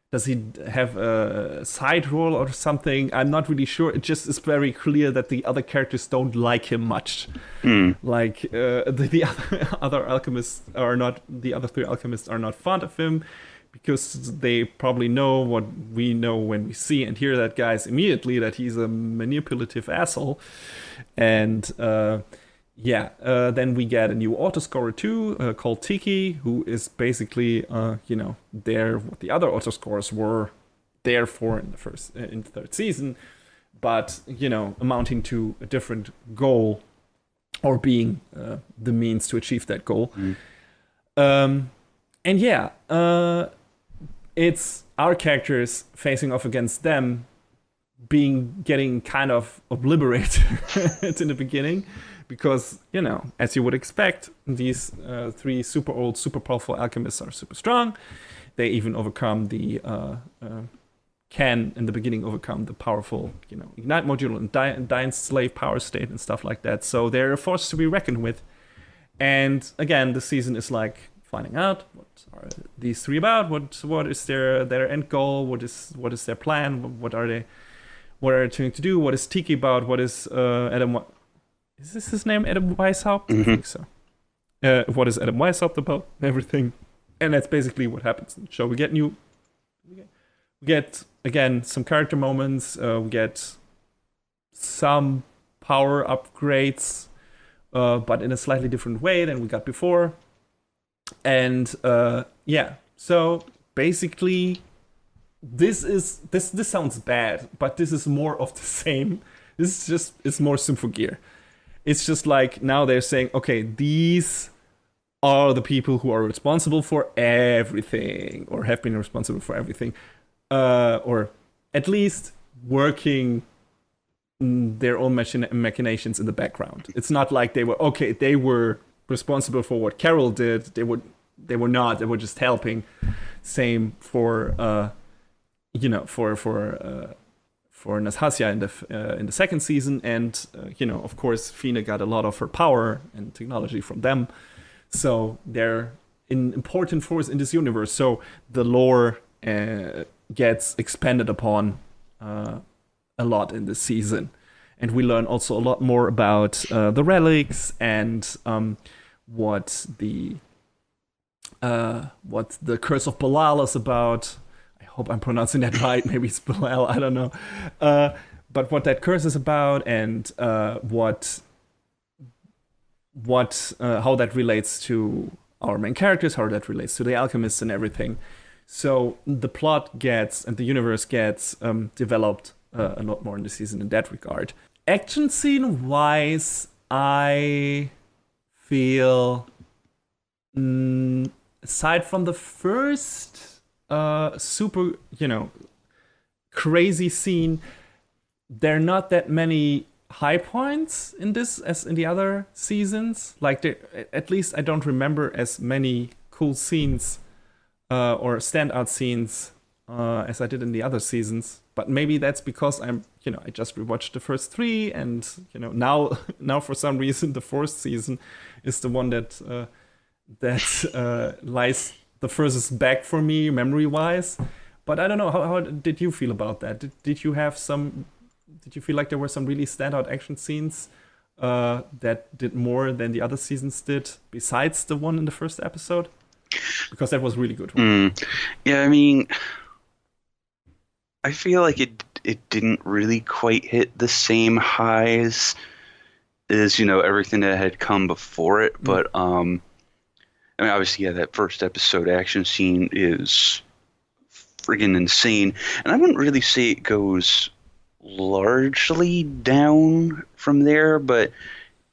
does he have a side role or something? I'm not really sure. It just is very clear that the other characters don't like him much. Like the other alchemists are not. The other three alchemists are not fond of him because they probably know what we know when we see and hear that guys immediately, that he's a manipulative asshole. And then we get a new autoscorer too, called Tiki, who is basically, there what the other autoscorers were there for in the third season, but amounting to a different goal, or being the means to achieve that goal. It's our characters facing off against them, getting kind of obliterated in the beginning, because as you would expect, these three super old, super powerful alchemists are super strong. They even overcome can in the beginning overcome the powerful ignite module and Diane slave power state and stuff like that. So they're a force to be reckoned with. And again, the season is like finding out what are these three about, what is their end goal, what is their plan, what are they trying to do, what is Tiki about, what is Adam, is this his name, Adam Weishaupt? I think so. What is Adam Weishaupt about, everything. And that's basically what happens in the show. We get again some character moments, we get some power upgrades, but in a slightly different way than we got before. And so basically this sounds bad, but this is more of the same. It's more Symphogear. It's just like now they're saying, okay, these are the people who are responsible for everything, or have been responsible for everything, or at least working their own machinations in the background. It's not like they were responsible for what Carol did. They were not. They were just helping. Same for for Nastasia in the second season, and of course Fina got a lot of her power and technology from them. So they're an important force in this universe. So the lore gets expanded upon a lot in this season, and we learn also a lot more about the relics and what the Curse of Belial is about. I hope I'm pronouncing that right. Maybe it's Belial. I don't know. But what that curse is about, and how that relates to our main characters, how that relates to the alchemists and everything. So the plot and the universe gets developed a lot more in the season in that regard. Action scene wise, I feel aside from the first super crazy scene, there are not that many high points in this as in the other seasons. Like, at least I don't remember as many cool scenes or standout scenes as I did in the other seasons. But maybe that's because I just rewatched the first three, and now for some reason the fourth season is the one that lies the furthest back for me memory wise. But I don't know, how did you feel about that? Did you feel like there were some really standout action scenes that did more than the other seasons did, besides the one in the first episode? Because that was really good. Yeah, I mean, I feel like it didn't really quite hit the same highs as everything that had come before it. But I mean, obviously, yeah, that first episode action scene is friggin' insane, and I wouldn't really say it goes largely down from there, but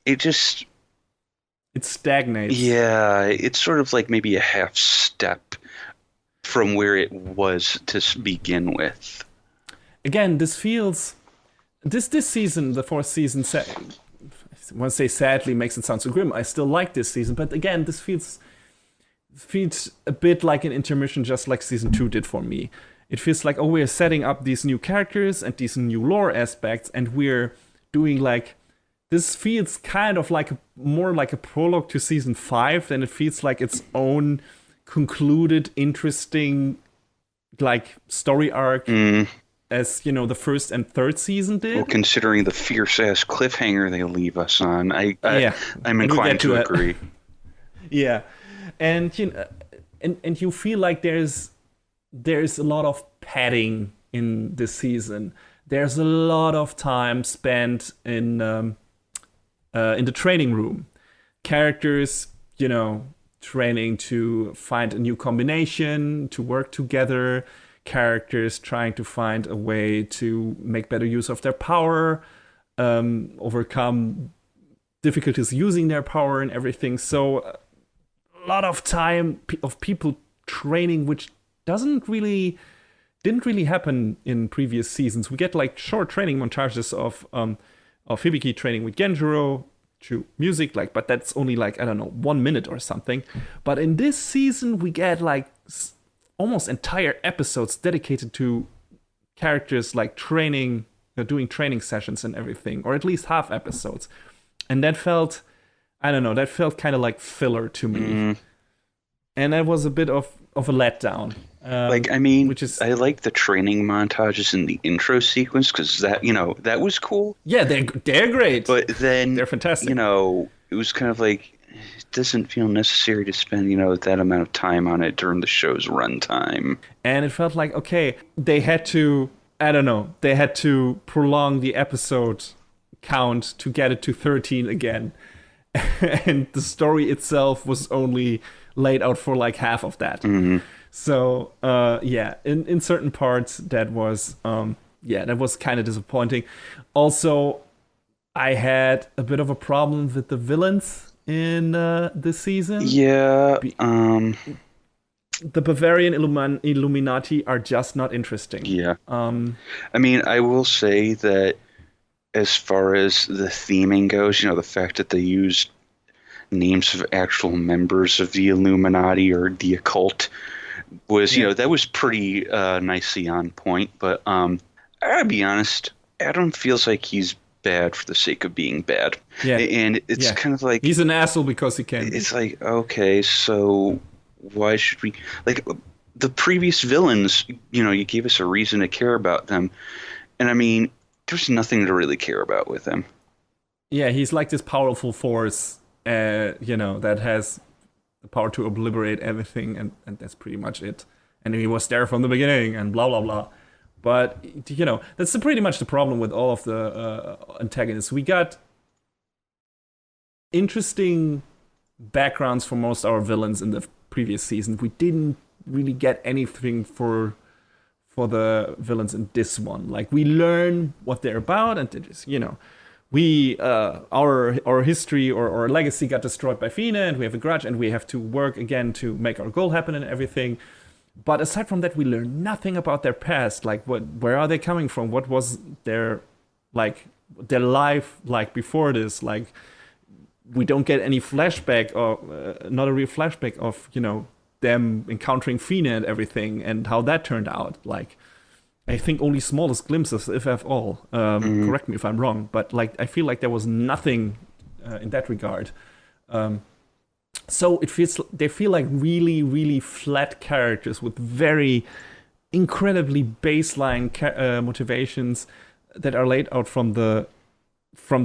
it stagnates. Yeah, it's sort of like maybe a half step from where it was to begin with. Again, this feels this season, the fourth season, I want to say sadly makes it sound so grim. I still like this season, but again, this feels a bit like an intermission, just like season 2 did for me. It feels like, we're setting up these new characters and these new lore aspects, and we're doing this feels kind of more like a prologue to season 5 than it feels like its own concluded, interesting, story arc as, the first and third season did. Well, considering the fierce-ass cliffhanger they leave us on, I'm inclined to agree. Yeah. And and you feel like there's there's a lot of padding in this season. There's a lot of time spent in the training room. Characters, training to find a new combination, to work together. Characters trying to find a way to make better use of their power, overcome difficulties using their power and everything. So a lot of time of people training, which didn't really happen in previous seasons. We get like short training montages of Hibiki training with Genjuro to music, but that's only 1 minute or something. But in this season, we get almost entire episodes dedicated to characters training, doing training sessions and everything, or at least half episodes. And that felt, kind of like filler to me. Mm. And that was a bit of a letdown. I like the training montages in the intro sequence because that was cool. Yeah, they're great. But then they're fantastic. It was kind of it doesn't feel necessary to spend that amount of time on it during the show's runtime. And it felt like they had to prolong the episode count to get it to 13 again, and the story itself was only laid out for half of that. Mm-hmm. So in certain parts that was kind of disappointing. Also, I had a bit of a problem with the villains in this season. Yeah. The Bavarian Illuminati are just not interesting. Yeah. I will say that as far as the theming goes, the fact that they used names of actual members of the Illuminati or the occult was, that was pretty nicely on point. But I gotta be honest, Adam feels like he's bad for the sake of being bad. Yeah. And it's kind of like... He's an asshole because he can. It's okay, so why should we... the previous villains, you gave us a reason to care about them. And there's nothing to really care about with him. Yeah, he's like this powerful force, that has the power to obliterate everything, and that's pretty much it. And he was there from the beginning, and blah, blah, blah. But, that's pretty much the problem with all of the antagonists. We got interesting backgrounds for most of our villains in the previous season. We didn't really get anything for the villains in this one. We learn what they're about, and they just, we our history or our legacy got destroyed by Fina, and we have a grudge, and we have to work again to make our goal happen and everything. But aside from that, we learn nothing about their past. Where are they coming from? What was their life before this? We don't get any flashback, or not a real flashback of them encountering Fina and everything, and how that turned out. I think only smallest glimpses, if at all. Correct me if I'm wrong, but I feel like there was nothing in that regard. So they feel like really, really flat characters with very incredibly baseline motivations that are laid out from the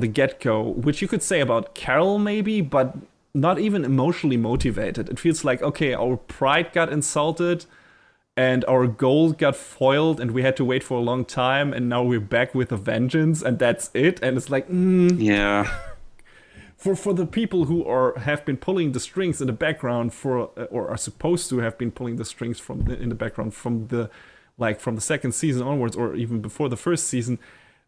get-go, which you could say about Carol maybe, but not even emotionally motivated. It feels like, our pride got insulted and our goal got foiled and we had to wait for a long time, and now we're back with a vengeance, and that's it. And it's yeah. For the people who have been pulling the strings in the background or are supposed to have been pulling the strings in the background from the second season onwards, or even before the first season,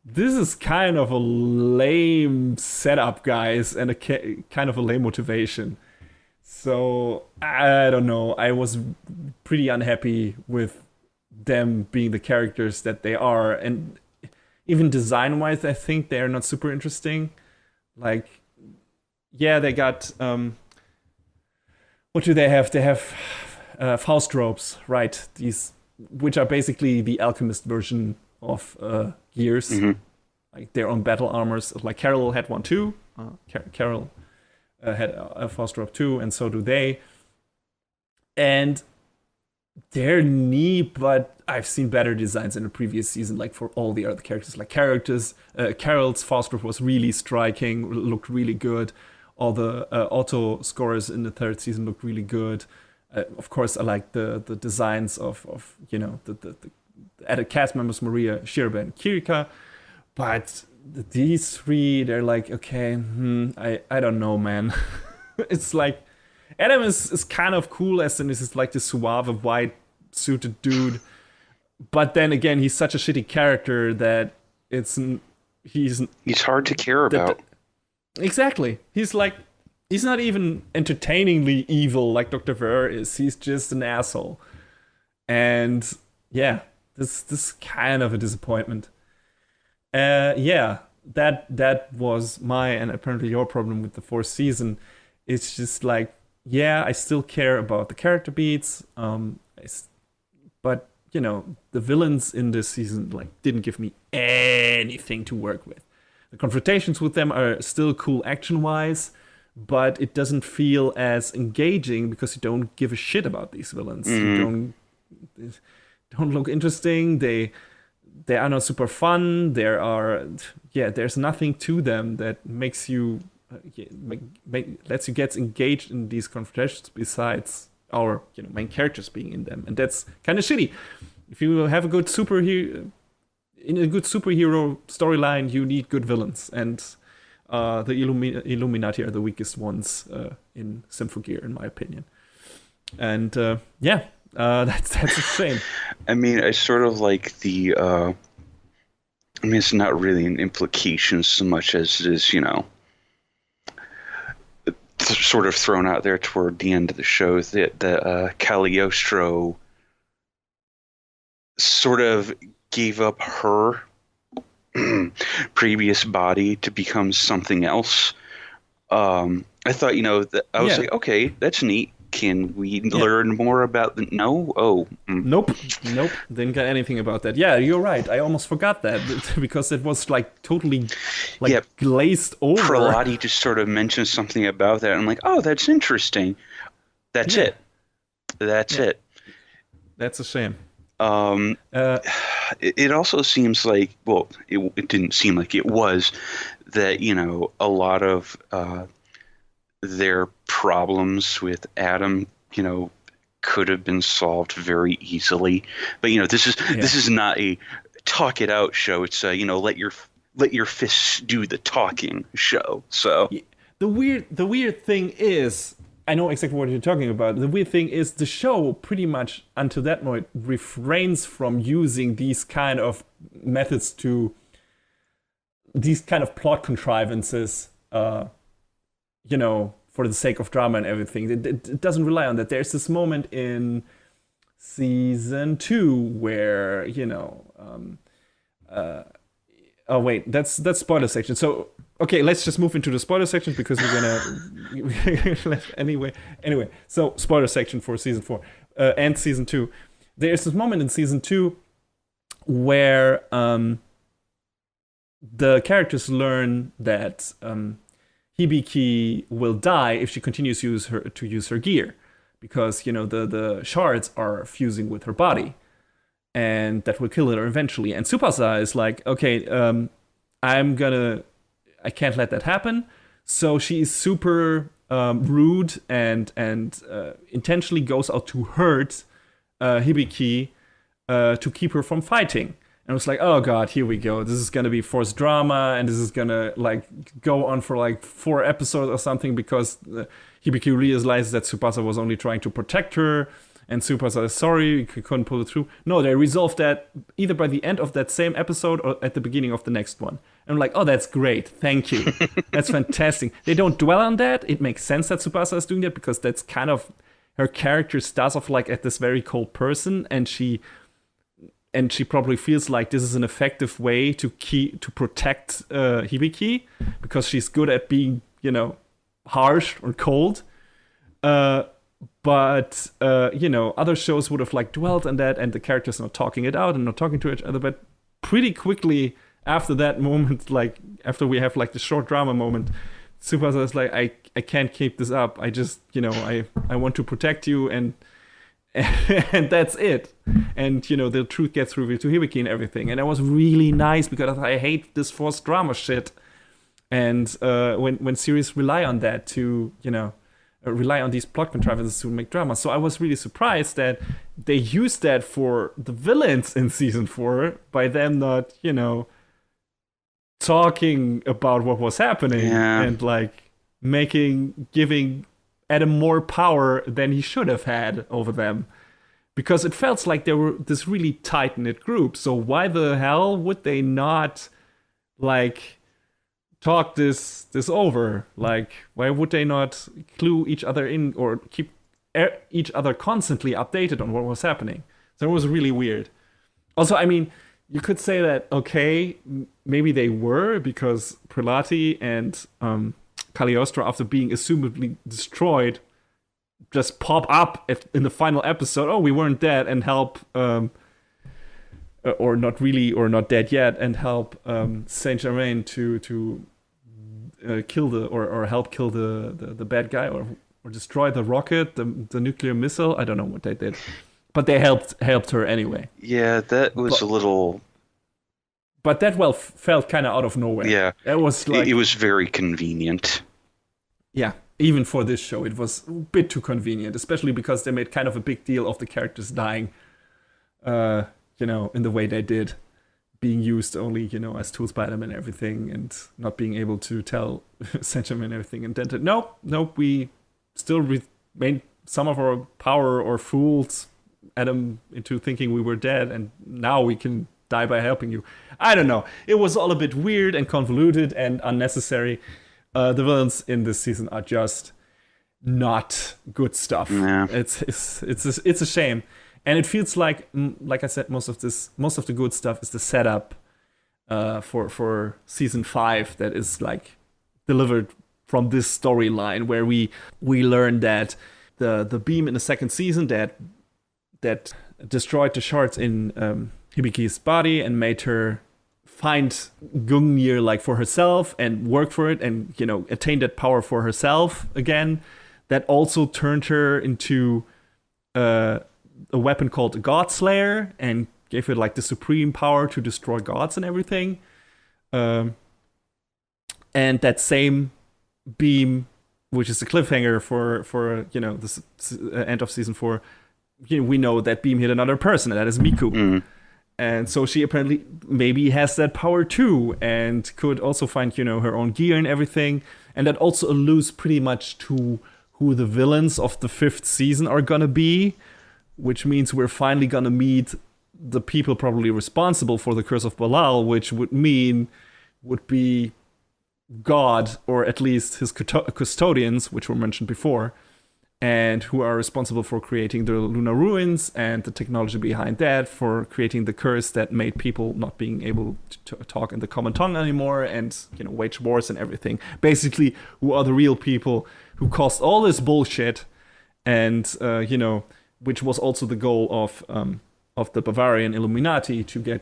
this is kind of a lame setup, guys, and a kind of a lame motivation. So I don't know. I was pretty unhappy with them being the characters that they are, and even design-wise, I think they are not super interesting. They got what do they have? They have Faust ropes, right? These, which are basically the alchemist version of gears, mm-hmm. Their own battle armors. Carol had one too. Carol had a Faust rope too, and so do they. And they're neat, but I've seen better designs in the previous season. For all the other characters, Carol's Faust rope was really striking, looked really good. All the auto scores in the third season looked really good. Of course, I like the designs of the added cast members, Maria, Shirba, and Kirika. But these three, they're like, okay, I don't know, man. It's like Adam is kind of cool, as in this is like the suave, white suited dude. But then again, he's such a shitty character that he's hard to care about. Exactly. He's not even entertainingly evil like Dr. Ver is. He's just an asshole. And yeah, this is kind of a disappointment. That was my and apparently your problem with the fourth season. It's just like, yeah, I still care about the character beats, but the villains in this season like didn't give me anything to work with. The confrontations with them are still cool action-wise, but it doesn't feel as engaging because you don't give a shit about these villains. You don't look interesting. They are not super fun. There's nothing to them that makes you lets you get engaged in these confrontations besides our main characters being in them, and that's kind of shitty. If you have a good superhero storyline, you need good villains, and the Illuminati are the weakest ones in Symphogear, in my opinion. And that's a shame. I mean, I sort of like the. It's not really an implication so much as it is, sort of thrown out there toward the end of the show that Cagliostro sort of gave up her previous body to become something else. I thought, that I was like, okay, that's neat. Can we learn more about the... No? Oh. Nope. Didn't get anything about that. Yeah, you're right. I almost forgot that because it was like totally glazed over. Prelati just sort of mentioned something about that. I'm like, oh, that's interesting. That's it. That's it. That's a shame. It also seems like, well, it didn't seem like it was, that, a lot of their problems with Adam, could have been solved very easily. But, this is not a talk it out show. It's a, let your fists do the talking show. So the weird thing is, I know exactly what you're talking about. The weird thing is the show pretty much until that point refrains from using these kind of methods to these kind of plot contrivances, for the sake of drama and everything. It doesn't rely on that. There's this moment in season 2 where, oh wait, that's spoiler section. So okay, let's just move into the spoiler section because we're gonna anyway. So spoiler section for season 4 and season 2. There's this moment in season 2 where the characters learn that Hibiki will die if she continues to use her gear, because the shards are fusing with her body, and that will kill her eventually. And Tsubasa is like, okay, I can't let that happen. So she is super rude and intentionally goes out to hurt Hibiki to keep her from fighting. And I was like, oh god, here we go. This is gonna be forced drama, and this is gonna go on for 4 episodes or something, because Hibiki realizes that Tsubasa was only trying to protect her, and Tsubasa is sorry, he couldn't pull it through. No, they resolved that either by the end of that same episode or at the beginning of the next one. And I'm like, oh, that's great, thank you. That's fantastic. They don't dwell on that. It makes sense that Tsubasa is doing that, because that's kind of her character starts off at this very cold person, and she probably feels like this is an effective way to protect Hibiki, because she's good at being, harsh or cold. But other shows would have dwelled on that, and the characters not talking it out and not talking to each other. But pretty quickly after that moment, after we have the short drama moment, Tsubasa is like, I can't keep this up. I just, I want to protect you, and that's it. And the truth gets revealed to Hibiki and everything, and that was really nice, because I hate this forced drama shit. And when series rely on that to rely on these plot contrivances to make drama. So I was really surprised that they used that for the villains in season 4 by them not, talking about what was happening and like giving Adam more power than he should have had over them. Because it felt like they were this really tight-knit group. So why the hell would they not, like, talk this over? Like, why would they not clue each other in or keep each other constantly updated on what was happening? So it was really weird. Also, I mean, you could say that, okay, maybe they were, because Prelati and Cagliostro, after being assumably destroyed, just pop up in the final episode. Oh, we weren't dead, and help, or not dead yet, and help Saint Germain to kill or help kill the bad guy, or destroy the rocket, the nuclear missile. I don't know what they did, but they helped her anyway. Yeah, that was a little. But that felt kind of out of nowhere. Yeah, it was like it was very convenient. Yeah. Even for this show, it was a bit too convenient, especially because they made kind of a big deal of the characters dying, in the way they did, being used only, as tools by them and everything, and not being able to tell Saint-Germain and everything. And then, no, we still remained some of our power, or fooled Adam into thinking we were dead, and now we can die by helping you. I don't know. It was all a bit weird and convoluted and unnecessary. The villains in this season are just not good stuff. Yeah. It's a shame, and it feels like I said, most of the good stuff is the setup for season 5 that is like delivered from this storyline, where we learn that the beam in the second season that destroyed the shards in Hibiki's body and made her find Gungnir like for herself and work for it, and attain that power for herself again. That also turned her into a weapon called the God Slayer, and gave her like the supreme power to destroy gods and everything. And that same beam, which is the cliffhanger for the end of season 4, we know that beam hit another person, and that is Miku. And so she apparently maybe has that power too, and could also find, her own gear and everything. And that also alludes pretty much to who the villains of the 5th season are gonna be, which means we're finally gonna meet the people probably responsible for the Curse of Belial, which would be God, or at least his custodians, which were mentioned before, and who are responsible for creating the lunar ruins and the technology behind that, for creating the curse that made people not being able to talk in the common tongue anymore, and wage wars and everything. Basically, who are the real people who caused all this bullshit, and which was also the goal of the Bavarian Illuminati, to gain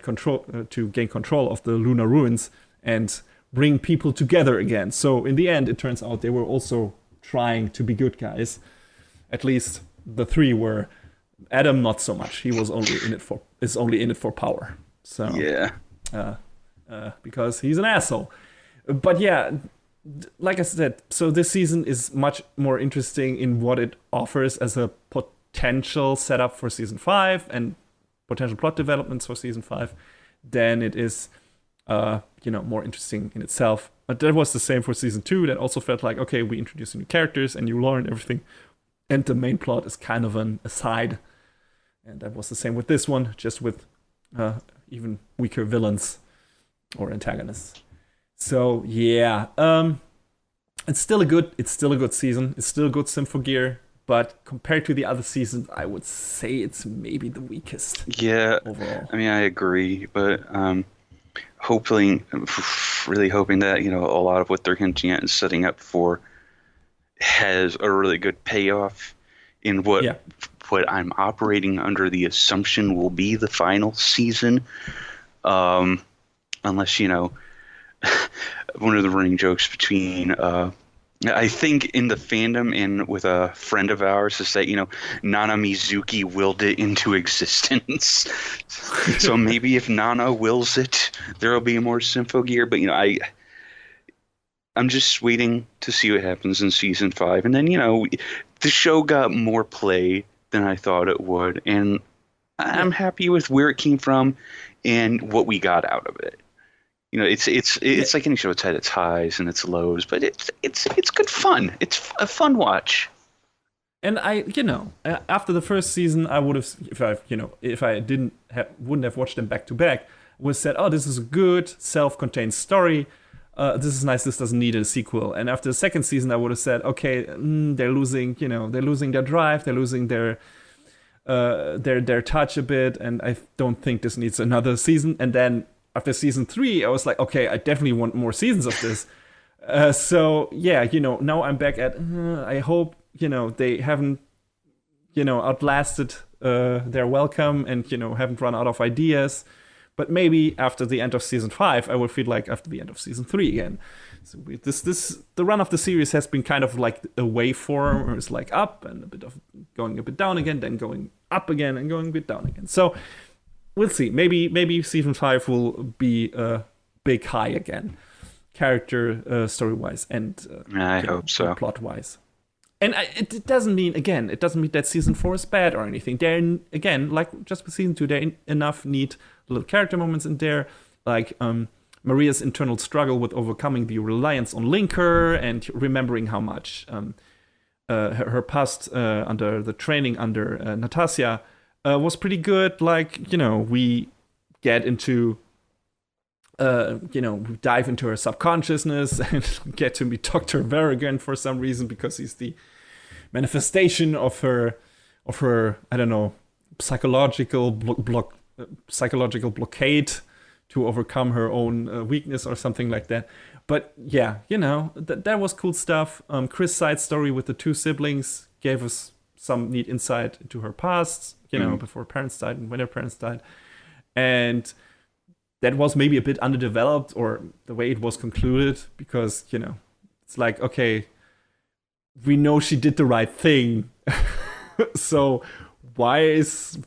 control of the lunar ruins and bring people together again. So in the end, it turns out they were also trying to be good guys. At least the 3 were. Adam, not so much. He was only in it for power. So yeah, because he's an asshole. But yeah, like I said, so this season is much more interesting in what it offers as a potential setup for season 5 and potential plot developments for season 5 than it is, more interesting in itself. But that was the same for season 2. That also felt like, okay, we introduced new characters and you learn everything, and the main plot is kind of an aside. And that was the same with this one, just with even weaker villains or antagonists. So yeah, it's still a good season. It's still a good Symphogear, but compared to the other seasons, I would say it's maybe the weakest. Yeah, overall. I mean, I agree, but really hoping that a lot of what they're hinting at and setting up for has a really good payoff in what I'm operating under the assumption will be the final season, unless one of the running jokes between I think in the fandom and with a friend of ours is that Nana Mizuki willed it into existence. So maybe if Nana wills it, there will be more Symphogear. But I'm just waiting to see what happens in season 5. And then, the show got more play than I thought it would. And I'm happy with where it came from and what we got out of it. It's like any show. It's had its highs and its lows, but it's good fun. It's a fun watch. And after the first season, I would have, if I wouldn't have watched them back to back, would have said, oh, this is a good self-contained story. This is nice. This doesn't need a sequel. And after the second season, I would have said, okay, they're losing their drive, they're losing their touch a bit, and I don't think this needs another season. And then after season 3, I was like, okay, I definitely want more seasons of this. Now I'm back at, I hope, they haven't, outlasted their welcome and, haven't run out of ideas. But maybe after the end of season 5, I will feel like after the end of season 3 again. So the run of the series has been kind of like a waveform, where it's like up and a bit of going a bit down again, then going up again and going a bit down again. So we'll see. Maybe season 5 will be a big high again, character story-wise and I hope so. Plot-wise. And it doesn't mean that season 4 is bad or anything. There, again, like just with season 2, there are enough neat little character moments in there, like Maria's internal struggle with overcoming the reliance on Linker and remembering how much her past under the training under Natasha was pretty good. Like, we get into dive into her subconsciousness and get to meet Dr. Verrigan for some reason, because he's the manifestation of her I don't know, psychological blockade to overcome her own weakness or something like that. But yeah, that was cool stuff. Chris' side story with the 2 siblings gave us some neat insight into her past, before parents died and when her parents died. And that was maybe a bit underdeveloped, or the way it was concluded, because, it's like, okay, we know she did the right thing. So why is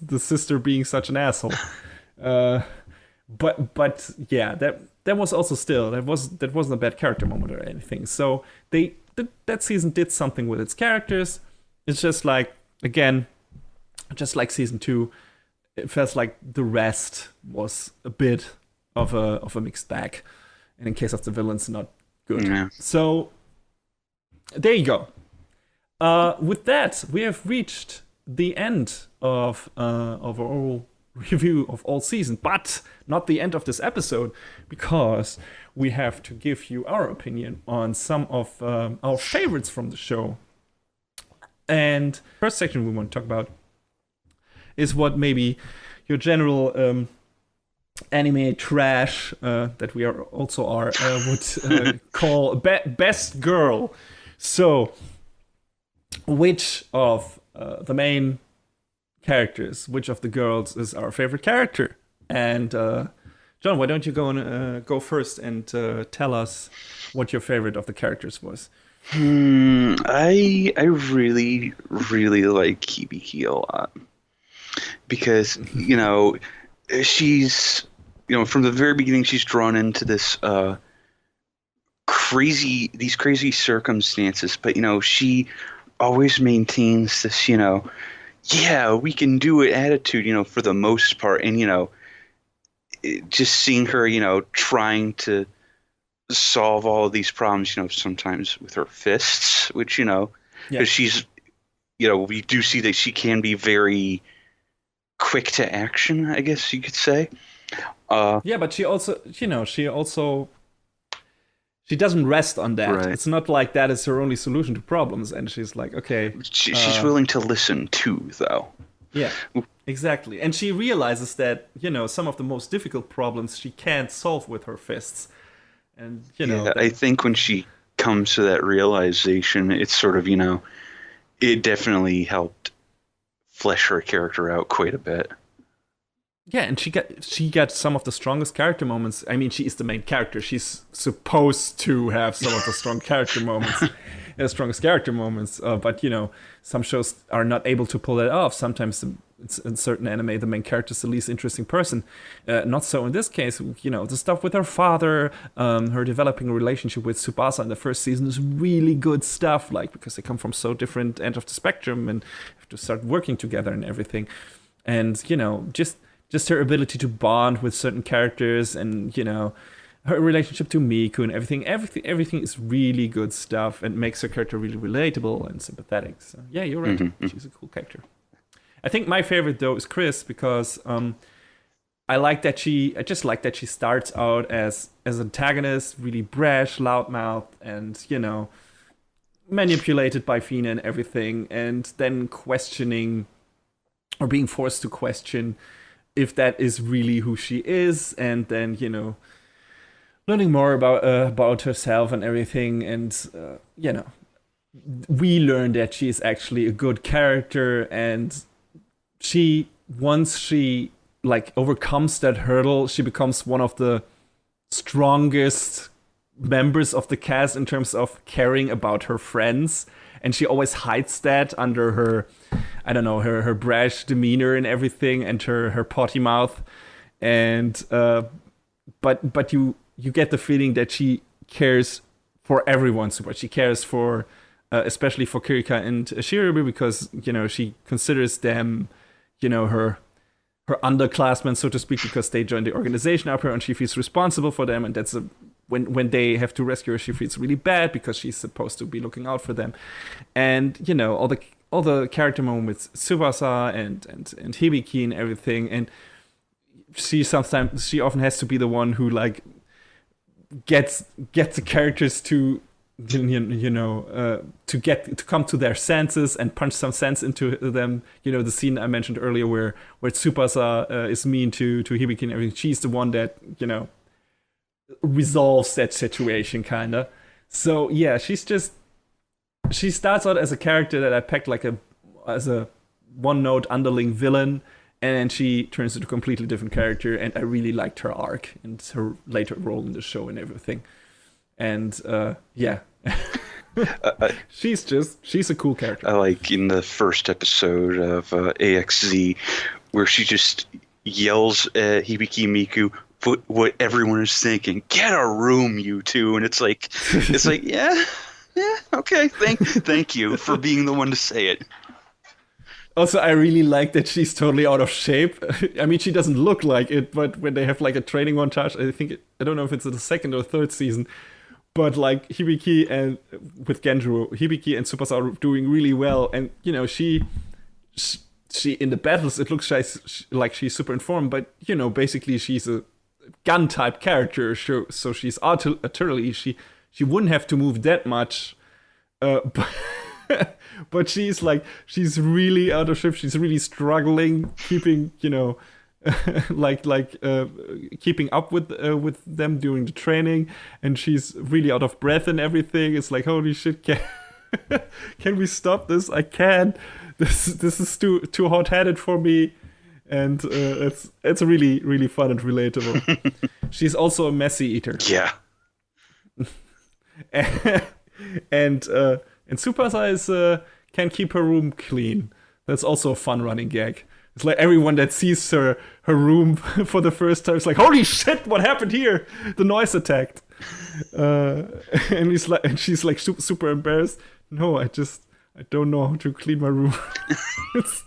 the sister being such an asshole? But yeah, that was also still, that wasn't a bad character moment or anything. So that season did something with its characters. It's just like, again, just like season 2, it feels like the rest was a bit of a mixed bag, and in case of the villains, not good. Yeah. So there you go. With that, we have reached the end of our overall review of all season, but not the end of this episode, because we have to give you our opinion on some of our favorites from the show. And first section we want to talk about is what maybe your general anime trash that we also are would call best girl. So, which of the main characters, which of the girls is our favorite character? And John, why don't you go first and tell us what your favorite of the characters was? I really, really like Hibiki a lot, because she's from the very beginning she's drawn into this crazy circumstances, but she always maintains this yeah, we can do it attitude for the most part, and just seeing her trying to solve all of these problems, sometimes with her fists, which because she's we do see that she can be very quick to action, I guess you could say. But she also she doesn't rest on that. Right. It's not like that is her only solution to problems, and she's like, okay, she's willing to listen too, though. Yeah, exactly. And she realizes that some of the most difficult problems she can't solve with her fists. And I think when she comes to that realization, it's sort of it definitely helped flesh her character out quite a bit. Yeah, and she got some of the strongest character moments. I mean, she is the main character. She's supposed to have some of the strongest character moments. But some shows are not able to pull that off. Sometimes it's in certain anime, the main character is the least interesting person. Not so in this case. The stuff with her father, her developing a relationship with Tsubasa in the first season is really good stuff. Like, because they come from so different end of the spectrum and have to start working together and everything. And just her ability to bond with certain characters, and her relationship to Miku and everything is really good stuff and makes her character really relatable and sympathetic. So yeah, you're right. Mm-hmm. She's a cool character. I think my favorite though is Chris, because I just like that she starts out as an antagonist, really brash, loudmouth, and manipulated by Fina and everything, and then questioning or being forced to question if that is really who she is, and then learning more about herself and everything, and we learn that she is actually a good character, and once she overcomes that hurdle, she becomes one of the strongest members of the cast in terms of caring about her friends, and she always hides that under her, I don't know, her brash demeanor and everything, and her potty mouth, and but you get the feeling that she cares for everyone super much. She cares for, especially for Kirika and Shirabu, because, she considers them, her underclassmen, so to speak, because they joined the organization up here, and she feels responsible for them. And that's when they have to rescue her, she feels really bad because she's supposed to be looking out for them. And, all the character moments with Tsubasa and Hibiki and everything. And she often has to be the one who, gets the characters to to come to their senses and punch some sense into them. The scene I mentioned earlier where Tsubasa is mean to Hibiki and everything. She's the one that resolves that situation, kinda. So yeah, she starts out as a character that I pegged as a one-note underling villain, and then she turns into a completely different character, and I really liked her arc and her later role in the show and everything. And yeah, she's a cool character. I like in the first episode of AXZ, where she just yells at Hibiki Miku what everyone is thinking. Get a room, you two. And it's like, yeah, okay, thank you for being the one to say it. Also, I really like that she's totally out of shape. I mean, she doesn't look like it, but when they have a training montage, I don't know if it's in the second or third season, but Hibiki and with Genjuro, Hibiki and Tsubasa are doing really well, and she in the battles it looks like she's super informed, but basically she's a gun type character, so she's utterly she wouldn't have to move that much, but she's really out of shape. She's really struggling keeping keeping up with them during the training, and she's really out of breath and everything. It's like, holy shit, can we stop this? I can't. This is too hot-headed for me, and it's really, really fun and relatable. She's also a messy eater. Yeah. and Tsubasa can keep her room clean. That's also a fun running gag. It's like everyone that sees her room for the first time is like, holy shit, what happened here? The noise attacked. And she's super embarrassed. No, I don't know how to clean my room. It's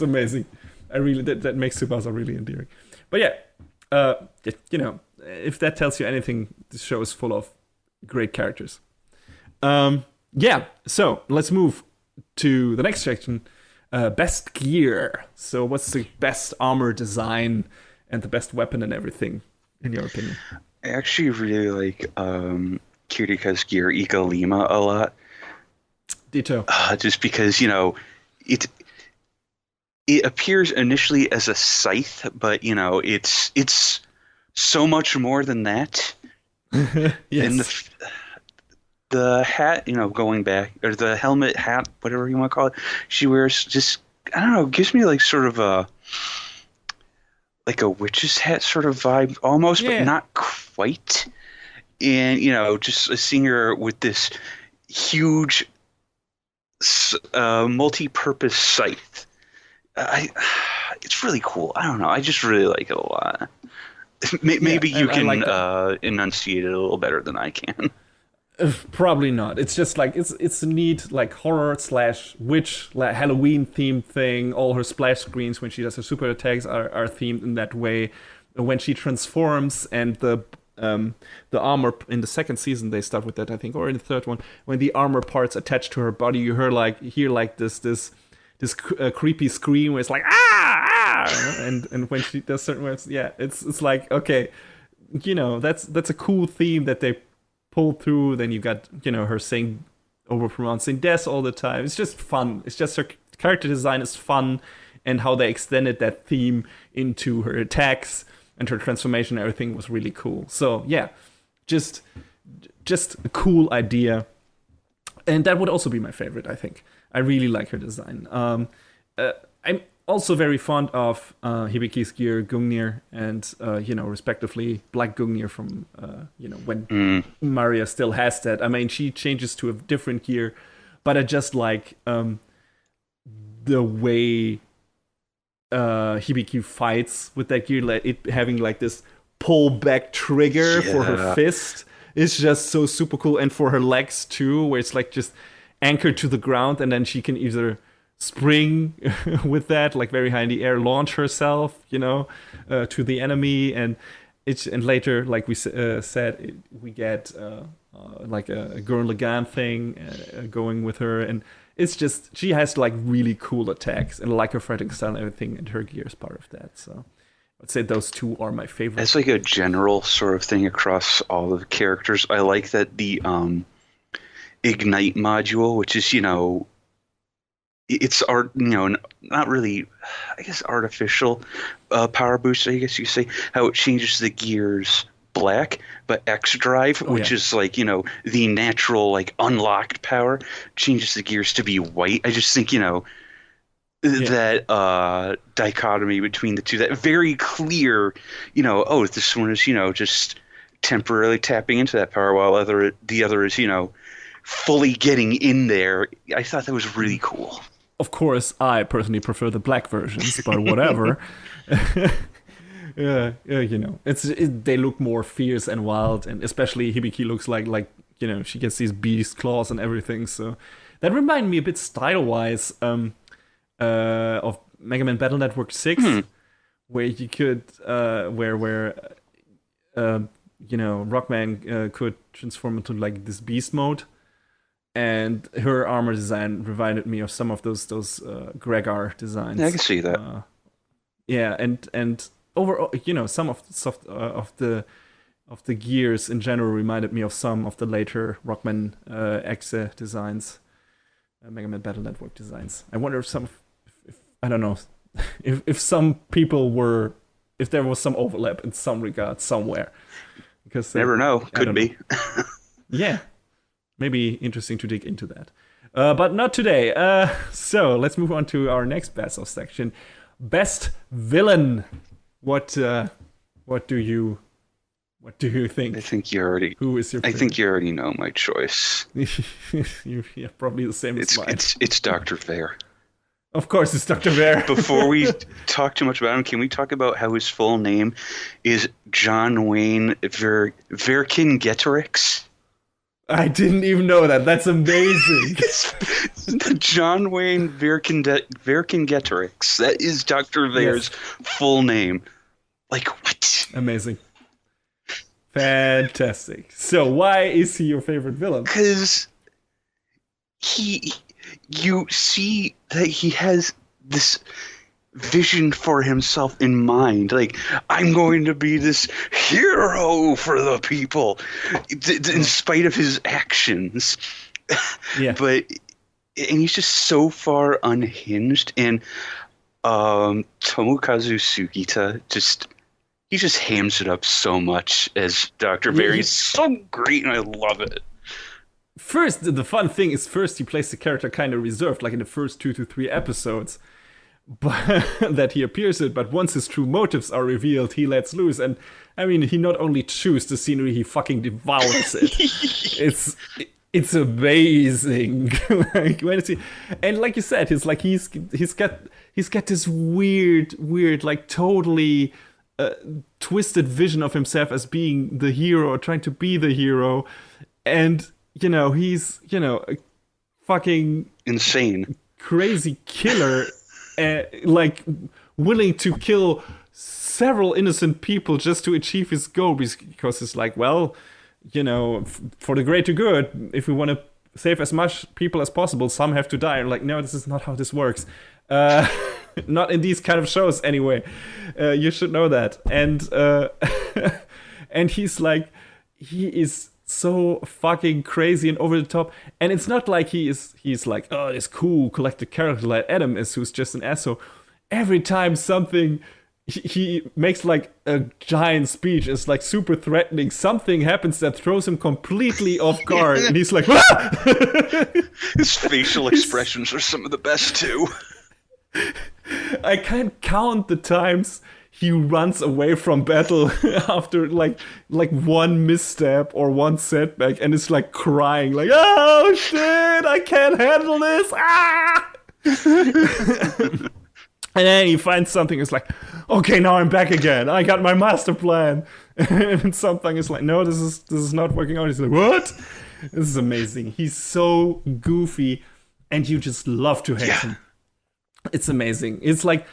amazing. That makes Tsubasa really endearing. But yeah, if that tells you anything, this show is full of great characters. Yeah, so let's move to the next section. Best gear. So what's the best armor design and the best weapon and everything, in your opinion? I actually really like Kirika's gear, Ika Lima, a lot. Ditto. Just because, it appears initially as a scythe, but, it's so much more than that. Yes. And the hat, going back, or the helmet, hat, whatever you want to call it, she wears just, I don't know, gives me sort of a witch's hat sort of vibe almost, but not quite. And, just seeing her with this huge multi-purpose scythe I it's really cool. I don't know. I just really like it a lot. Yeah, Maybe you I can like that. enunciate it a little better than I can. Probably not. It's just like it's a neat like horror slash witch like Halloween themed thing. All her splash screens when she does her super attacks are themed in that way. When she transforms and the armor in the second season they start with that I think, or in the third one when the armor parts attach to her body, you hear like this creepy scream where it's like and when she does certain words, yeah, it's like okay, that's a cool theme that they pulled through. Then you got her saying overpronouncing death all the time. It's just fun. It's just her character design is fun, and how they extended that theme into her attacks and her transformation. Everything was really cool. So yeah, just a cool idea, and that would also be my favorite. I think I really like her design. I'm also very fond of Hibiki's gear, Gungnir, and respectively Black Gungnir from when Maria still has that. I mean, she changes to a different gear, but I just like the way Hibiki fights with that gear, like it having like this pull back trigger for her fist. It's just so super cool, and for her legs too, where it's like just anchored to the ground, and then she can either spring with that, like very high in the air, launch herself, to the enemy, and later, like we said, we get like a Gurren Lagann thing going with her, and it's just she has like really cool attacks, and like her fighting style and everything, and her gear is part of that. So I'd say those two are my favorite. It's like a general sort of thing across all of the characters. I like that the Ignite module, which is it's art, not really, I guess, artificial power boost, I guess you say, how it changes the gears black, but X drive, which is like, the natural, like, unlocked power, changes the gears to be white. I just think, that dichotomy between the two, that very clear, this one is, just temporarily tapping into that power, while the other is, fully getting in there. I thought that was really cool. Of course, I personally prefer the black versions, but whatever. They look more fierce and wild, and especially Hibiki looks like she gets these beast claws and everything. So that reminded me a bit style-wise of Mega Man Battle Network 6, where you could Rockman could transform into like this beast mode. And her armor design reminded me of some of those Gregar designs. Yeah, I can see that. And overall, some of the gears in general reminded me of some of the later Rockman AXZ designs, Mega Man Battle Network designs. I wonder if I don't know, if some people if there was some overlap in some regard somewhere. Because never know, could be. Yeah. Maybe interesting to dig into that. But not today. So let's move on to our next best of section. Best villain. What do you think? I think you already. Who is your favorite? I think you already know my choice. You're probably the same as mine. It's Dr. Vare. Of course, it's Dr. Vare. Before we talk too much about him, can we talk about how his full name is John Wayne Vercingetorix? I didn't even know that. That's amazing. John Wayne Vercingetorix. That is Dr. Vare's full name. Like, what? Amazing. Fantastic. So why is he your favorite villain? Because you see that he has this vision for himself in mind. Like, I'm going to be this hero for the people, in spite of his actions. Yeah. And he's just so far unhinged. And Tomokazu Sugita he just hams it up so much as Dr. Vare. He's so great, and I love it. First, the fun thing is he plays the character kind of reserved, like in the first 2 to 3 episodes. But that he appears in, but once his true motives are revealed, he lets loose. And I mean, he not only chews the scenery, he fucking devours it. It's amazing. Like when it's, and like you said, he's got this weird like totally twisted vision of himself as being the hero or trying to be the hero, and he's a fucking insane, crazy killer, like willing to kill several innocent people just to achieve his goal because it's like, well, for the greater good, if we want to save as much people as possible, some have to die. I'm like, no, this is not how this works. Not in these kind of shows anyway. You should know that. And and he's like, he is so fucking crazy and over the top. And it's not like he's like, oh, this cool collected character like Adam is, who's just an asshole. Every time something he makes like a giant speech, it's like super threatening, something happens that throws him completely off guard, and he's like, ah! His facial expressions are some of the best too. I can't count the times he runs away from battle after like one misstep or one setback, and it's like crying, like, oh shit, I can't handle this, ah! And then he finds something, it's like, okay, now I'm back again. I got my master plan. And something is like, no, this is not working out. He's like, what? This is amazing. He's so goofy, and you just love to hate him. It's amazing. It's like,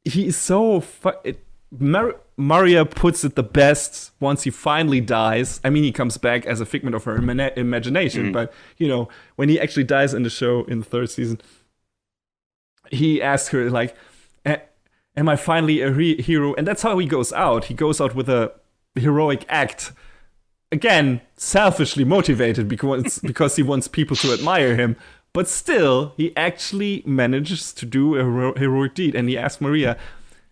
he's so... Maria puts it the best once he finally dies. I mean, he comes back as a figment of her imagination, but, when he actually dies in the show in the third season, he asks her, like, am I finally a hero? And that's how he goes out. He goes out with a heroic act. Again, selfishly motivated because he wants people to admire him. But still, he actually manages to do a heroic deed. And he asks Maria,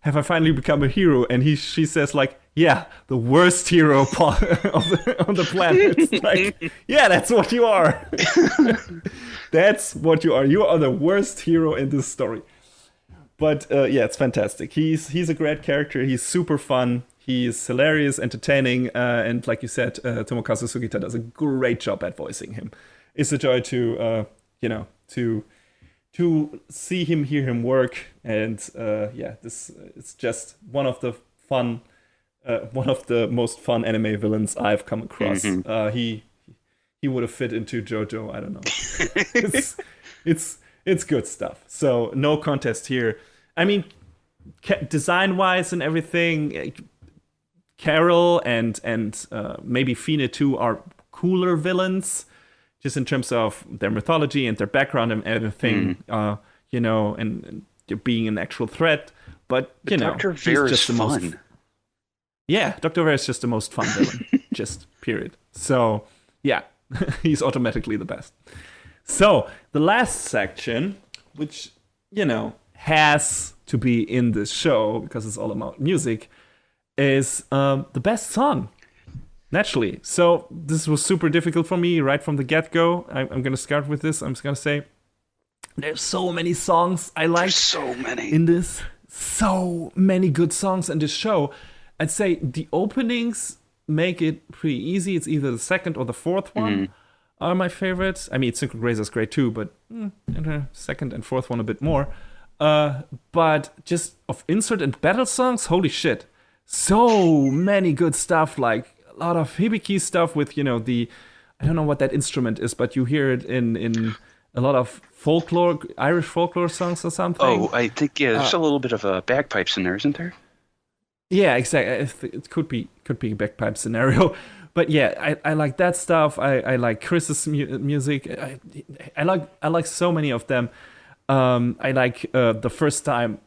have I finally become a hero? And she says, like, yeah, the worst hero on the planet. It's like, yeah, that's what you are. That's what you are. You are the worst hero in this story. But yeah, it's fantastic. He's a great character. He's super fun. He's hilarious, entertaining, and like you said, Tomokazu Sugita does a great job at voicing him. It's a joy to see him, hear him work, and this it's just one of the most fun anime villains I've come across. He would have fit into JoJo. I don't know. It's good stuff. So no contest here. I mean, design-wise and everything, Carol and maybe Fine too are cooler villains, just in terms of their mythology and their background and everything. And being an actual threat. But Dr. Vera is fun. Dr. Vera is just the most fun villain. Just period. So yeah. He's automatically the best. So, the last section, which, has to be in this show, because it's all about music, is the best song. Naturally. So, this was super difficult for me right from the get-go. I'm going to start with this. I'm just going to say, there's so many songs I like. There's so many. In this. So many good songs in this show. I'd say the openings make it pretty easy. It's either the second or the fourth one are my favorites. I mean, Synchro Grazer is great too, but the second and fourth one a bit more. But just of insert and battle songs, holy shit. So many good stuff, like a lot of hibiki stuff with, I don't know what that instrument is, but you hear it in a lot of folklore, Irish folklore songs or something. Oh, I think, there's a little bit of bagpipes in there, isn't there? Yeah, exactly. It could be a bagpipe scenario, but yeah, I like that stuff. I like Chris's music. I like so many of them. I like the first time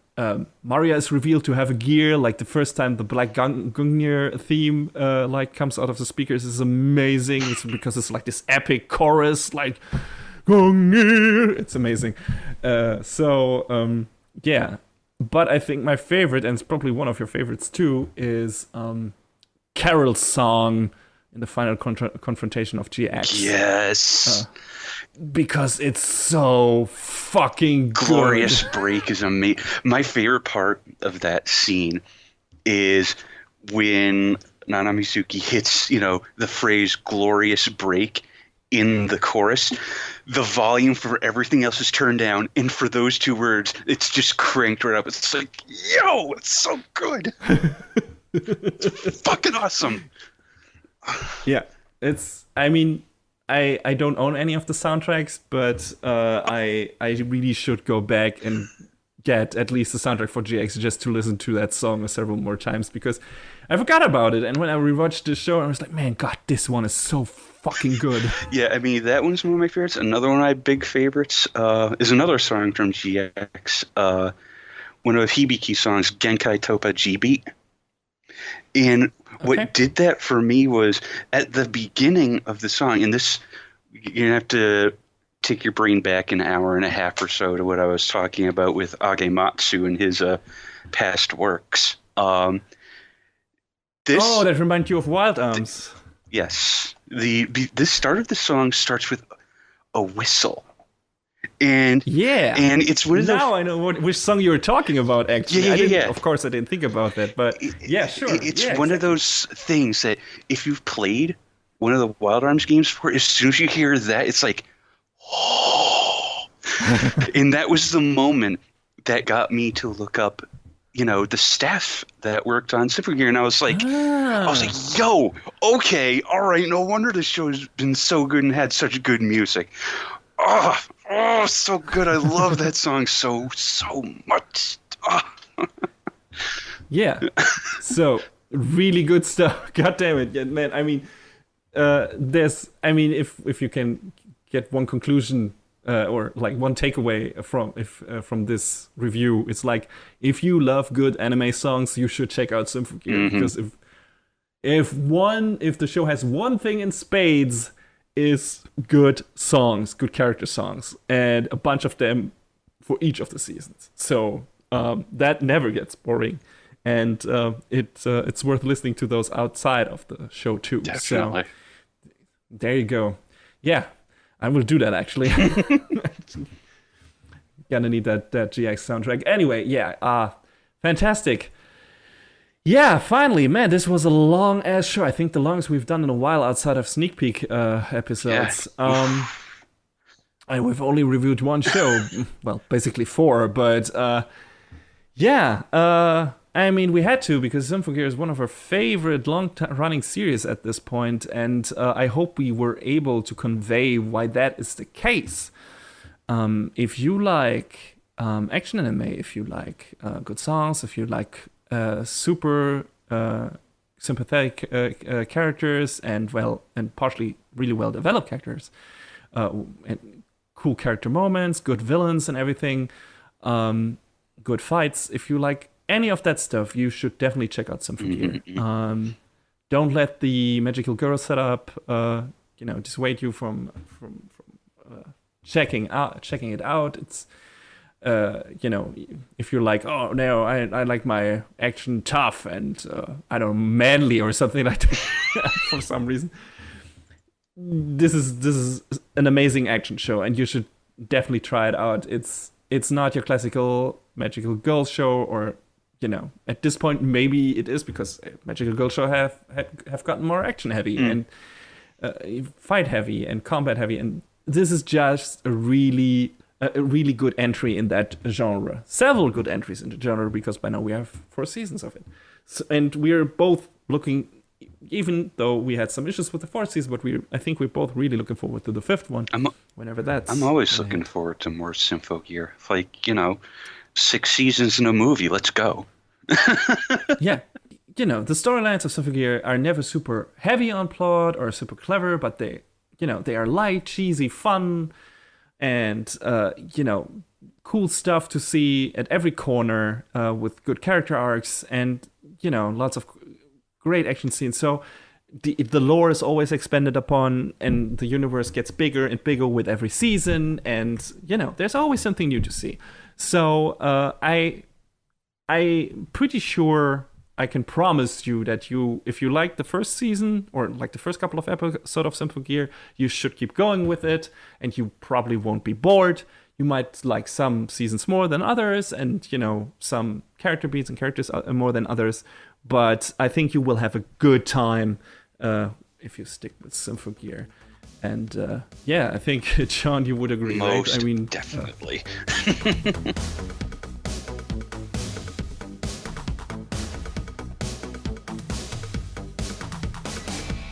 Maria is revealed to have a gear. Like the first time the Black Gungnir theme comes out of the speakers is amazing. It's because it's like this epic chorus, like Gungnir. It's amazing. Yeah. But I think my favorite, and it's probably one of your favorites too, is Carol's song in the final confrontation of GX. Yes. Because it's so fucking good. Glorious Break is amazing. My favorite part of that scene is when Nanamizuki hits, the phrase glorious break, in the chorus, the volume for everything else is turned down, and for those two words, it's just cranked right up. It's like, yo, it's so good. It's fucking awesome. Yeah, it's. I mean, I don't own any of the soundtracks, but I really should go back and get at least the soundtrack for GX just to listen to that song several more times, because I forgot about it. And when I rewatched the show, I was like, man, God, this one is so fucking good. Yeah, I mean, that one's one of my favorites. Another one of my big favorites is another song from GX. One of Hibiki's songs, Genkai Topa G Beat. And what did that for me was at the beginning of the song, and this, you're going to have to take your brain back an hour and a half or so to what I was talking about with Agematsu and his past works. That reminds you of Wild Arms. Yes. This start of the song starts with a whistle. And it's one of those. Now I know which song you were talking about. Actually, yeah. Of course, I didn't think about that, but yeah, sure. It's one of those things that if you've played one of the Wild Arms games before, as soon as you hear that, it's like, oh. And that was the moment that got me to look up, the staff that worked on Symphogear, and I was like, yo, okay, all right, no wonder this show has been so good and had such good music. Oh, so good. I love that song so much. Yeah. So, really good stuff. God damn it. Yeah, man, I mean, if you can get one conclusion or like one takeaway from this review, it's like, if you love good anime songs, you should check out Symphogear. Mm-hmm. Because if the show has one thing in spades, is good songs, good character songs, and a bunch of them for each of the seasons. So that never gets boring, and it's worth listening to those outside of the show too. Definitely. So there you go. Yeah, I will do that actually. Gonna need that GX soundtrack. Anyway, yeah, fantastic. Yeah, finally, man, this was a long-ass show. I think the longest we've done in a while outside of sneak peek episodes. Yeah. And we've only reviewed one show. Well, basically 4, but I mean, we had to, because Symphogear is one of our favorite long-running series at this point, and I hope we were able to convey why that is the case. If you like action anime, if you like good songs, if you like super sympathetic characters and partially really well developed characters, and cool character moments, good villains and everything, good fights. If you like any of that stuff, you should definitely check out Symphogear. Mm-hmm. Don't let the magical girl setup dissuade you from checking it out. It's if you're like, oh no, I like my action tough and I don't know, manly or something like that for some reason, this is an amazing action show and you should definitely try it out. It's not your classical magical girl show, or at this point maybe it is, because magical girl show have gotten more action heavy and fight heavy and combat heavy, and this is just a really good entry in that genre. Several good entries in the genre, because by now we have 4 seasons of it. So, and we're both looking, even though we had some issues with the 4th season, but I think we're both really looking forward to the 5th one. Whenever that's. I'm always looking forward to more Symphogear. Like, 6 seasons in a movie. Let's go. Yeah. The storylines of Symphogear are never super heavy on plot or super clever, but they are light, cheesy, fun, and cool stuff to see at every corner, with good character arcs and lots of great action scenes. So the lore is always expanded upon, and the universe gets bigger and bigger with every season, and there's always something new to see. So I'm pretty sure I can promise you that if you like the first season or like the first couple of episodes of Symphogear, you should keep going with it, and you probably won't be bored. You might like some seasons more than others, and some character beats and characters more than others. But I think you will have a good time if you stick with Symphogear. And yeah, I think, John, you would agree, Most right? I mean, definitely.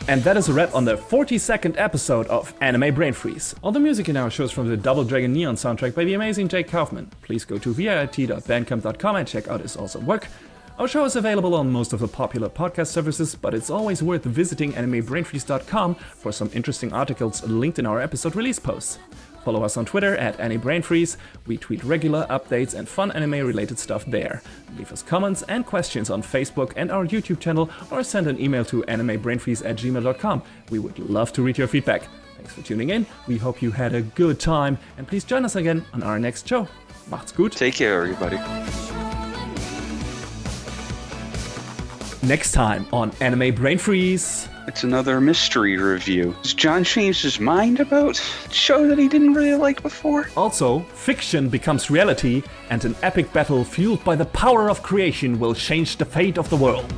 And that is a wrap on the 42nd episode of Anime Brain Freeze. All the music in our show is from the Double Dragon Neon soundtrack by the amazing Jake Kaufman. Please go to vit.bandcamp.com and check out his awesome work. Our show is available on most of the popular podcast services, but it's always worth visiting animebrainfreeze.com for some interesting articles linked in our episode release posts. Follow us on Twitter at AniBrainFreeze. We tweet regular updates and fun anime-related stuff there. Leave us comments and questions on Facebook and our YouTube channel, or send an email to animebrainfreeze@gmail.com. We would love to read your feedback. Thanks for tuning in. We hope you had a good time, and please join us again on our next show. Macht's gut. Take care, everybody. Next time on Anime Brain Freeze. It's another mystery review. Has John changed his mind about a show that he didn't really like before? Also, fiction becomes reality, and an epic battle fueled by the power of creation will change the fate of the world.